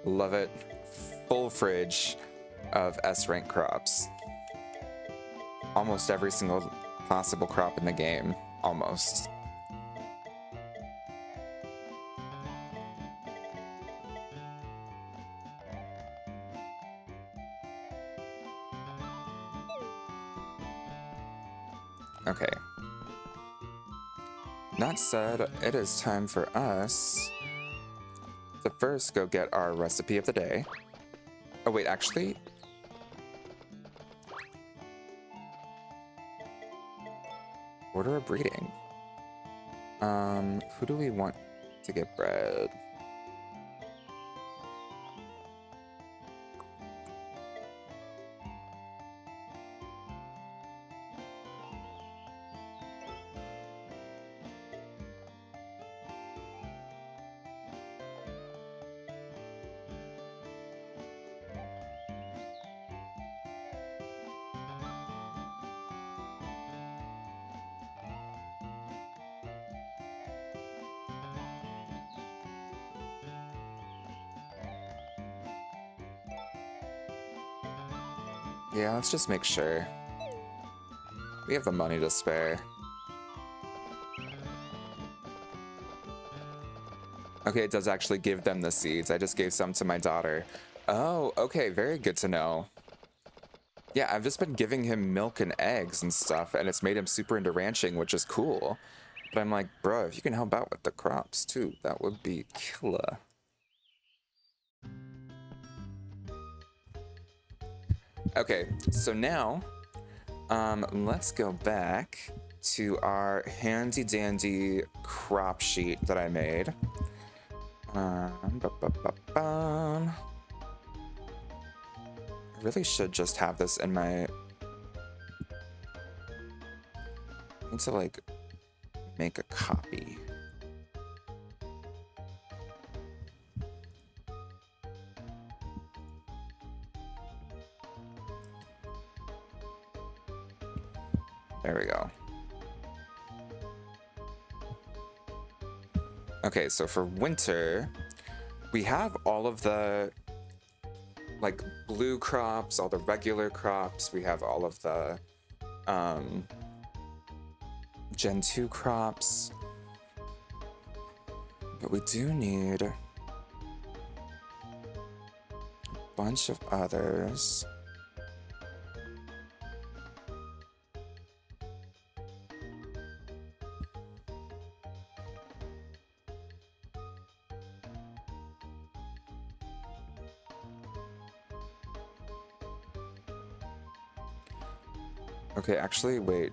Love it. Full fridge of S-rank crops. Almost every single possible crop in the game. Almost. Okay. That said, it is time for us to first go get our recipe of the day. Oh wait, actually... Order a breeding. Who do we want to get bred? Yeah, let's just make sure. We have the money to spare. Okay, it does actually give them the seeds. I just gave some to my daughter. Oh, okay, very good to know. Yeah, I've just been giving him milk and eggs and stuff, and it's made him super into ranching, which is cool. But I'm like, bro, if you can help out with the crops too, that would be killer. Okay, so now, let's go back to our handy dandy crop sheet that I made. I really should just have this in my... I need to like make a copy. There we go. Okay, so for winter, we have all of the like blue crops, all the regular crops. We have all of the Gen 2 crops. But we do need a bunch of others. Okay, actually, wait.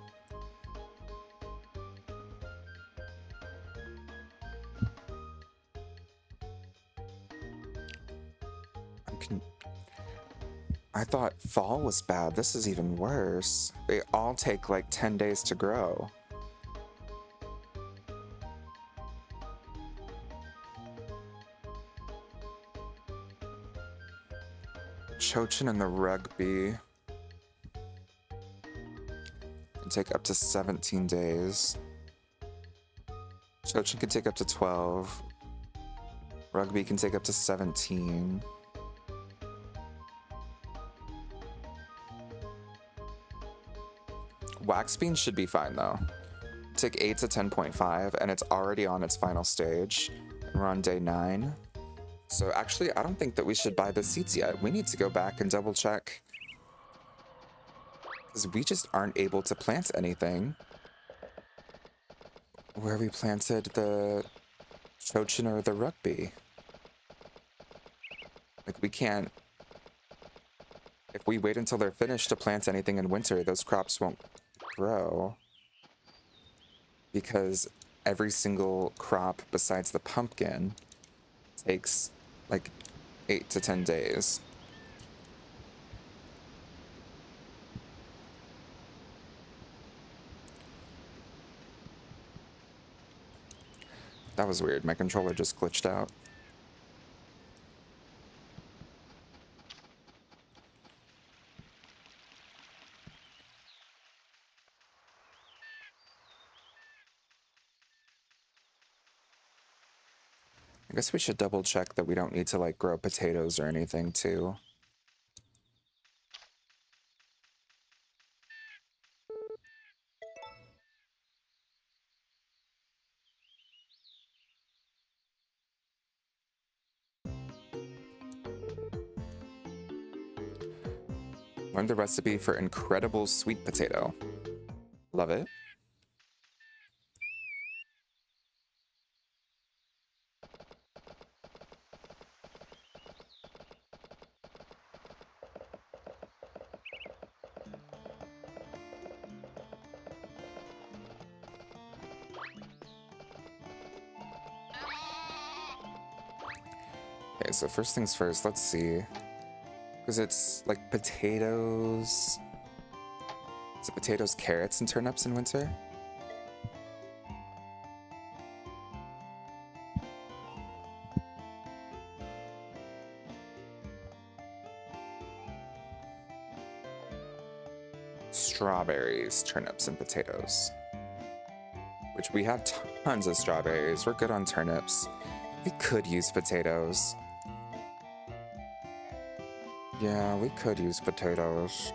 I thought fall was bad. This is even worse. They all take like 10 days to grow. Chochin and the rugby can take up to 17 days. Chochin can take up to 12. Rugby can take up to 17. Wax bean should be fine though. Take 8 to 10.5 and it's already on its final stage. And we're on day 9. So actually, I don't think that we should buy the seeds yet. We need to go back and double check. Because we just aren't able to plant anything. Where we planted the Chochin or the rugby. Like we can't... If we wait until they're finished to plant anything in winter, those crops won't grow. Because every single crop besides the pumpkin takes like 8 to 10 days. That was weird. My controller just glitched out. I guess we should double check that we don't need to like grow potatoes or anything too. Learned the recipe for incredible sweet potato. Love it. Okay, so first things first, let's see. Because it's like potatoes. Is it potatoes, carrots, and turnips in winter? Strawberries, turnips, and potatoes. Which we have tons of strawberries. We're good on turnips. We could use potatoes. Yeah, we could use potatoes.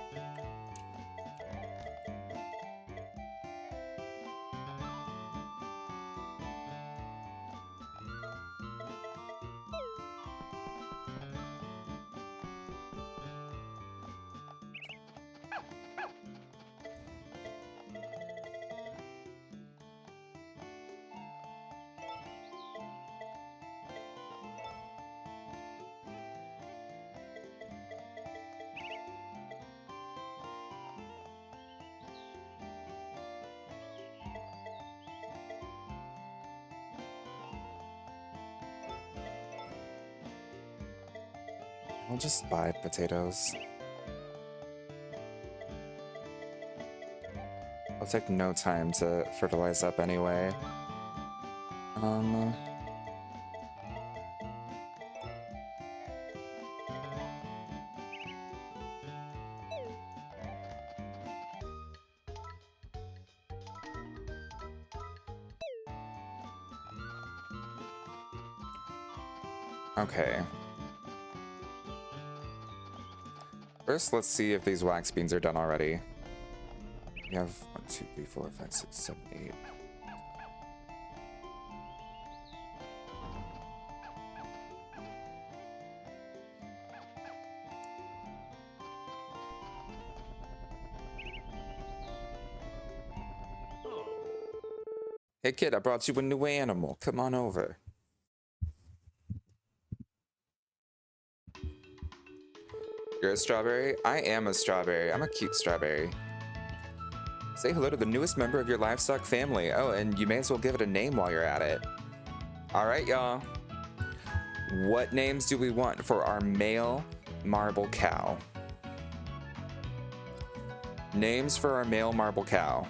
We'll just buy potatoes. It'll take no time to fertilize up anyway. Okay. First, let's see if these wax beans are done already. We have 1, 2, 3, 4, 5, 6, 7, 8. Hey kid, I brought you a new animal. Come on over. You're a strawberry? I am a strawberry. I'm a cute strawberry. Say hello to the newest member of your livestock family. Oh, and you may as well give it a name while you're at it. All right, y'all. What names do we want for our male marble cow? Names for our male marble cow.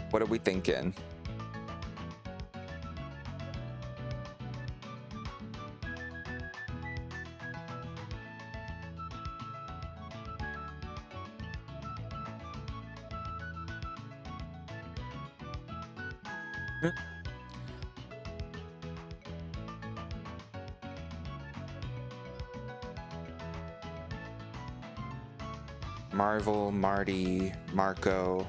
What are we thinking? Marvel, Marty, Marco,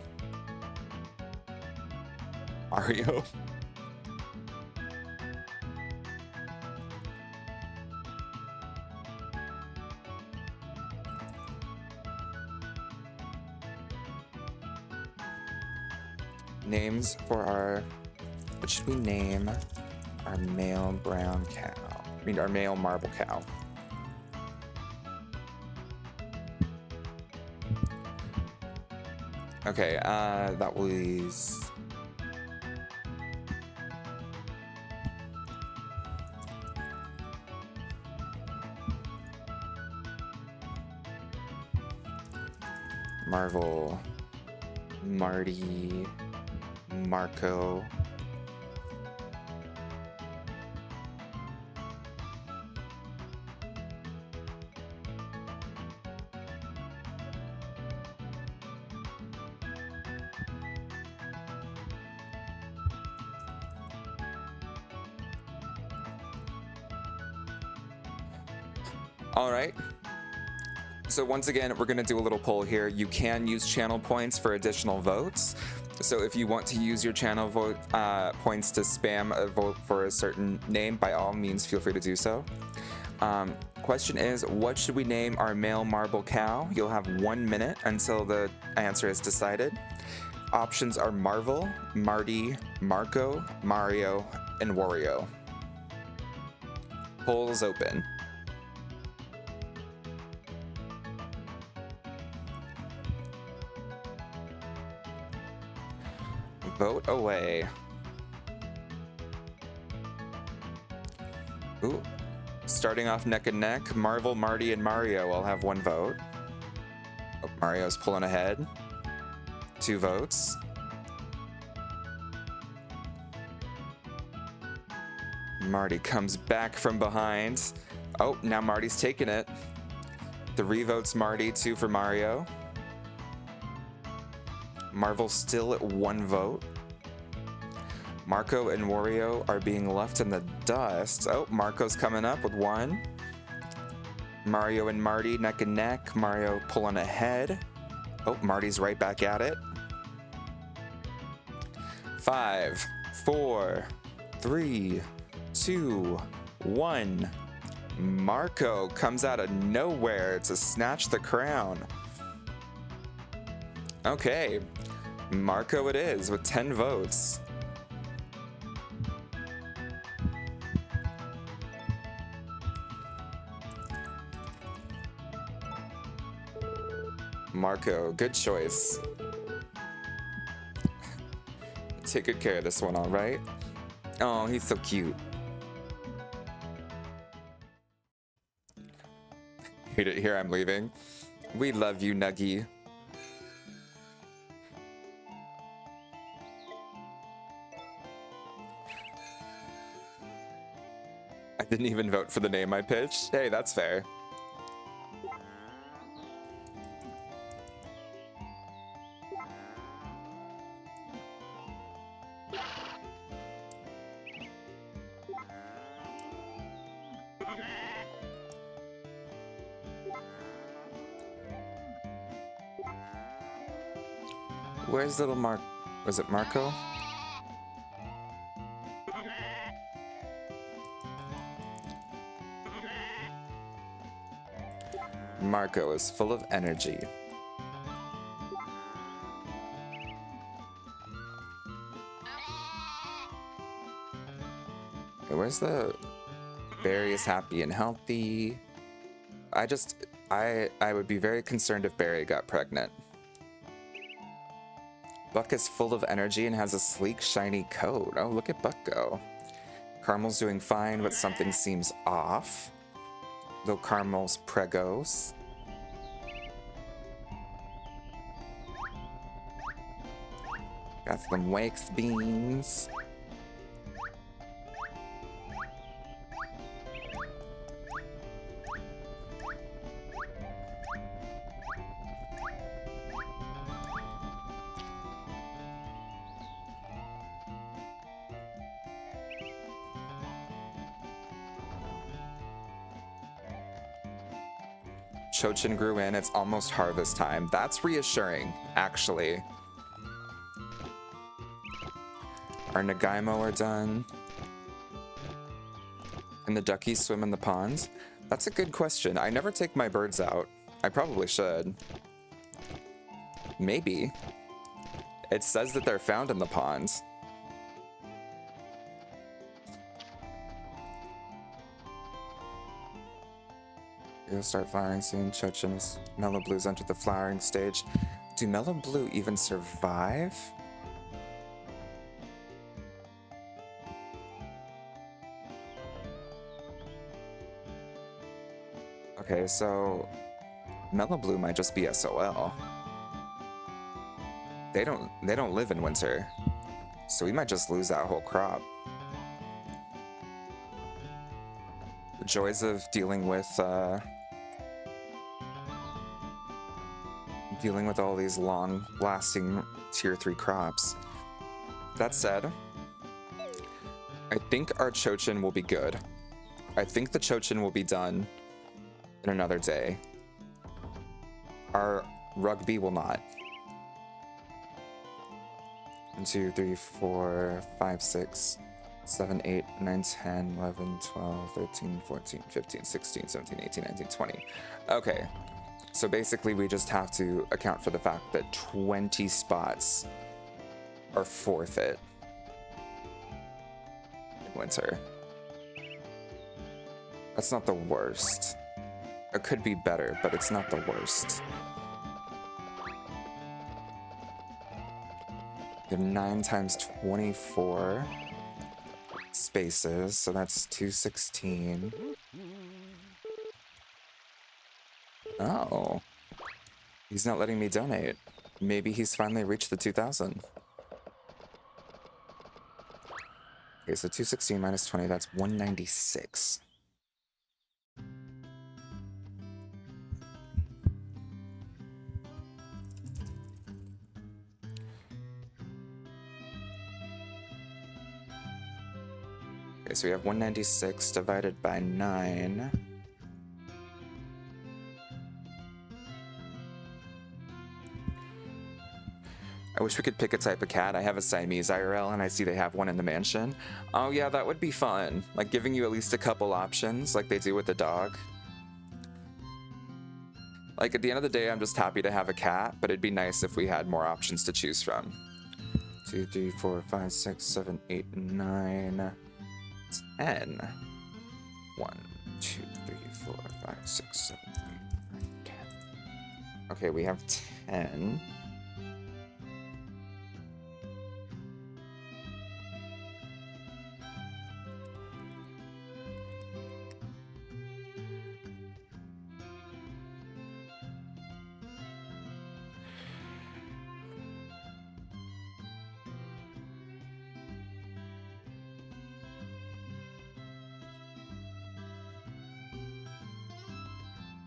Mario. Names for our, what should we name our male brown cow? I mean, our male marble cow. Okay, that was... Marvel, Marty, Marco. All right. So once again, we're going to do a little poll here. You can use channel points for additional votes. So if you want to use your channel vote points to spam a vote for a certain name, by all means, feel free to do so. Question is, what should we name our male marble cow? You'll have 1 minute until the answer is decided. Options are Marvel, Marty, Marco, Mario, and Wario. Polls open. Vote away. Ooh. Starting off neck and neck, Marvel, Marty, and Mario all have 1 vote. Oh, Mario's pulling ahead. 2 votes. Marty comes back from behind. Oh, now Marty's taking it. 3 votes Marty, 2 for Mario. Marvel still at 1 vote. Marco and Wario are being left in the dust. Oh, Marco's coming up with 1. Mario and Marty neck and neck. Mario pulling ahead. Oh, Marty's right back at it. 5, 4, 3, 2, 1. Marco comes out of nowhere to snatch the crown. Okay, Marco it is with 10 votes. Marco, good choice. Take good care of this one, all right? Oh, he's so cute. Here I'm leaving. We love you, Nuggy. I didn't even vote for the name I pitched. Hey, that's fair. Where's little Mark? Was it Marco? Marco is full of energy. Where's the Barry is happy and healthy? I would be very concerned if Barry got pregnant. Buck is full of energy and has a sleek, shiny coat. Oh, look at Buck go. Caramel's doing fine, but something seems off. Though Caramel's pregos. Got some wakes beans. Chochin grew in. It's almost harvest time. That's reassuring, actually. Our Nagaimo are done. Can the duckies swim in the ponds? That's a good question. I never take my birds out. I probably should. Maybe. It says that they're found in the ponds. It'll start flowering soon. Chochin's Mellow Blues enter the flowering stage. Do Mellow Blue even survive? Okay, so Mellow Blue might just be SOL. They don't live in winter. So we might just lose that whole crop. The joys of dealing with all these long-lasting tier 3 crops. That said, I think our Chochin will be good. I think the Chochin will be done in another day. Our Rugby will not. 1, 2, 3, 4, 5, 6, 7, 8, 9, 10, 11, 12, 13, 14, 15, 16, 17, 18, 19, 20. Okay. So basically we just have to account for the fact that 20 spots are forfeit in winter. That's not the worst. It could be better, but it's not the worst. You have 9 times 24 spaces, so that's 216. Oh. He's not letting me donate. Maybe he's finally reached the 2,000. Okay, so 216 minus 20, that's 196. Okay, so we have 196 divided by 9. I wish we could pick a type of cat. I have a Siamese IRL and I see they have one in the mansion. Oh yeah, that would be fun. Like giving you at least a couple options like they do with the dog. Like at the end of the day, I'm just happy to have a cat, but it'd be nice if we had more options to choose from. 2, 3, 4, 5, 6, 7, 8, 9, 10. 1, 2, 3, 4, 5, 6, 7, 8, 9, 10. Okay, we have 10.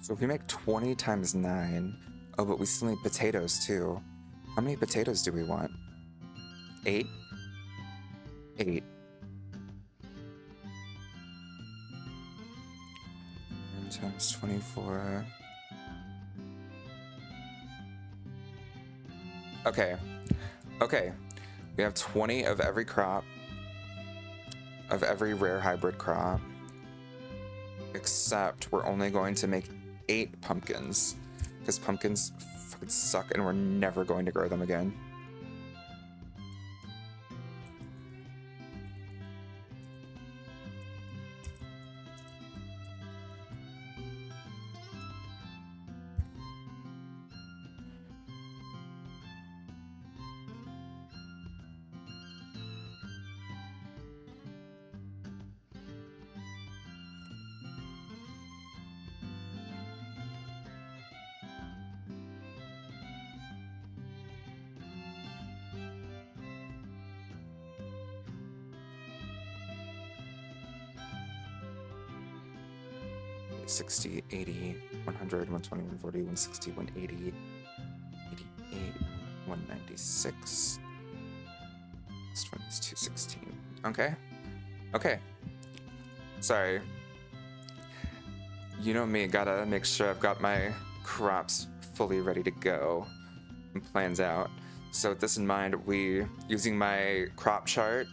So if we make 20 times 9... Oh, but we still need potatoes, too. How many potatoes do we want? 8? 8. 9 times 24... Okay. Okay. We have 20 of every crop. Of every rare hybrid crop. Except we're only going to make 8 pumpkins. Because pumpkins fucking suck and we're never going to grow them again. 60, 80, 100, 120, 140, 160, 180, 88, 196. This one is 216. Okay. Okay. Sorry. You know me, gotta make sure I've got my crops fully ready to go and plans out. So with this in mind, using my crop chart,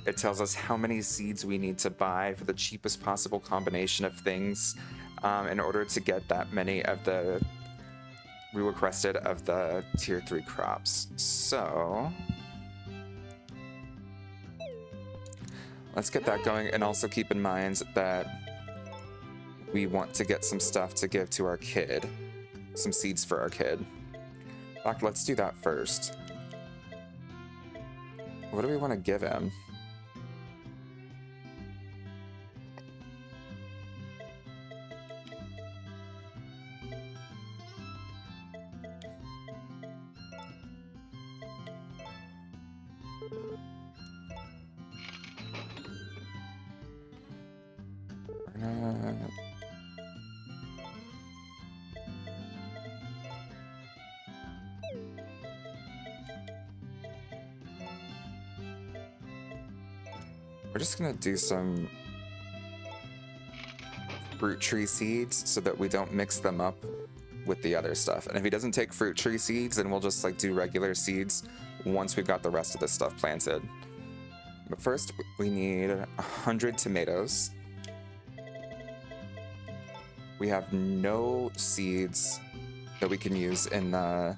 it tells us how many seeds we need to buy for the cheapest possible combination of things in order to get that many of the we requested of the tier 3 crops. So let's get that going, and also keep in mind that we want to get some stuff to give to our kid. Some seeds for our kid. In fact, let's do that first. What do we want to give him? We're just gonna do some fruit tree seeds so that we don't mix them up with the other stuff. And if he doesn't take fruit tree seeds, then we'll just like do regular seeds once we've got the rest of this stuff planted. But first, we need 100 tomatoes. We have no seeds that we can use in the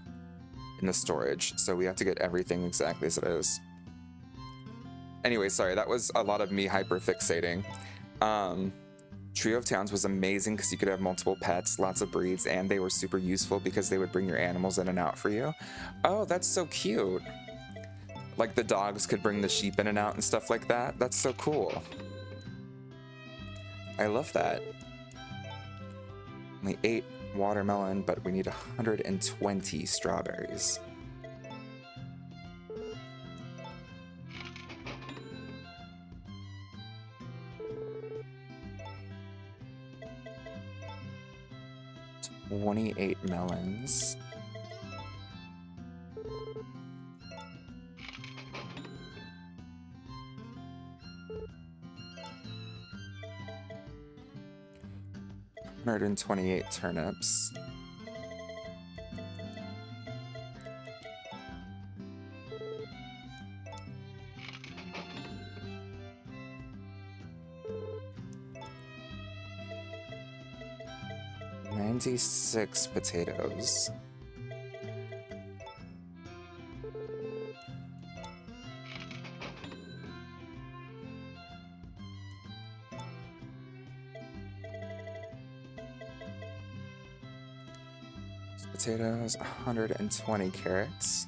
storage, so we have to get everything exactly as it is. Anyway, sorry, that was a lot of me hyper-fixating. Trio of Towns was amazing because you could have multiple pets, lots of breeds, and they were super useful because they would bring your animals in and out for you. Oh, that's so cute. Like the dogs could bring the sheep in and out and stuff like that. That's so cool. I love that. Only 8 watermelon, but we need 120 strawberries. $28 melons. $128 turnips. $96 potatoes. Potatoes, 120 carrots.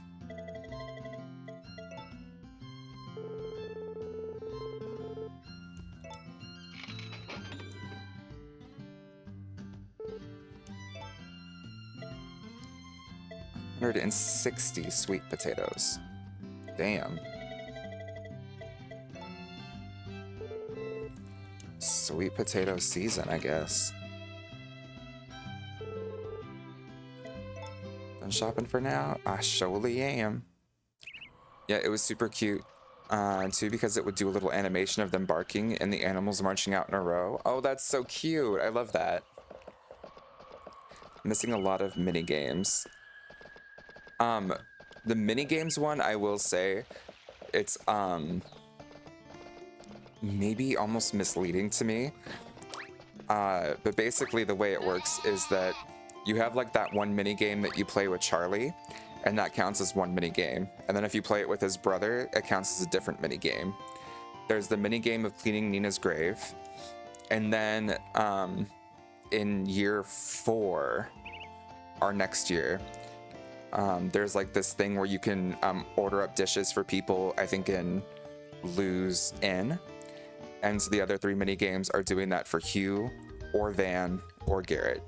$160 sweet potatoes. Damn. Sweet potato season, I guess. Done shopping for now? I surely am. Yeah, it was super cute. Too, because it would do a little animation of them barking and the animals marching out in a row. Oh, that's so cute. I love that. Missing a lot of mini games. The mini games one, I will say, it's maybe almost misleading to me. But basically the way it works is that you have like that one mini game that you play with Charlie, and that counts as one mini game. And then if you play it with his brother, it counts as a different mini game. There's the mini game of cleaning Nina's grave. And then in year 4, our next year, there's like this thing where you can order up dishes for people, I think in Lou's Inn. And so the other 3 mini games are doing that for Hugh or Van or Garrett.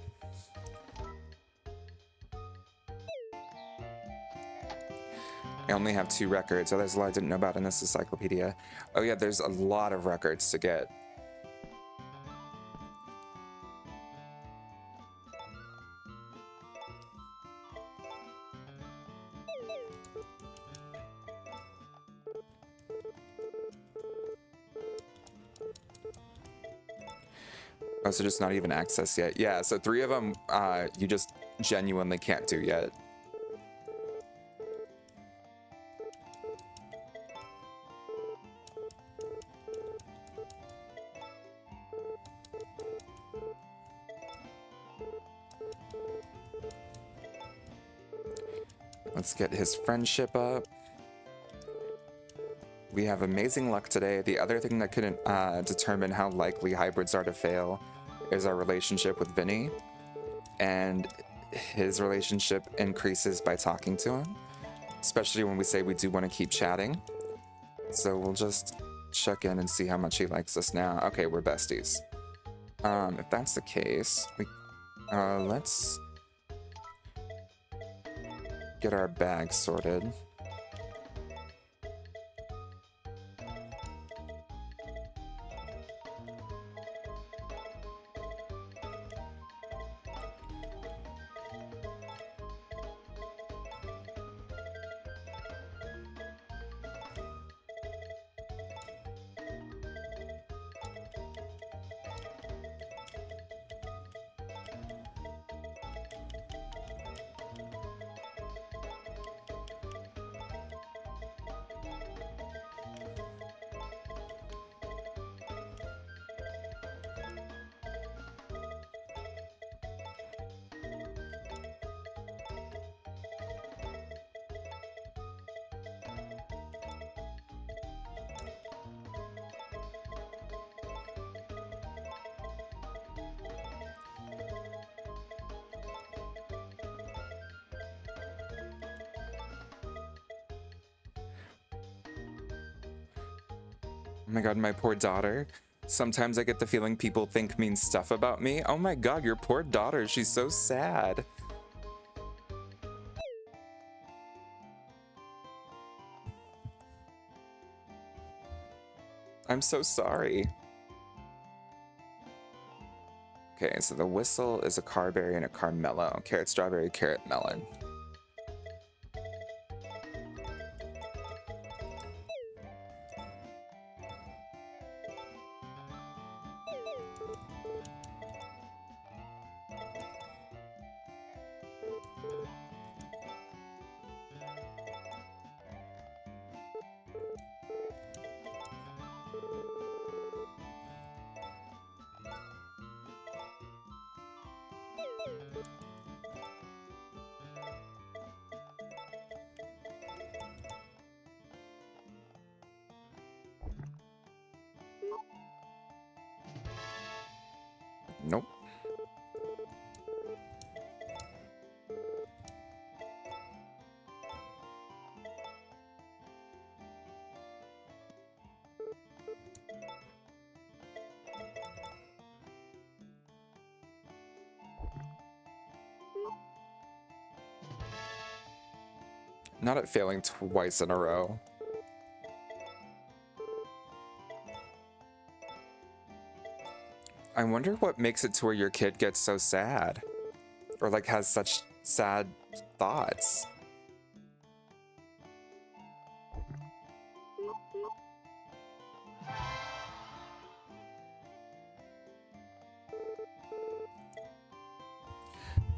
I only have 2 records. Oh, there's a lot I didn't know about in this encyclopedia. Oh yeah, there's a lot of records to get. Oh, so just not even access yet. Yeah, so 3 of them you just genuinely can't do yet. Let's get his friendship up. We have amazing luck today. The other thing that couldn't determine how likely hybrids are to fail is our relationship with Vinny. And his relationship increases by talking to him, especially when we say we do want to keep chatting. So we'll just check in and see how much he likes us now. Okay, we're besties. If that's the case, let's get our bag sorted. Oh my god, my poor daughter. Sometimes I get the feeling people think mean stuff about me. Oh my god, your poor daughter. She's so sad. I'm so sorry. Okay, so the whistle is a carberry and a carmelo. Carrot, strawberry, carrot, melon. Nope. Not at failing twice in a row. I wonder what makes it to where your kid gets so sad. Or like has such sad thoughts.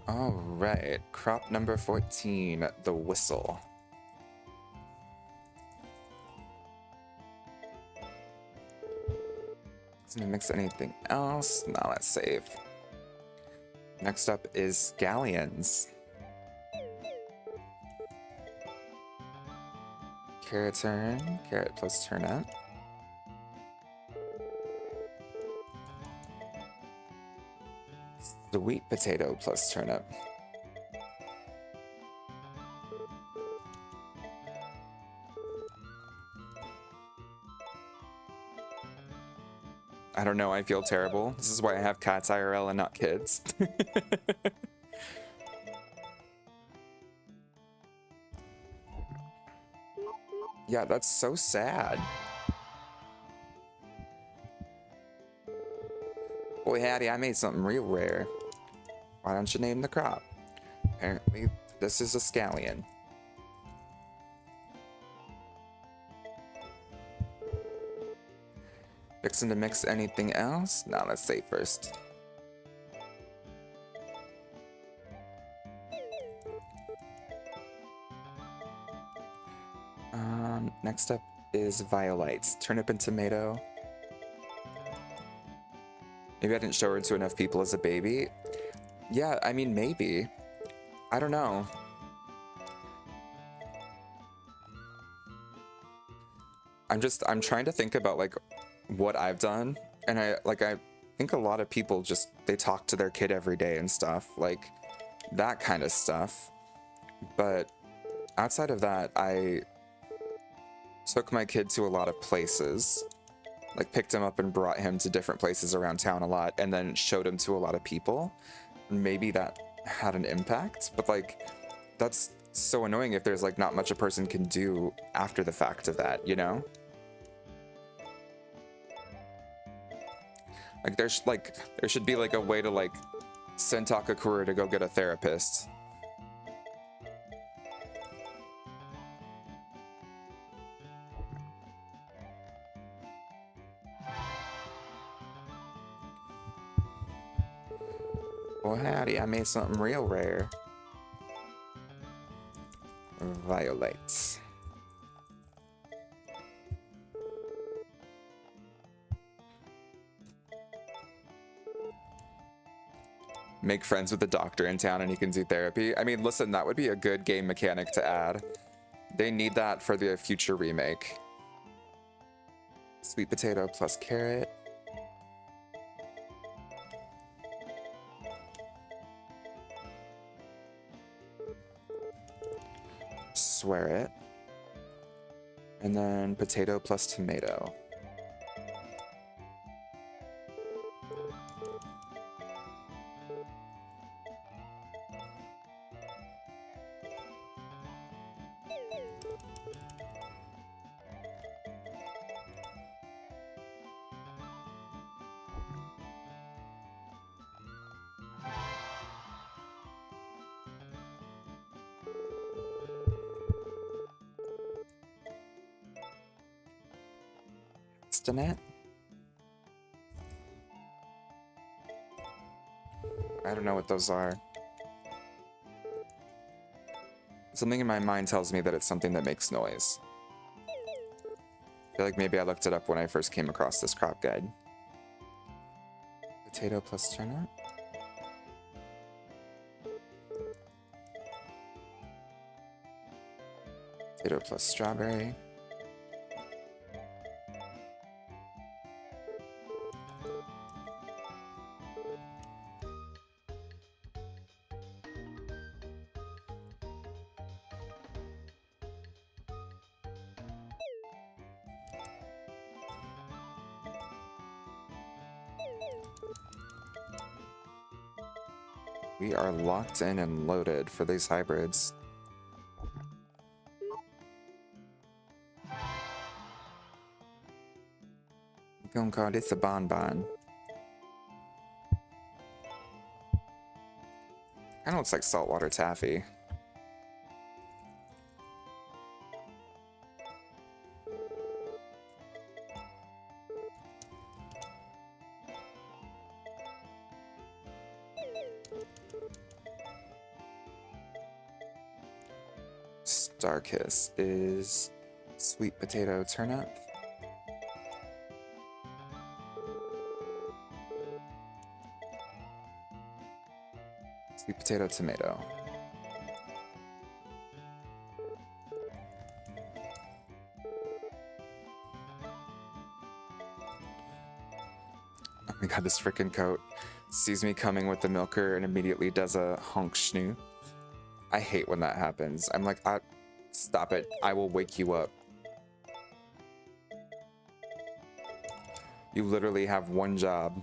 All right, crop number 14, the whistle. Doesn't mix anything else. No, that's safe. Next up is scallions. Carrot turn, carrot plus turnip. Sweet potato plus turnip. I don't know, I feel terrible. This is why I have cats IRL and not kids. Yeah, that's so sad. Boy, Hattie, I made something real rare. Why don't you name the crop? Apparently, this is a scallion. Fixing to mix anything else? Now let's say first. Next up is Violites, turnip and tomato. Maybe I didn't show her to enough people as a baby. Yeah, I mean, maybe. I don't know. I'm trying to think about like what I've done, and I think a lot of people just, they talk to their kid every day and stuff, like that kind of stuff. But outside of that, I took my kid to a lot of places, like picked him up and brought him to different places around town a lot, and then showed him to a lot of people. Maybe that had an impact, but like that's so annoying if there's like not much a person can do after the fact of that, you know? Like there should be like a way to like send Takakura to go get a therapist. Well, howdy, I made something real rare. Violates. Make friends with the doctor in town and he can do therapy. I mean, listen, that would be a good game mechanic to add. They need that for the future remake. Sweet potato plus carrot. Swear it. And then potato plus tomato. It? I don't know what those are. Something in my mind tells me that it's something that makes noise. I feel like maybe I looked it up when I first came across this crop guide. Potato plus turnip? Potato plus strawberry. We are locked in and loaded for these hybrids. I'm gonna call this a bonbon. Kinda looks like saltwater taffy. Starkiss is sweet potato turnip. Sweet potato tomato. Oh my god, this freaking coat sees me coming with the milker and immediately does a honk schnoo. I hate when that happens. I'm like, stop it. I will wake you up. You literally have one job.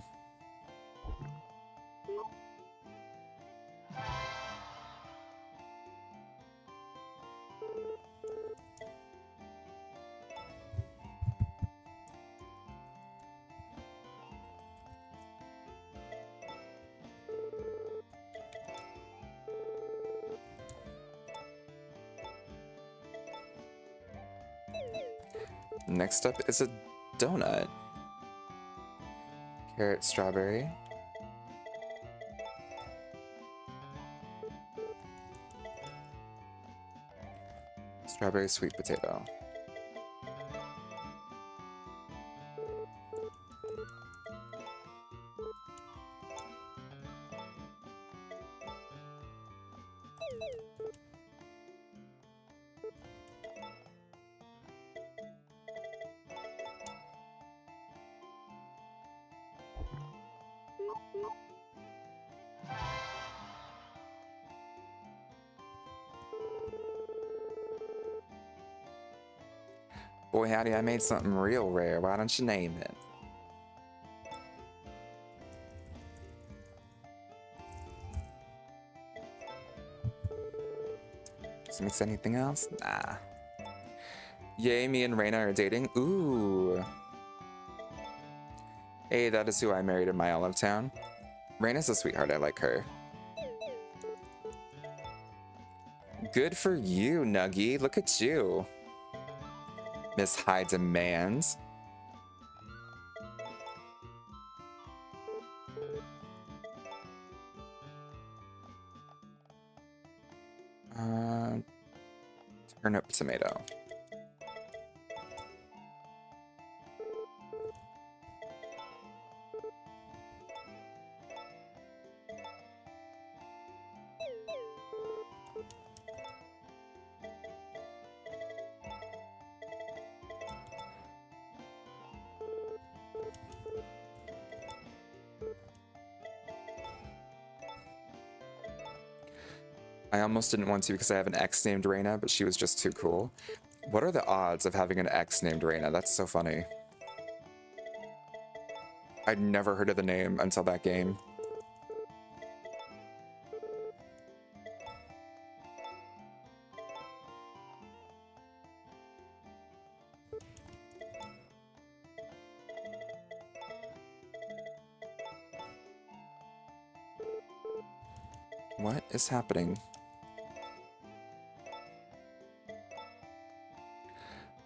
Next up is a donut. Carrot, strawberry. Strawberry, sweet potato. Boy, howdy, I made something real rare. Why don't you name it? Does it mix anything else? Nah. Yay, me and Reina are dating? Ooh. Hey, that is who I married in my Olive Town. Reina's a sweetheart, I like her. Good for you, Nuggy. Look at you. Miss High Demands. Turnip tomato. I almost didn't want to because I have an ex named Reina, but she was just too cool. What are the odds of having an ex named Reina? That's so funny. I'd never heard of the name until that game. What is happening?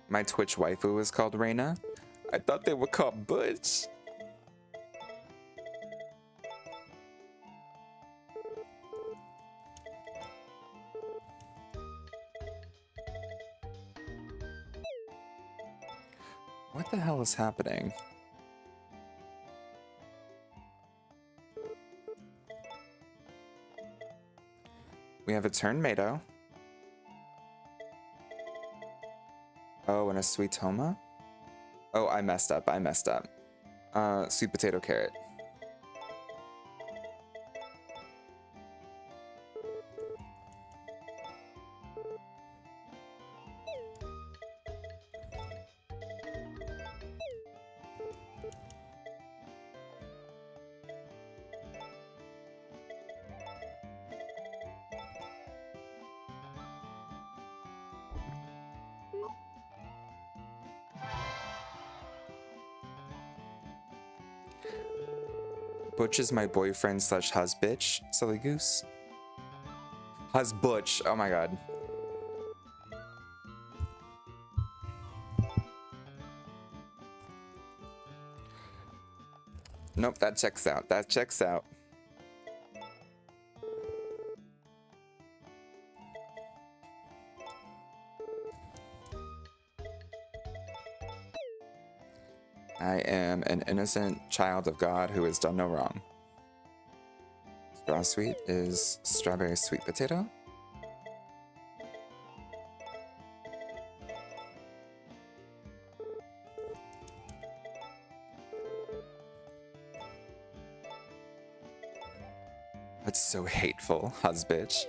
My Twitch waifu is called Reina. I thought they were called Butch. What the hell is happening? We have a Turnmato. Oh, and a Sweet Toma? Oh, I messed up. Sweet potato carrot. Butch is my boyfriend slash husbitch. Silly goose. Husbutch. Oh my god. Nope, that checks out. That checks out. I am an innocent child of God who has done no wrong. Straw sweet is strawberry sweet potato. That's so hateful, husbitch.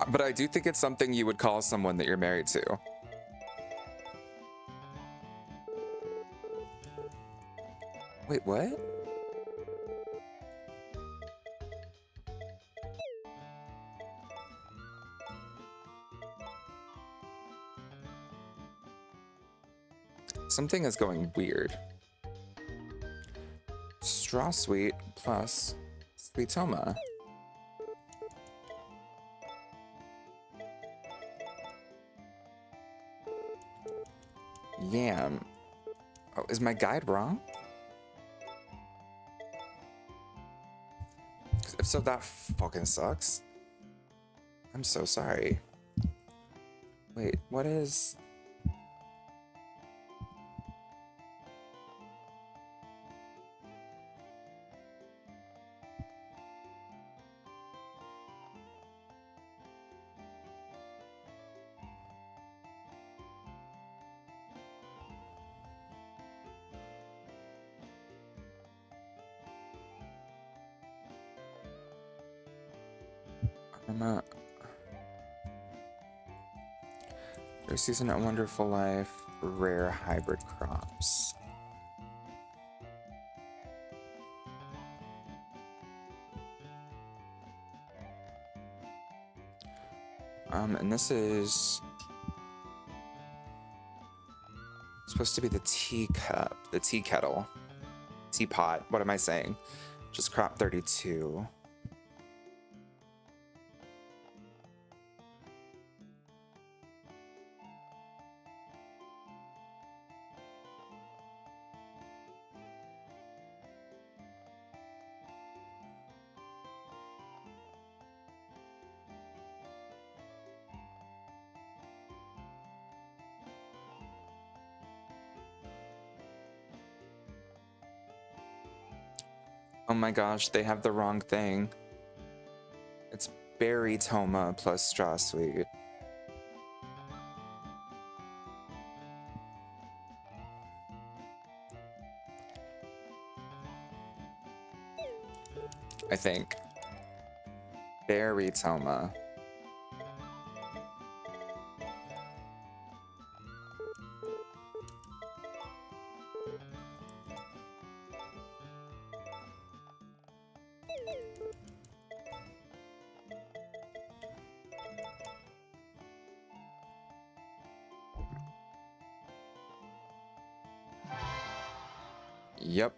But I do think it's something you would call someone that you're married to. Wait, what? Something is going weird. Straw sweet plus sweet toma. Yam. Oh, is my guide wrong? If so, that fucking sucks. I'm so sorry. Wait, what is... First season, A Wonderful Life, rare hybrid crops. And this is supposed to be the teacup, the tea kettle, teapot. What am I saying? Just crop 32. Oh my gosh, they have the wrong thing. It's berry toma plus straw sweet. I think. Berry toma. Yep.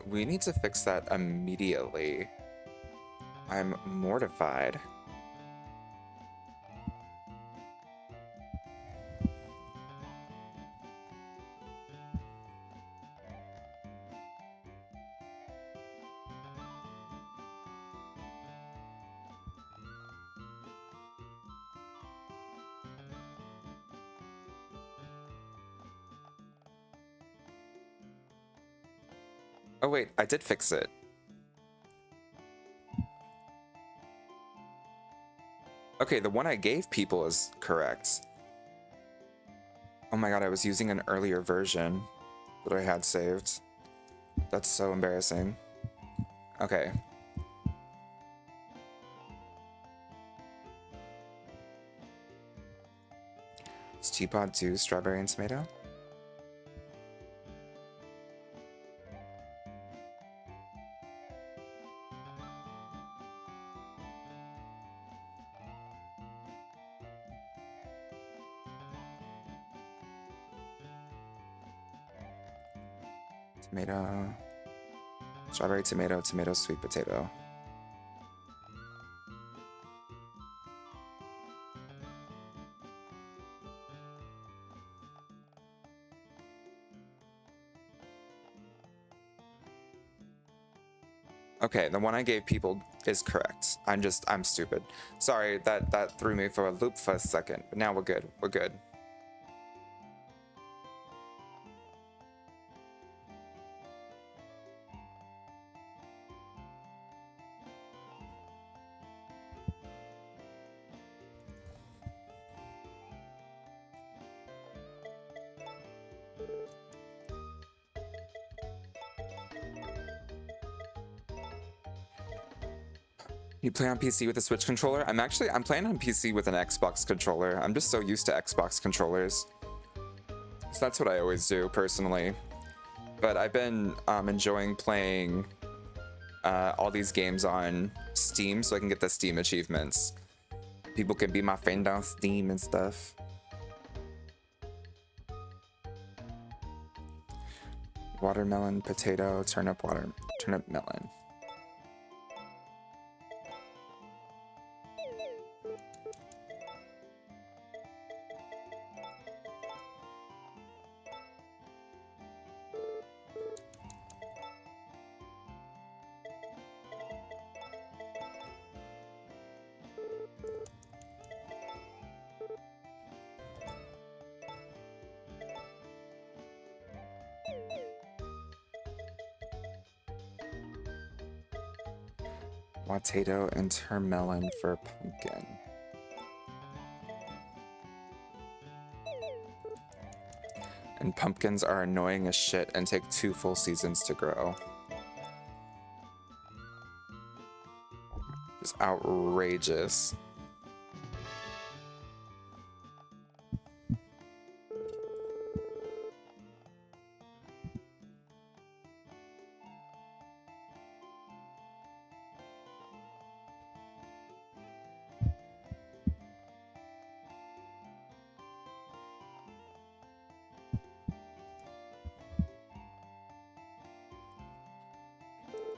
We need to fix that immediately. I'm mortified. Oh wait, I did fix it. Okay, the one I gave people is correct. Oh my god, I was using an earlier version that I had saved. That's so embarrassing. Okay. Does teapot do strawberry and tomato? Tomato, strawberry, tomato, tomato, sweet potato. Okay, the one I gave people is correct. I'm stupid. Sorry, that threw me for a loop for a second, but now we're good. We're good. You play on PC with a Switch controller? I'm playing on PC with an Xbox controller. I'm just so used to Xbox controllers. So that's what I always do, personally. But I've been enjoying playing all these games on Steam so I can get the Steam achievements. People can be my friend on Steam and stuff. Watermelon, potato, turnip, melon. Potato and termelon for pumpkin. And pumpkins are annoying as shit and take 2 full seasons to grow. Just outrageous.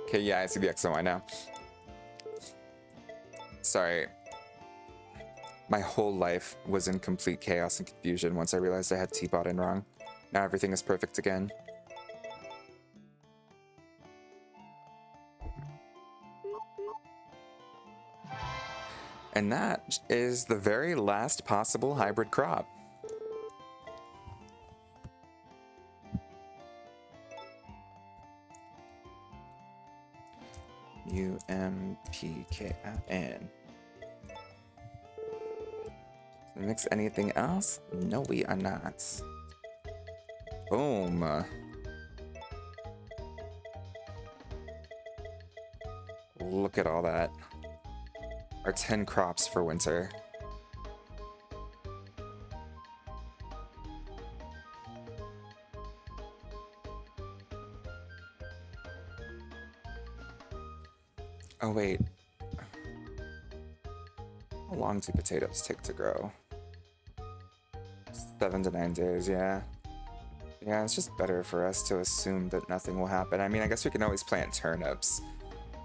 Okay, yeah, I see the X and Y now. Sorry. My whole life was in complete chaos and confusion once I realized I had T-bot in wrong. Now everything is perfect again. And that is the very last possible hybrid crop. UMPKN. Mix anything else? No, we are not. Boom. Look at all that. Our 10 crops for winter. Oh, wait. How long do potatoes take to grow? 7 to 9 days, yeah. Yeah, it's just better for us to assume that nothing will happen. I mean, I guess we can always plant turnips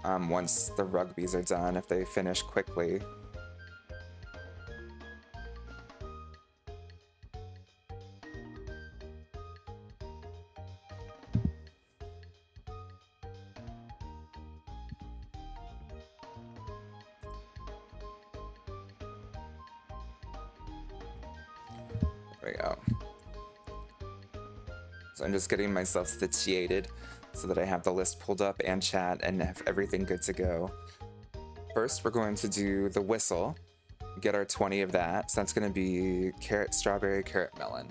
once the rugbies are done, if they finish quickly. There we go. So I'm just getting myself situated so that I have the list pulled up and chat and have everything good to go. First, we're going to do the whistle, get our 20 of that. So that's going to be carrot, strawberry, carrot, melon.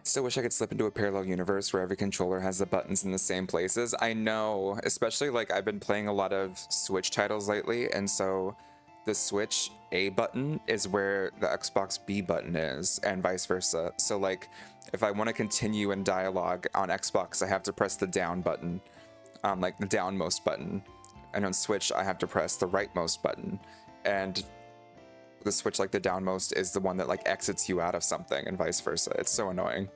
Still wish I could slip into a parallel universe where every controller has the buttons in the same places. I know, especially like I've been playing a lot of Switch titles lately, and so the Switch A button is where the Xbox B button is, and vice versa. So like, if I want to continue in dialogue on Xbox, I have to press the down button, like the downmost button, and on Switch I have to press the rightmost button, and the Switch, like the downmost, is the one that like exits you out of something, and vice versa. It's so annoying.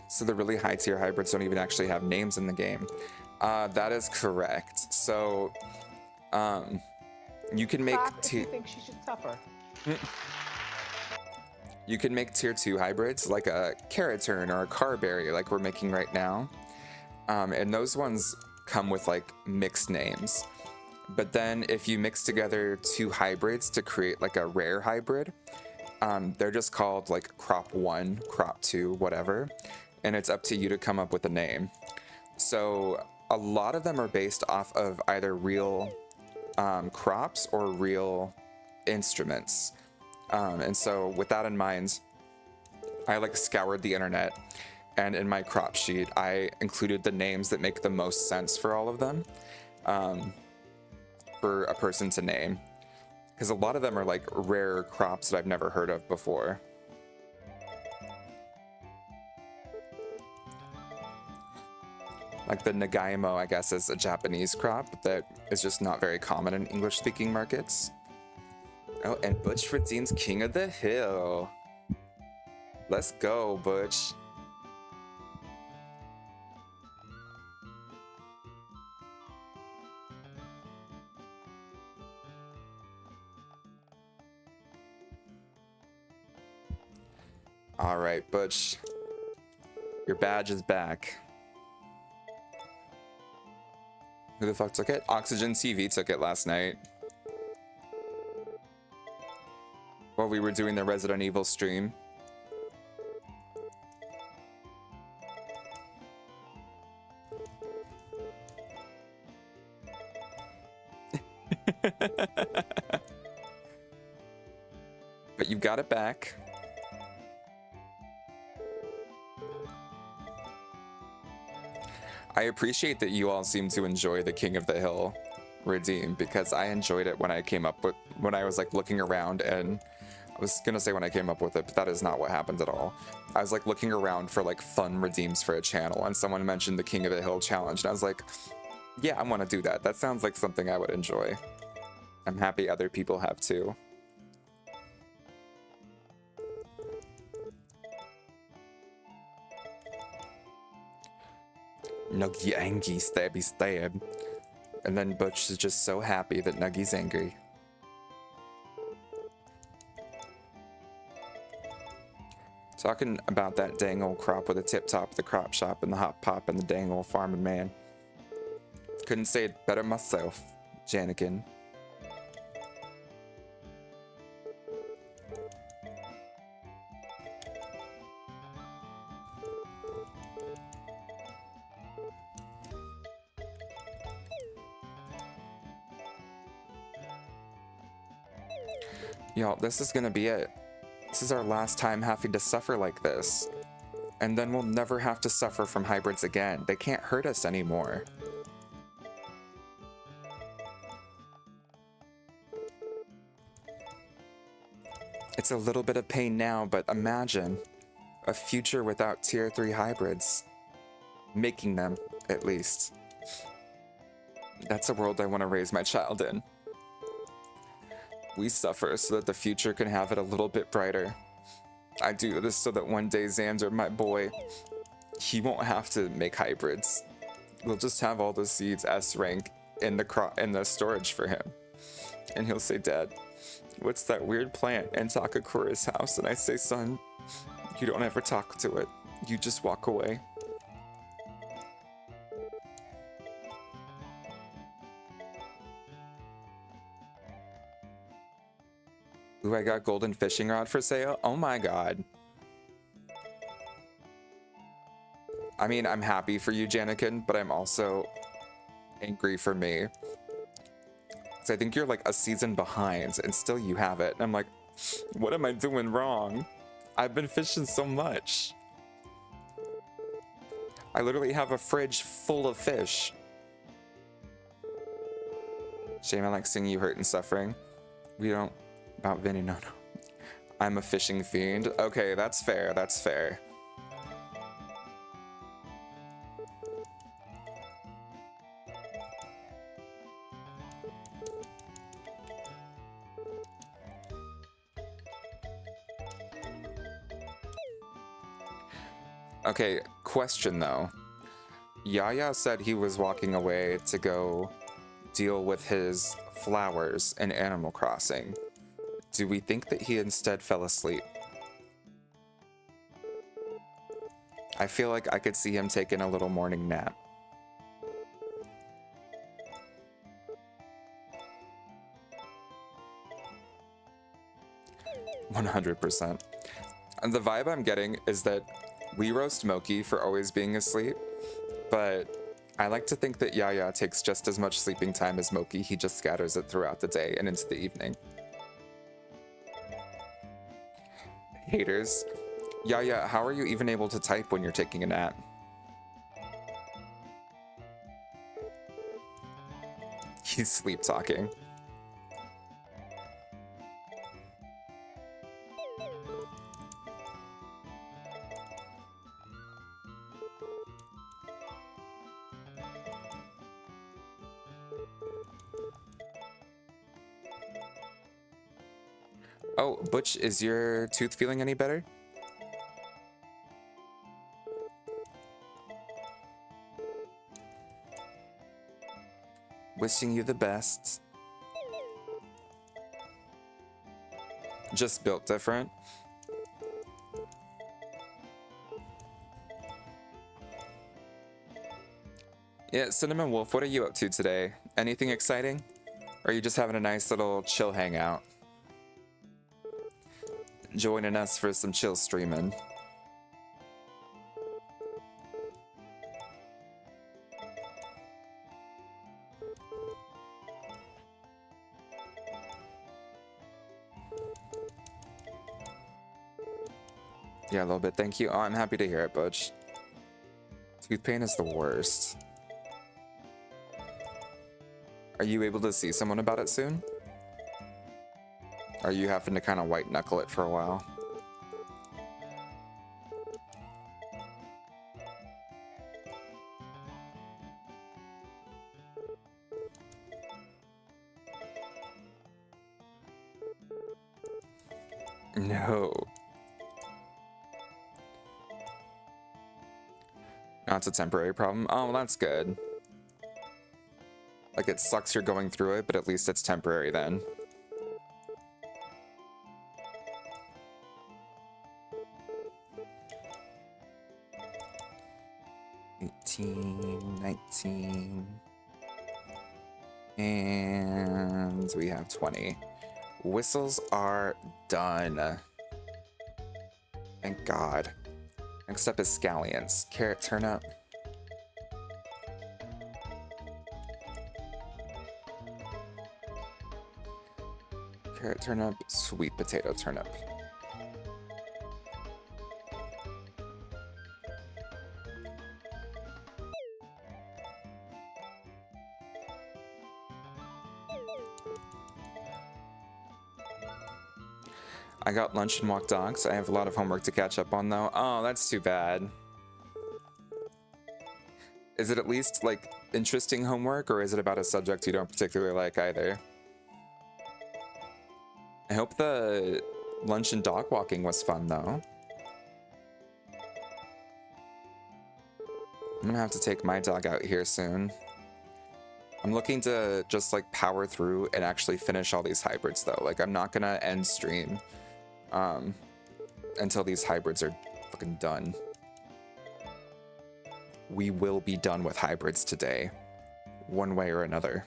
So the really high tier hybrids don't even actually have names in the game. That is correct. So, you can make you think she should suffer. You can make tier 2 hybrids like a carrotern or a carberry, like we're making right now. And those ones come with like mixed names. But then if you mix together 2 hybrids to create like a rare hybrid, they're just called like crop 1, crop 2, whatever. And it's up to you to come up with a name. So a lot of them are based off of either real crops or real instruments. And so with that in mind, I like scoured the internet, and in my crop sheet, I included the names that make the most sense for all of them, for a person to name. Because a lot of them are like rare crops that I've never heard of before. Like the Nagaimo, I guess, is a Japanese crop that is just not very common in English-speaking markets. Oh, and Butch redeems King of the Hill. Let's go, Butch. All right, Butch. Your badge is back. Who the fuck took it? Oxygen TV took it last night. While we were doing the Resident Evil stream. But you got it back. I appreciate that you all seem to enjoy the King of the Hill redeem, because I enjoyed it when I was like looking around, and I was gonna say when I came up with it, but that is not what happened at all. I was like looking around for like fun redeems for a channel, and someone mentioned the King of the Hill challenge, and I was like, yeah, I want to do that. That sounds like something I would enjoy. I'm happy other people have too. Nuggy angry, stabby stab. And then Butch is just so happy that Nuggy's angry. Talking about that dang old crop with the tip top, the crop shop, and the hop pop, and the dang old farming man. Couldn't say it better myself, Janikin. Y'all, this is gonna be it. This is our last time having to suffer like this. And then we'll never have to suffer from hybrids again. They can't hurt us anymore. It's a little bit of pain now, but imagine a future without tier 3 hybrids. Making them, at least. That's a world I want to raise my child in. We suffer so that the future can have it a little bit brighter. I do this so that one day Xander, my boy, he won't have to make hybrids. We'll just have all the seeds S rank in the storage for him. And he'll say, Dad, what's that weird plant in Takakura's house? And I say, son, you don't ever talk to it. You just walk away. Ooh, I got golden fishing rod for sale. Oh my god. I mean, I'm happy for you, Janikin, but I'm also angry for me. So I think you're like a season behind, and still you have it. And I'm like, what am I doing wrong? I've been fishing so much. I literally have a fridge full of fish. Shame I like seeing you hurt and suffering. We don't... About Vinny, no. I'm a fishing fiend. Okay, that's fair, that's fair. Okay, question though. Yaya said he was walking away to go deal with his flowers in Animal Crossing. Do we think that he instead fell asleep? I feel like I could see him taking a little morning nap. "100%. And the vibe I'm getting is that we roast Moki for always being asleep, but I like to think that Yaya takes just as much sleeping time as Moki. He just scatters it throughout the day and into the evening. Haters. Yaya, how are you even able to type when you're taking a nap? He's sleep talking. Oh, Butch, is your tooth feeling any better? Wishing you the best. Just built different. Yeah, Cinnamon Wolf, what are you up to today? Anything exciting? Or are you just having a nice little chill hangout? Joining us for some chill streaming. Yeah, a little bit. Thank you. Oh, I'm happy to hear it, Butch. Tooth pain is the worst. Are you able to see someone about it soon? Are you having to kind of white knuckle it for a while? No. No, it's a temporary problem. Oh, well, that's good. Like, it sucks you're going through it, but at least it's temporary then. $18, $19, and we have 20. Whistles are done. Thank God. Next up is scallions. Carrot, turnip. Carrot, turnip, sweet potato, turnip. I got lunch and walked dogs. I have a lot of homework to catch up on though. Oh, that's too bad. Is it at least like interesting homework, or is it about a subject you don't particularly like either? I hope the lunch and dog walking was fun though. I'm gonna have to take my dog out here soon. I'm looking to just like power through and actually finish all these hybrids though. Like, I'm not gonna end stream until these hybrids are fucking done. We will be done with hybrids today, one way or another.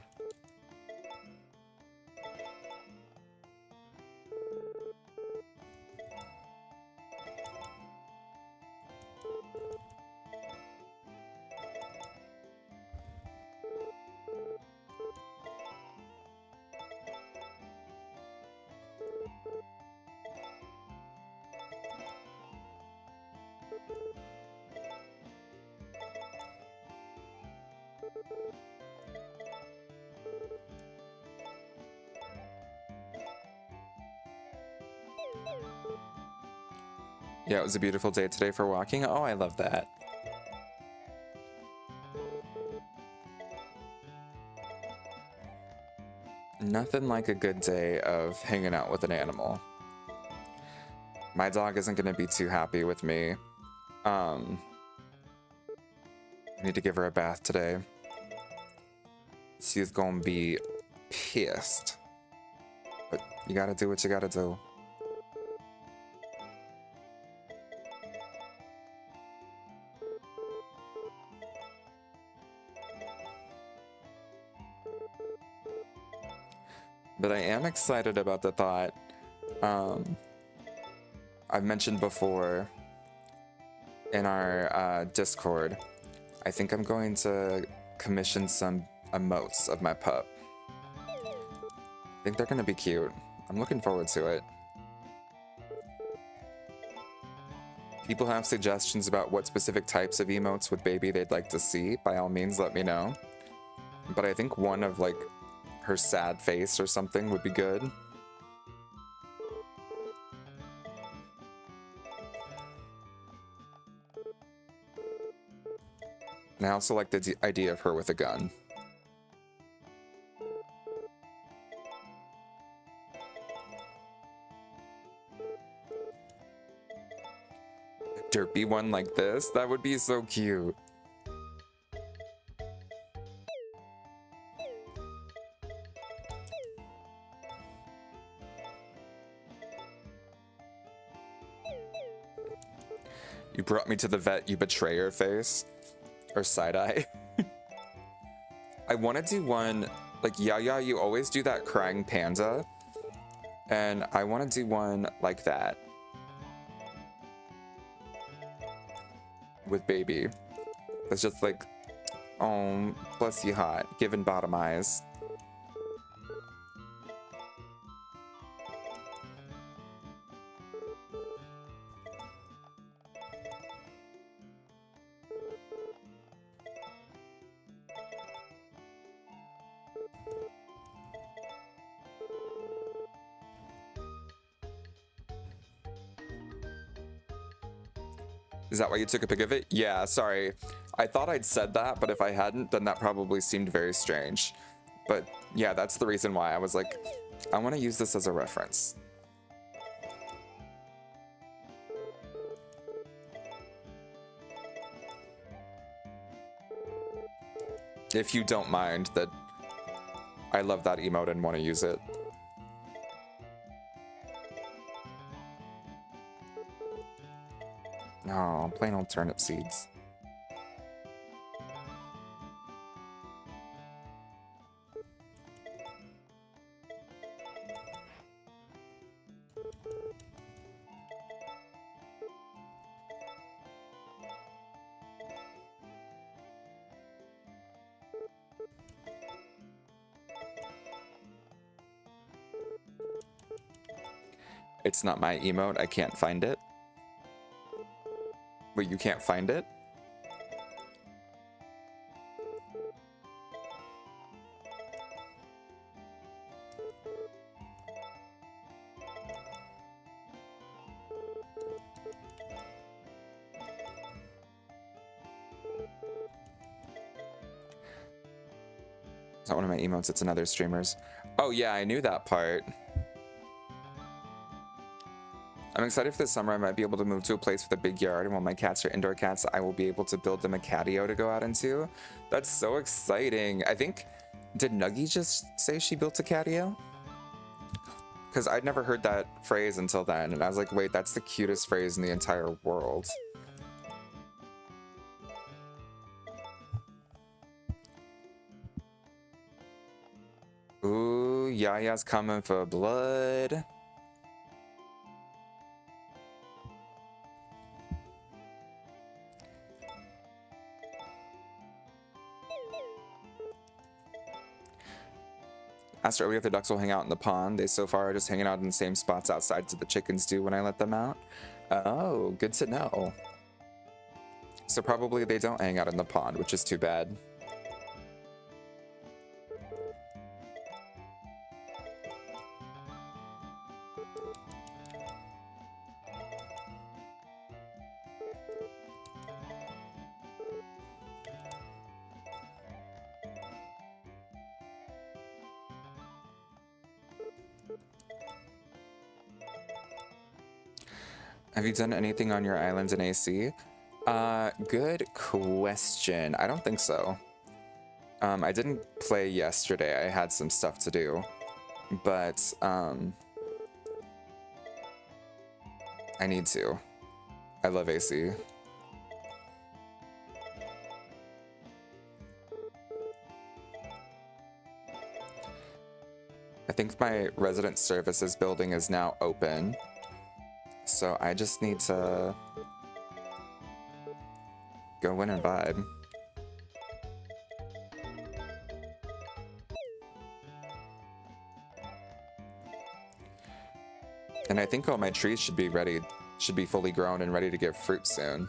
Yeah, it was a beautiful day today for walking. Oh, I love that. Nothing like a good day of hanging out with an animal. My dog isn't going to be too happy with me. I need to give her a bath today. She's going to be pissed. But you got to do what you got to do. But I am excited about the thought. I've mentioned before in our Discord, I think I'm going to commission some emotes of my pup. I think they're going to be cute. I'm looking forward to it. People have suggestions about what specific types of emotes with baby they'd like to see. By all means, let me know. But I think one of like her sad face or something would be good. And I also like the idea of her with a gun. A derpy one like this, that would be so cute. You brought me to the vet, you betrayer face. Or side eye. I want to do one, like, Yaya, you always do that crying panda. And I want to do one like that. With baby. It's just like, oh, bless you hot, giving bottom eyes. Is that why you took a pic of it? Yeah, sorry. I thought I'd said that, but if I hadn't, then that probably seemed very strange. But yeah, that's the reason why I was like, I want to use this as a reference. If you don't mind that I love that emote and want to use it. Oh, plain old turnip seeds. It's not my emote, I can't find it. Wait, you can't find it? It's not one of my emotes, it's another streamer's. Oh yeah, I knew that part. I'm excited for this summer. I might be able to move to a place with a big yard, and while my cats are indoor cats, I will be able to build them a catio to go out into. That's so exciting. I think, did Nuggie just say she built a catio? Because I'd never heard that phrase until then, and I was like, wait, that's the cutest phrase in the entire world. Ooh, Yaya's coming for blood. Asked earlier if the ducks will hang out in the pond. They so far are just hanging out in the same spots outside as the chickens do when I let them out. Oh, good to know. So probably they don't hang out in the pond, which is too bad. Have you done anything on your islands in AC? Good question. I don't think so. I didn't play yesterday. I had some stuff to do. But, I need to. I love AC. I think my resident services building is now open. So I just need to go in and vibe. And I think all my trees should be ready, should be fully grown and ready to give fruit soon.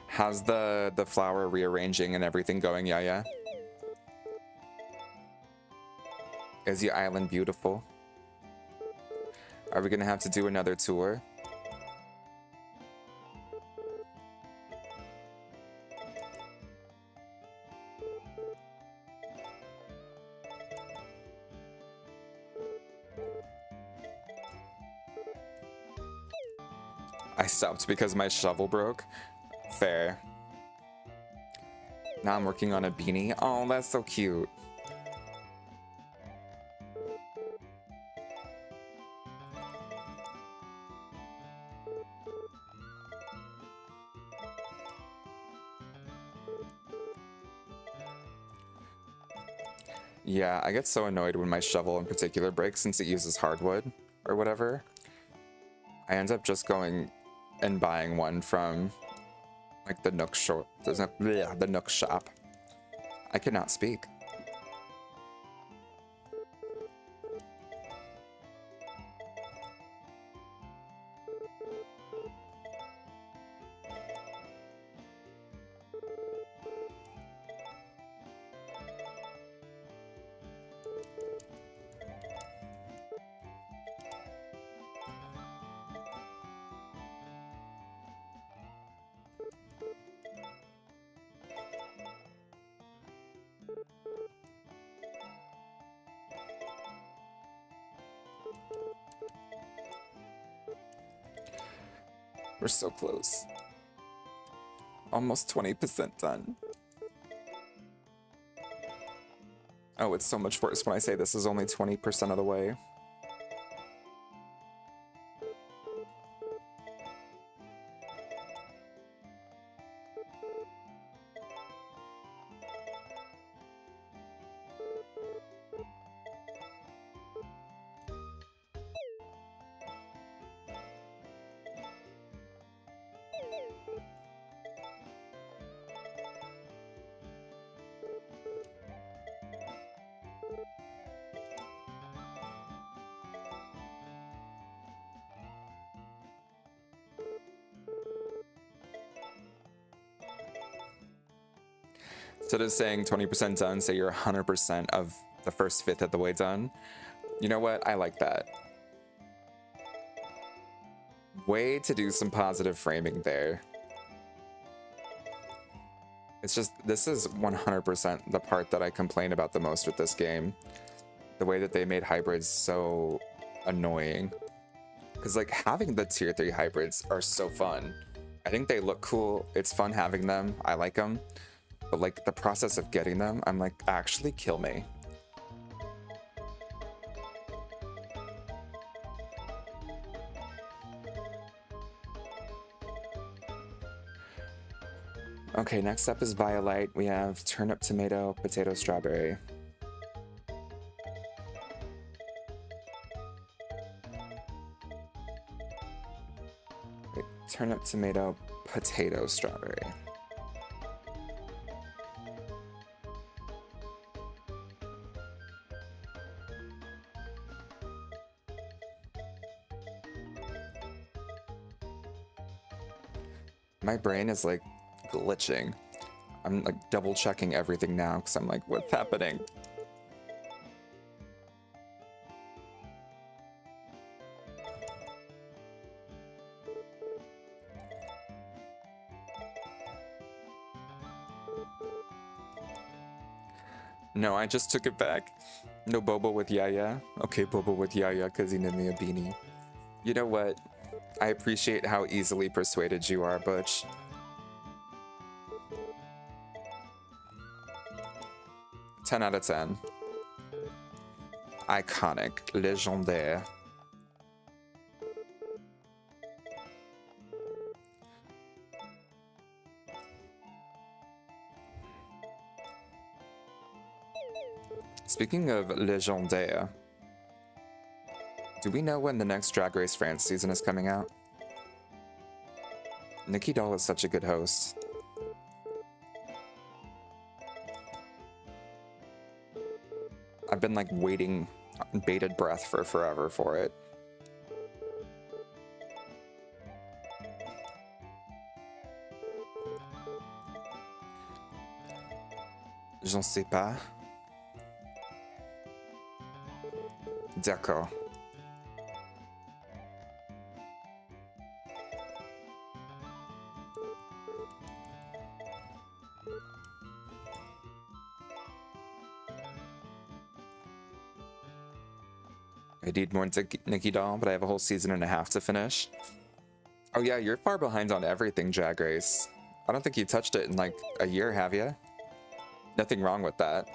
How's the flower rearranging and everything going, Yaya? Is your island beautiful? Are we gonna have to do another tour? I stopped because my shovel broke. Fair. Now I'm working on a beanie. Oh, that's so cute. Yeah, I get so annoyed when my shovel in particular breaks since it uses hardwood or whatever. I end up just going and buying one from like the Nook shop. The Nook shop. I cannot speak. We're so close. Almost 20% done. Oh, it's so much worse when I say this is only 20% of the way. Instead of saying 20% done, say you're 100% of the first fifth of the way done. You know what? I like that. Way to do some positive framing there. It's just, this is 100% the part that I complain about the most with this game. The way that they made hybrids so annoying. Because, like, having the tier 3 hybrids are so fun. I think they look cool. It's fun having them. I like them. But, like, the process of getting them, I'm like, actually kill me. Okay, next up is Violet. We have turnip, tomato, potato, strawberry. Wait, turnip, tomato, potato, strawberry. My brain is like glitching. I'm like double checking everything now because I'm like, what's happening? No, I just took it back. No Bobo with Yaya. Okay, Bobo with Yaya because he knit me a beanie. You know what? I appreciate how easily persuaded you are, Butch. Ten out of 10. Iconic. Légendaire. Speaking of Légendaire, do we know when the next Drag Race France season is coming out? Nikki Doll is such a good host. I've been like waiting on bated breath for forever for it. Je ne sais pas. D'accord. I need more Nikki Doll, but I have a whole season and a half to finish. Oh yeah, you're far behind on everything, Drag Race. I don't think you touched it in like a year, have you? Nothing wrong with that.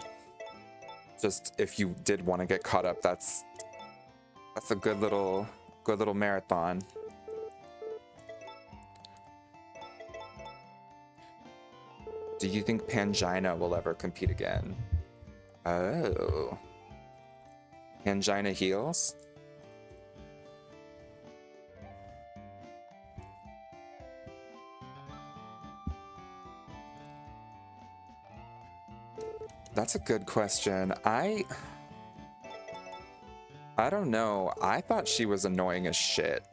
Just if you did want to get caught up, that's a good little marathon. Do you think Pangina will ever compete again? Oh. Pangina heals? That's a good question. I don't know. I thought she was annoying as shit.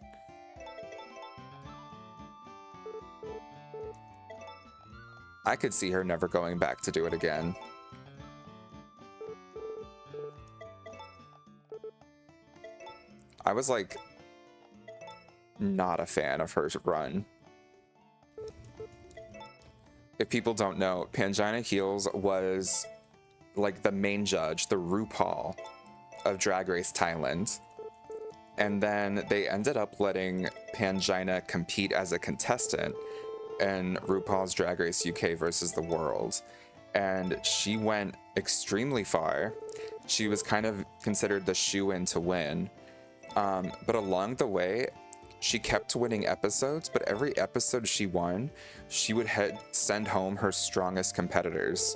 I could see her never going back to do it again. I was like not a fan of her run. If people don't know, Pangina Heals was like the main judge, the RuPaul of Drag Race Thailand. And then they ended up letting Pangina compete as a contestant in RuPaul's Drag Race UK versus the world. And she went extremely far. She was kind of considered the shoo-in to win. But along the way, she kept winning episodes, but every episode she won, she would send home her strongest competitors.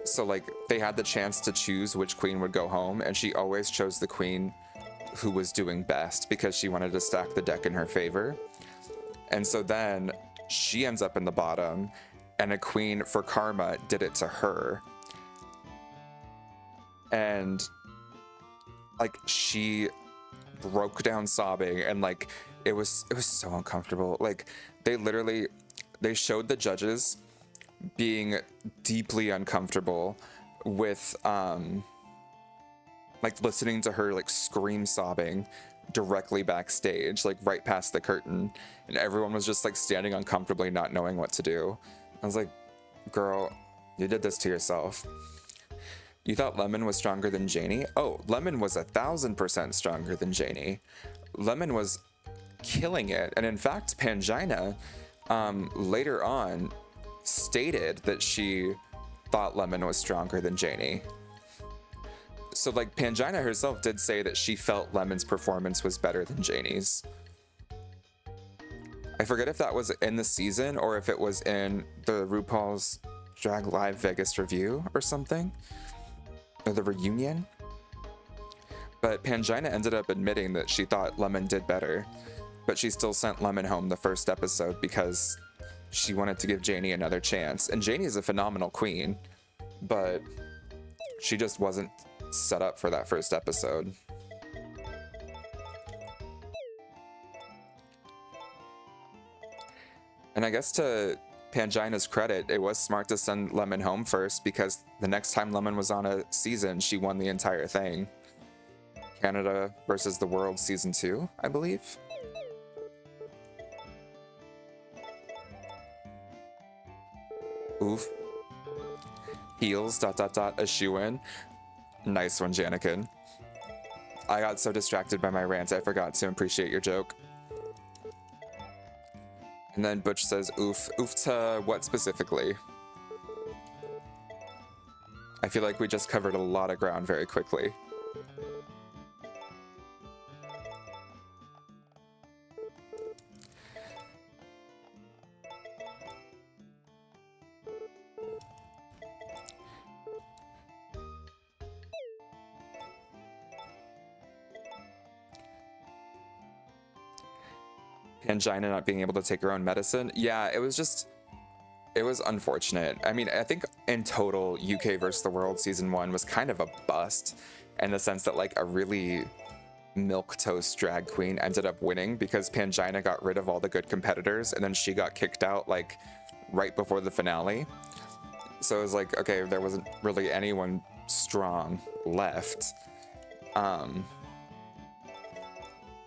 So like they had the chance to choose which queen would go home, and she always chose the queen who was doing best because she wanted to stack the deck in her favor. And so then she ends up in the bottom, and a queen for karma did it to her. And like she broke down sobbing, and like it was so uncomfortable. Like they showed the judges being deeply uncomfortable with like listening to her like scream sobbing directly backstage, like right past the curtain, and everyone was just like standing uncomfortably not knowing what to do. I was like, girl, you did this to yourself. You thought Lemon was stronger than Janie? Oh, Lemon was 1,000% stronger than Janie. Lemon was killing it. And in fact, Pangina later on stated that she thought Lemon was stronger than Janie. So like Pangina herself did say that she felt Lemon's performance was better than Janie's. I forget if that was in the season or if it was in the RuPaul's Drag Live Vegas review or something. Or the reunion. But Pangina ended up admitting that she thought Lemon did better, but she still sent Lemon home the first episode because she wanted to give Janie another chance. And Janie is a phenomenal queen, but she just wasn't set up for that first episode. And I guess to Pangina's credit, it was smart to send Lemon home first because the next time Lemon was on a season, she won the entire thing. Canada versus the World Season 2, I believe. Oof. Heels, ... a shoo-in. Nice one, Janikin. I got so distracted by my rant, I forgot to appreciate your joke. And then Butch says, oof. Oof to what specifically? I feel like we just covered a lot of ground very quickly. Pangina not being able to take her own medicine. Yeah, it was unfortunate. I mean, I think in total, UK versus the World Season 1 was kind of a bust in the sense that like a really milquetoast drag queen ended up winning because Pangina got rid of all the good competitors and then she got kicked out like right before the finale. So it was like, okay, there wasn't really anyone strong left.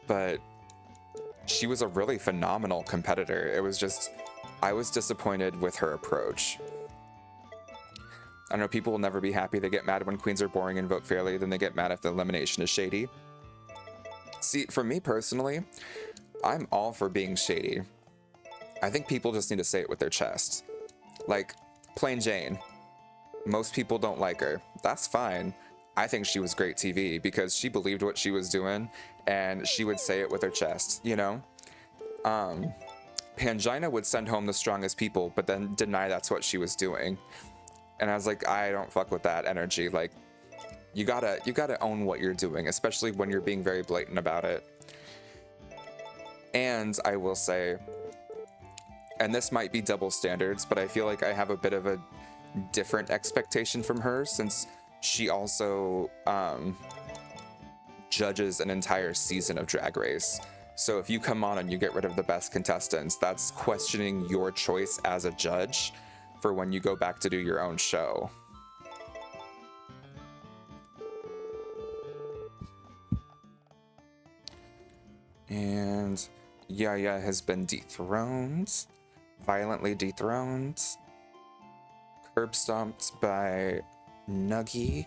But she was a really phenomenal competitor. It was just, I was disappointed with her approach. I know people will never be happy. They get mad when queens are boring and vote fairly, then they get mad if the elimination is shady. See, for me personally, I'm all for being shady. I think people just need to say it with their chest. Like, plain Jane. Most people don't like her. That's fine. I think she was great TV because she believed what she was doing and she would say it with her chest, you know? Pangina would send home the strongest people, but then deny that's what she was doing. And I was like, I don't fuck with that energy. Like, you gotta own what you're doing, especially when you're being very blatant about it. And I will say, and this might be double standards, but I feel like I have a bit of a different expectation from her since she also judges an entire season of Drag Race. So if you come on and you get rid of the best contestants, that's questioning your choice as a judge for when you go back to do your own show. And Yaya has been dethroned, violently dethroned, curb stomped by Nuggy.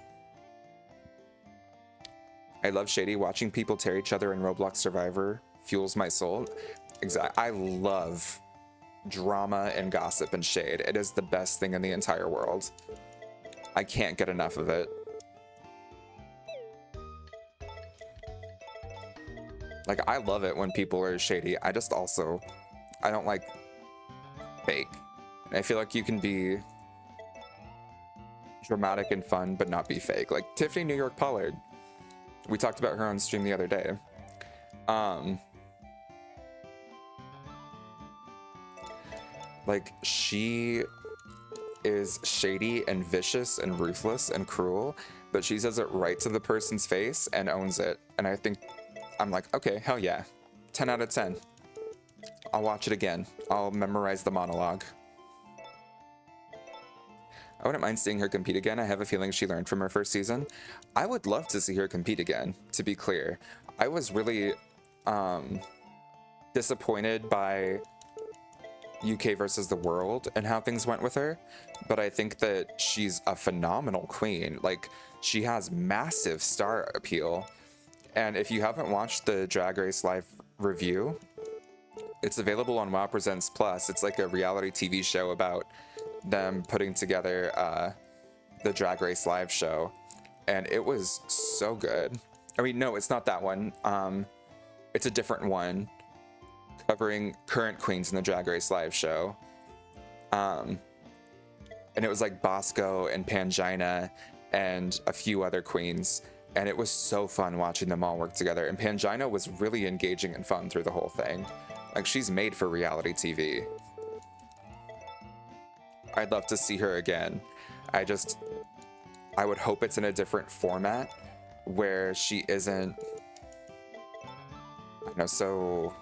I love Shady. Watching people tear each other in Roblox Survivor fuels my soul. I love drama and gossip and shade. It is the best thing in the entire world. I can't get enough of it. Like, I love it when people are shady. I don't like fake. I feel like you can be dramatic and fun, but not be fake. Like Tiffany New York Pollard. We talked about her on stream the other day. Like, she is shady and vicious and ruthless and cruel, but she says it right to the person's face and owns it. And I think, I'm like, okay, hell yeah. 10 out of 10. I'll watch it again. I'll memorize the monologue. I wouldn't mind seeing her compete again. I have a feeling she learned from her first season. I would love to see her compete again, to be clear. I was really disappointed by UK versus the world and how things went with her, but I think that she's a phenomenal queen. Like, she has massive star appeal. And if you haven't watched the Drag Race live review, it's available on WoW Presents Plus. It's like a reality TV show about them putting together the Drag Race live show, and it was so good. I mean, no, it's not that one. It's a different one covering current queens in the Drag Race live show. And it was like Bosco and Pangina and a few other queens. And it was so fun watching them all work together. And Pangina was really engaging and fun through the whole thing. Like, she's made for reality TV. I'd love to see her again. I would hope it's in a different format where she isn't, so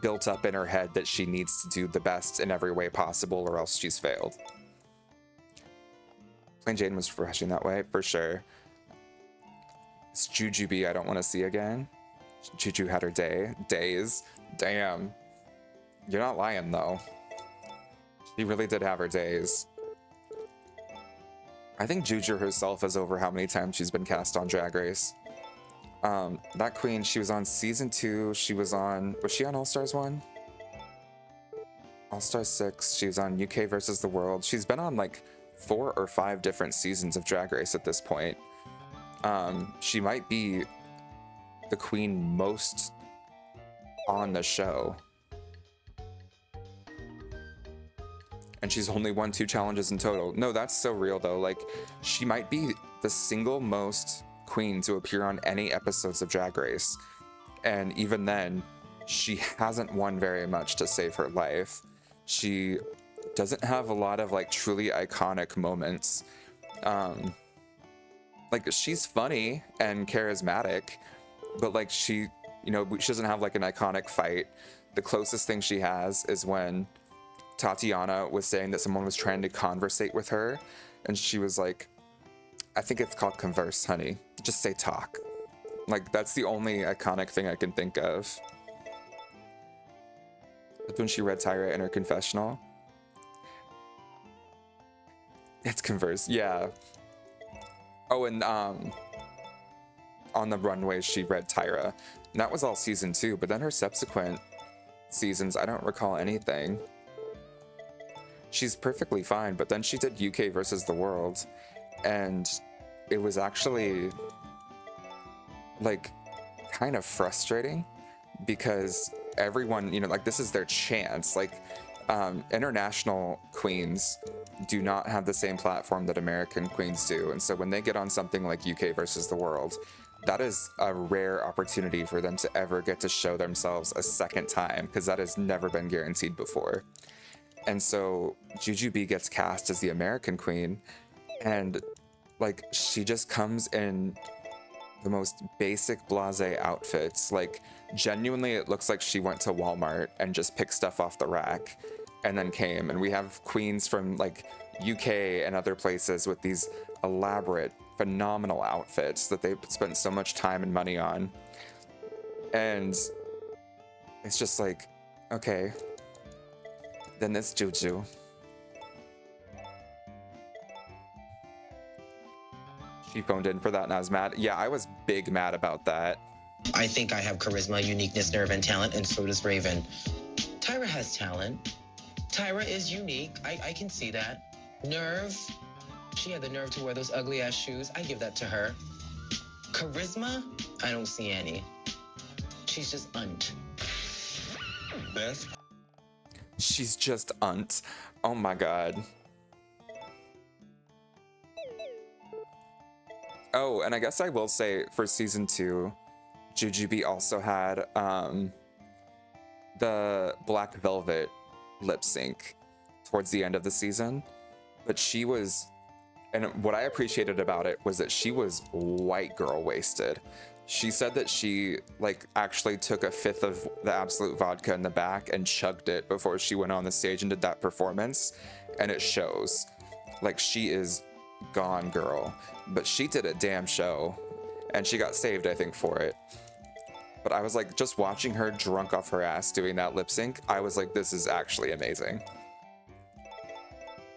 built up in her head that she needs to do the best in every way possible or else she's failed. Plain Jane was refreshing that way, for sure. It's Jujubee I don't want to see again. Juju had her days. Damn. You're not lying, though. She really did have her days. I think Juju herself is over how many times she's been cast on Drag Race. That queen, she was on season 2. Was she on All Stars 1? All Stars 6. She was on UK versus the World. She's been on like 4 or 5 different seasons of Drag Race at this point. She might be the queen most on the show. And she's only won 2 challenges in total. No, that's so real though. Like, she might be the single most queen to appear on any episodes of Drag Race. And even then, she hasn't won very much to save her life. She doesn't have a lot of like truly iconic moments. Like, she's funny and charismatic, but like she doesn't have like an iconic fight. The closest thing she has is when Tatiana was saying that someone was trying to conversate with her, and she was like, I think it's called converse, honey. Just say talk. Like, that's the only iconic thing I can think of. That's when she read Tyra in her confessional. It's converse, yeah. Oh, and on the runway she read Tyra. And that was all season 2, but then her subsequent seasons, I don't recall anything. she's perfectly fine. But then she did UK versus the world, and it was actually like kind of frustrating because everyone, you know, like this is their chance. Like international queens do not have the same platform that American queens do. And so when they get on something like UK versus the world, that is a rare opportunity for them to ever get to show themselves a second time, because that has never been guaranteed before. And so Jujubee gets cast as the American queen, and like she just comes in the most basic blasé outfits. Like genuinely it looks like she went to Walmart and just picked stuff off the rack and then came. And we have queens from like UK and other places with these elaborate, phenomenal outfits that they spent so much time and money on. And it's just like, okay, then it's Juju. She phoned in for that and I was mad. Yeah, I was big mad about that. I think I have charisma, uniqueness, nerve, and talent, and so does Raven. Tyra has talent. Tyra is unique. I can see that. Nerve. She had the nerve to wear those ugly ass shoes. I give that to her. Charisma? I don't see any. She's just unt. Best. She's just unt. Oh my god. Oh, and I guess I will say for season 2, Jujubee also had the Black Velvet lip sync towards the end of the season. But she was, and what I appreciated about it was that she was white girl wasted. She said that she like actually took a fifth of the Absolute vodka in the back and chugged it before she went on the stage and did that performance, and it shows. Like she is gone, girl. But she did a damn show, and she got saved, I think, for it. But I was like, just watching her drunk off her ass doing that lip sync, I was like, this is actually amazing.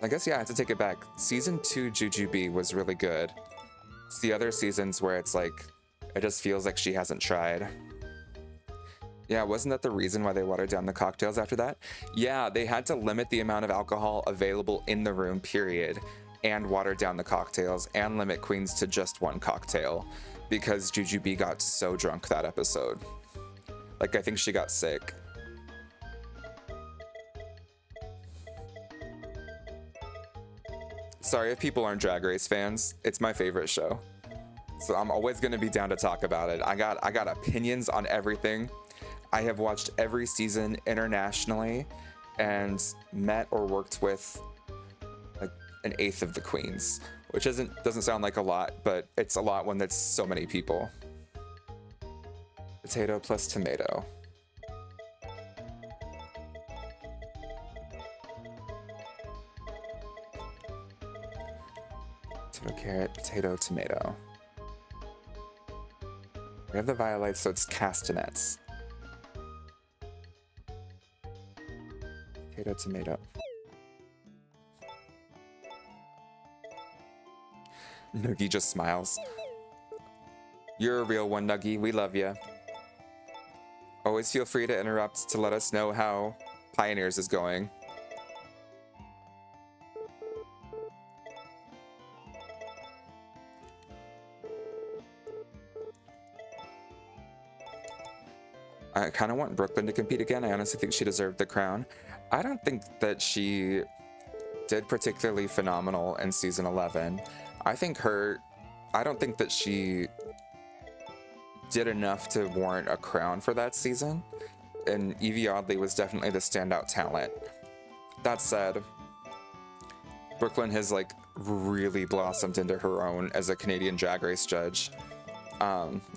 I guess, yeah, I have to take it back. Season 2 Jujubee was really good. It's the other seasons where it's like, it just feels like she hasn't tried. Yeah, wasn't that the reason why they watered down the cocktails after that? Yeah, they had to limit the amount of alcohol available in the room, period, and water down the cocktails and limit queens to just one cocktail because Jujubee got so drunk that episode. Like, I think she got sick. Sorry if people aren't Drag Race fans. It's my favorite show. So I'm always gonna be down to talk about it. I got opinions on everything. I have watched every season internationally and met or worked with like an eighth of the queens, which doesn't sound like a lot, but it's a lot when there's so many people. Potato plus tomato. Potato, carrot, potato, tomato. We have the violets, so it's castanets. Potato, tomato. Noogie just smiles. You're a real one, Nuggie. We love you. Always feel free to interrupt to let us know how Pioneers is going. I kind of want Brooklyn to compete again. I honestly think she deserved the crown. I don't think that she did particularly phenomenal in season 11. I don't think that she did enough to warrant a crown for that season. And Evie Oddly was definitely the standout talent. That said, Brooklyn has like really blossomed into her own as a Canadian Drag Race judge.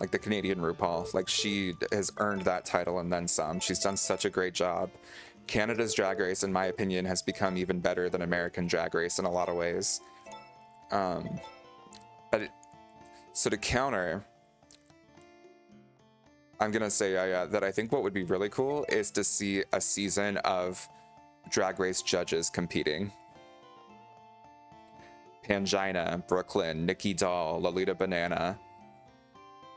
Like the Canadian RuPaul. Like she has earned that title and then some. She's done such a great job. Canada's Drag Race, in my opinion, has become even better than American Drag Race in a lot of ways. So to counter, I'm gonna say that I think what would be really cool is to see a season of Drag Race judges competing. Pangina, Brooklyn, Nikki Doll, Lolita Banana.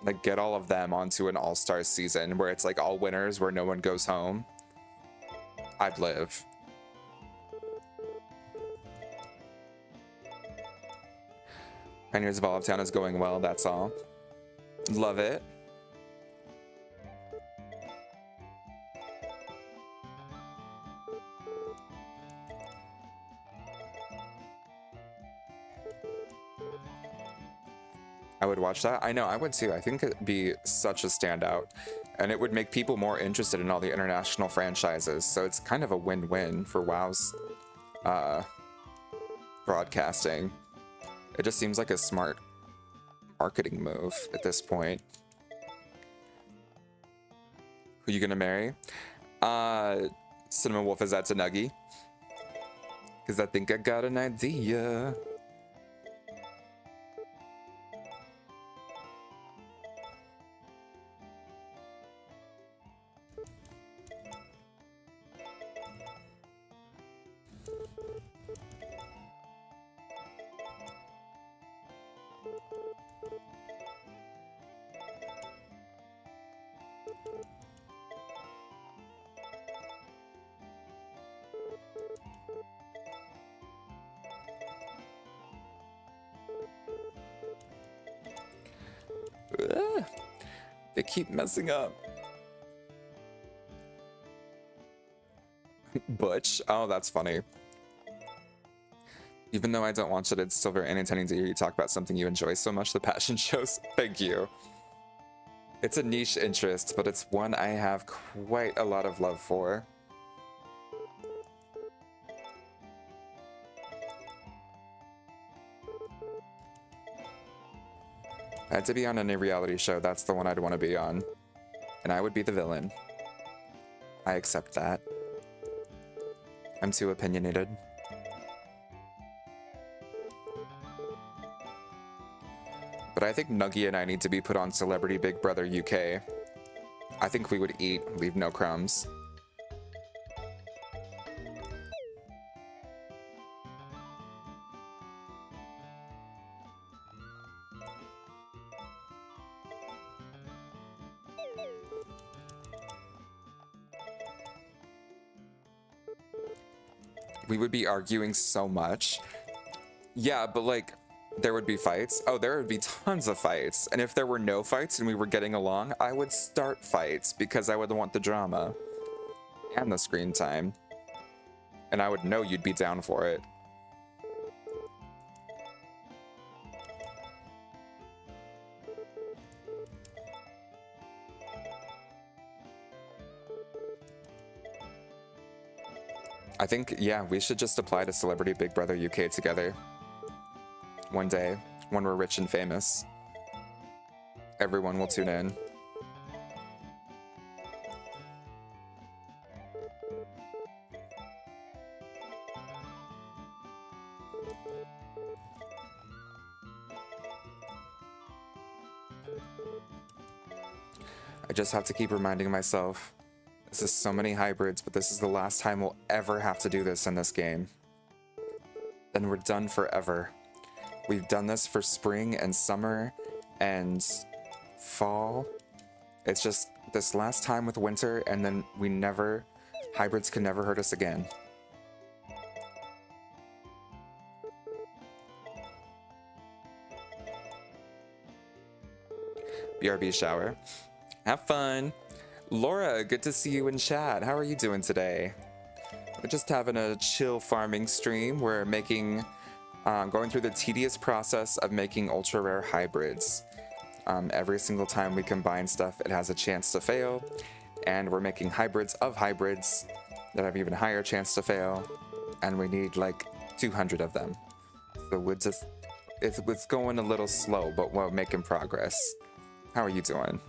Like, get all of them onto an all-star season where it's like all winners where no one goes home. I'd live. Pioneers of Olive Town is going well, that's all. Love it. I would watch that. I know, I would too. I think it'd be such a standout. And it would make people more interested in all the international franchises. So it's kind of a win-win for WoW's broadcasting. It just seems like a smart marketing move at this point. Who you gonna marry? Cinnamon Wolf is that to Nuggy? Because I think I got an idea. They keep messing up. Butch? Oh, that's funny. Even though I don't watch it, it's still very entertaining to hear you talk about something you enjoy so much, the passion shows. Thank you. It's a niche interest, but it's one I have quite a lot of love for. I had to be on any reality show, that's the one I'd want to be on. And I would be the villain. I accept that. I'm too opinionated. But I think Nuggy and I need to be put on Celebrity Big Brother UK. I think we would eat, leave no crumbs. We would be arguing so much. Yeah, but like, there would be fights. Oh, there would be tons of fights. And if there were no fights and we were getting along, I would start fights because I would want the drama and the screen time. And I would know you'd be down for it. I think, yeah, we should just apply to Celebrity Big Brother UK together. One day, when we're rich and famous. Everyone will tune in. I just have to keep reminding myself, this is so many hybrids, but this is the last time we'll ever have to do this in this game. Then we're done forever. We've done this for spring and summer and fall. It's just this last time with winter, and then hybrids can never hurt us again. BRB shower. Have fun. Laura, good to see you in chat. How are you doing today? We're just having a chill farming stream. We're making, going through the tedious process of making ultra rare hybrids. Every single time we combine stuff, it has a chance to fail. And we're making hybrids of hybrids that have even higher chance to fail. And we need like 200 of them. So it's going a little slow, but we're making progress. How are you doing?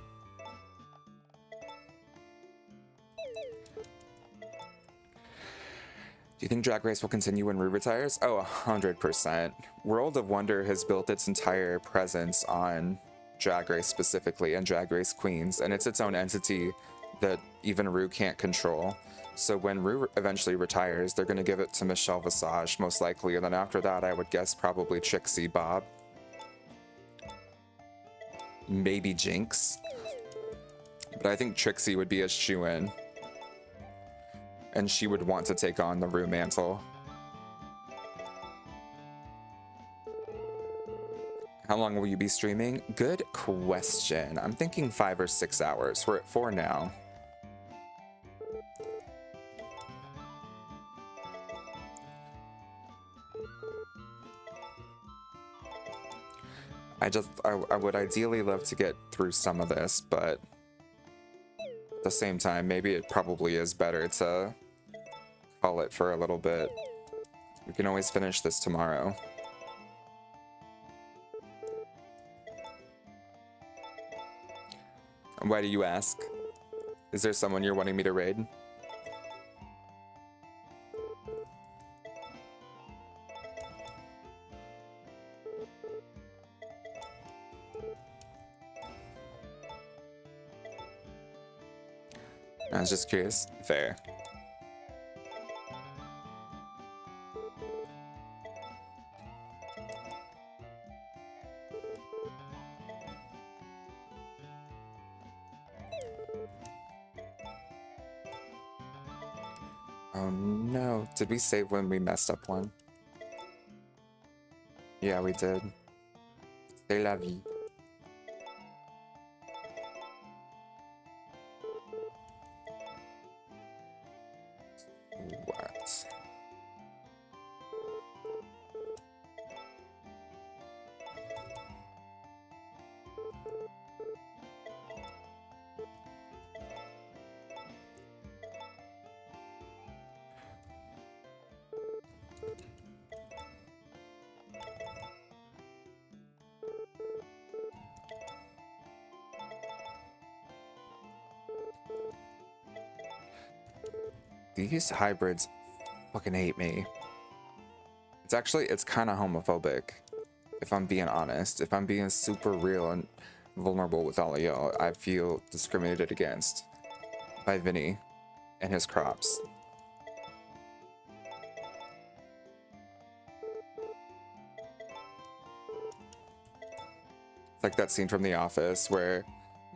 Do you think Drag Race will continue when Rue retires? Oh, 100%. World of Wonder has built its entire presence on Drag Race specifically and Drag Race Queens, and it's its own entity that even Rue can't control. So when Rue eventually retires, they're going to give it to Michelle Visage, most likely, and then after that, I would guess probably Trixie Bob. Maybe Jinx. But I think Trixie would be a shoo-in. And she would want to take on the Rue mantle. How long will you be streaming? Good question. I'm thinking 5 or 6 hours. We're at 4 now. I would ideally love to get through some of this, but at the same time, maybe it probably is better to call it for a little bit. We can always finish this tomorrow. Why do you ask? Is there someone you're wanting me to raid? I was just curious. Fair. Oh no, did we save when we messed up one? Yeah, we did. C'est la vie. What? These hybrids fucking hate me. It's kind of homophobic, if I'm being honest. If I'm being super real and vulnerable with all of y'all, I feel discriminated against by Vinny and his crops. It's like that scene from The Office where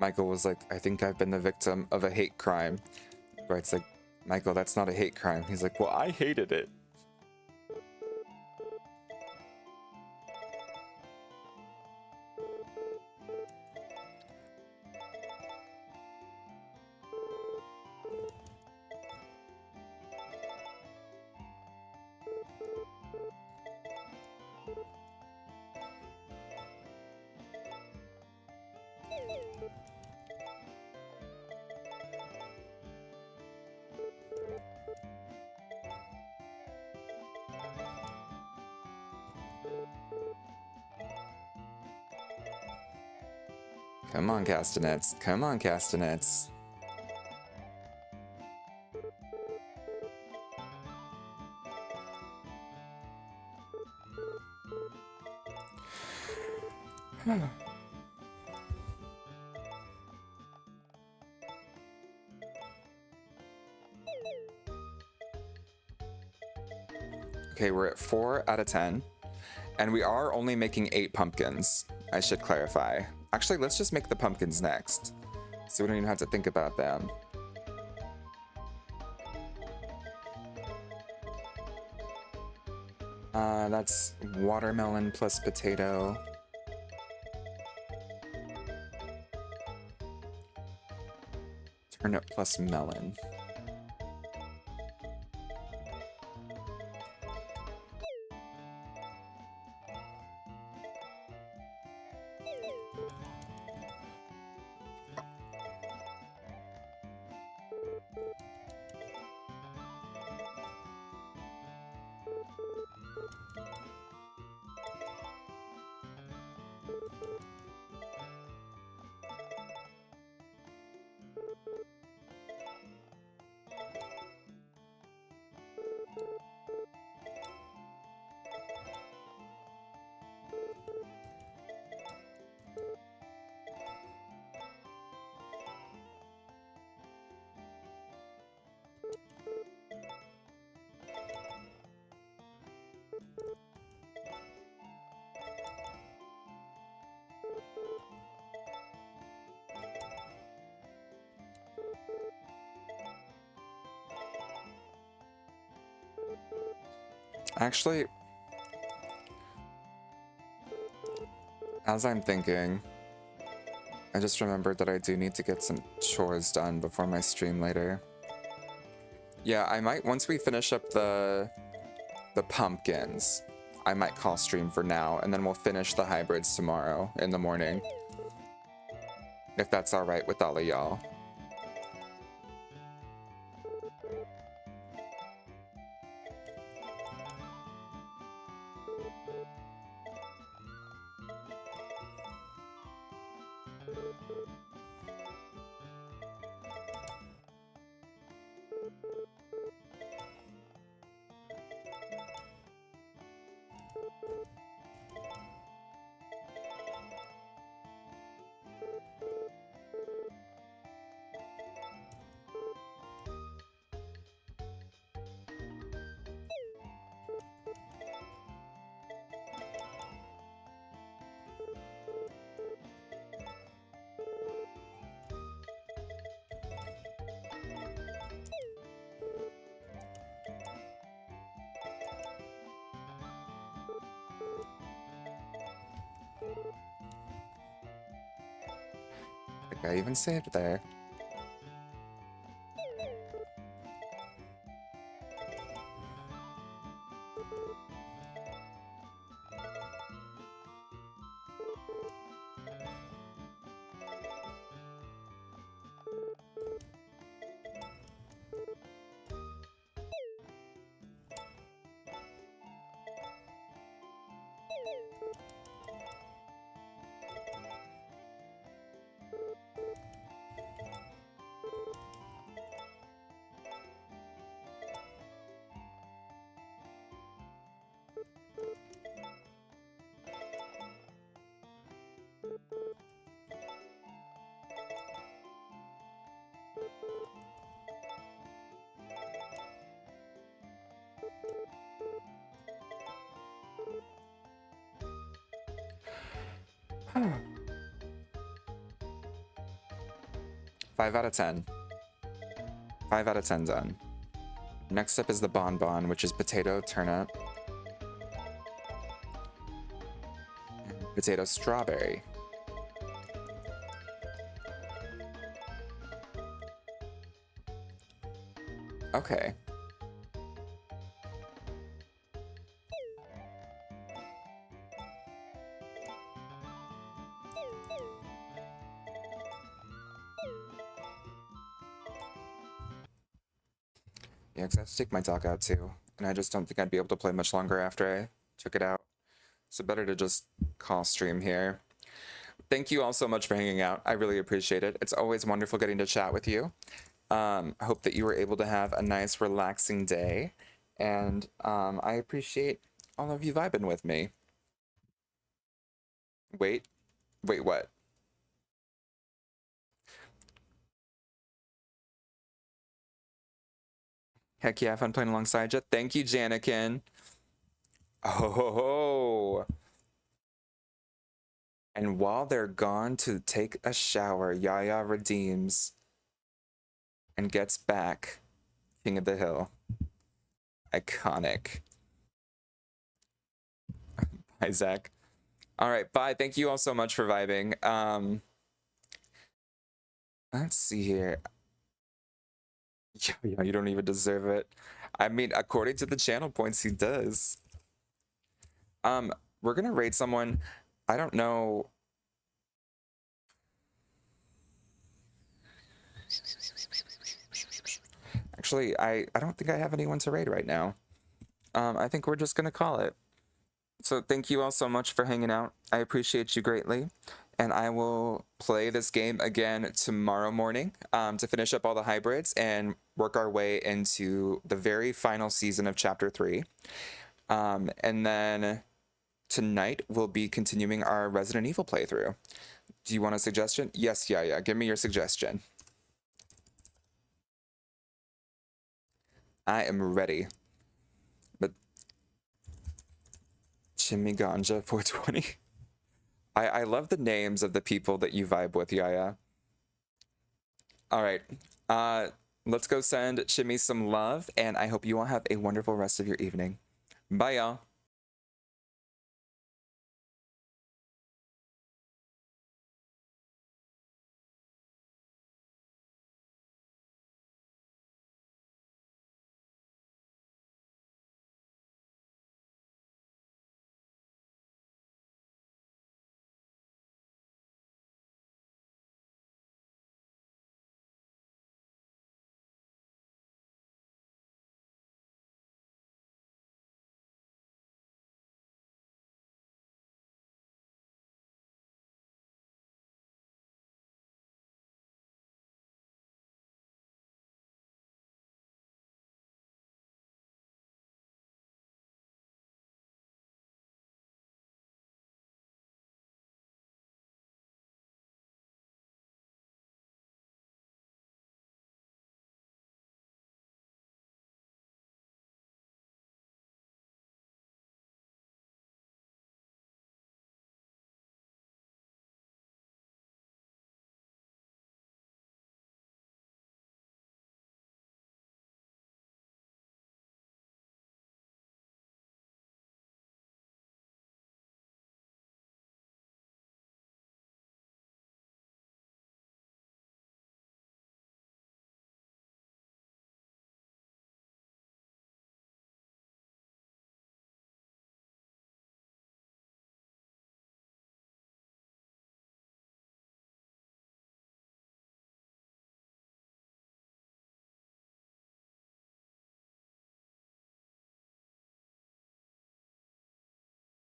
Michael was like, I think I've been the victim of a hate crime. Where it's like, Michael, that's not a hate crime. He's like, well, I hated it. Come on, castanets. Come on, castanets. Okay, we're at 4 out of 10. And we are only making 8 pumpkins, I should clarify. Actually, let's just make the pumpkins next, so we don't even have to think about them. That's watermelon plus potato. Turnip plus melon. Actually, As I'm thinking, I just remembered that I do need to get some chores done before my stream later. Yeah, I might, once we finish up the pumpkins, I might call stream for now, and then we'll finish the hybrids tomorrow in the morning. If that's alright with all of y'all. I think I even saved there. Five out of 10. 5 out of 10 done. Next up is the bonbon, which is potato, turnip, and potato strawberry. Okay. Yeah, because I have to take my dog out too, and I just don't think I'd be able to play much longer after I took it out. So better to just call stream here. Thank you all so much for hanging out. I really appreciate it. It's always wonderful getting to chat with you. I hope that you were able to have a nice, relaxing day, and I appreciate all of you vibing with me. Wait, what? Heck yeah, fun playing alongside you. Thank you, Janikin. Oh. And while they're gone to take a shower, Yaya redeems and gets back King of the Hill. Iconic. Bye, Zach. All right, bye. Thank you all so much for vibing. Let's see here. Yeah, you don't even deserve it. I mean, according to the channel points, he does. We're gonna raid someone. I don't know. Actually, I don't think I have anyone to raid right now. I think we're just gonna call it. So thank you all so much for hanging out. I appreciate you greatly. And I will play this game again tomorrow morning to finish up all the hybrids and work our way into the very final season of Chapter 3. And then tonight we'll be continuing our Resident Evil playthrough. Do you want a suggestion? Yes, yeah. Give me your suggestion. I am ready. But Chimmy Ganja 420. I love the names of the people that you vibe with, Yaya. All right. Let's go send Chimmy some love, and I hope you all have a wonderful rest of your evening. Bye, y'all.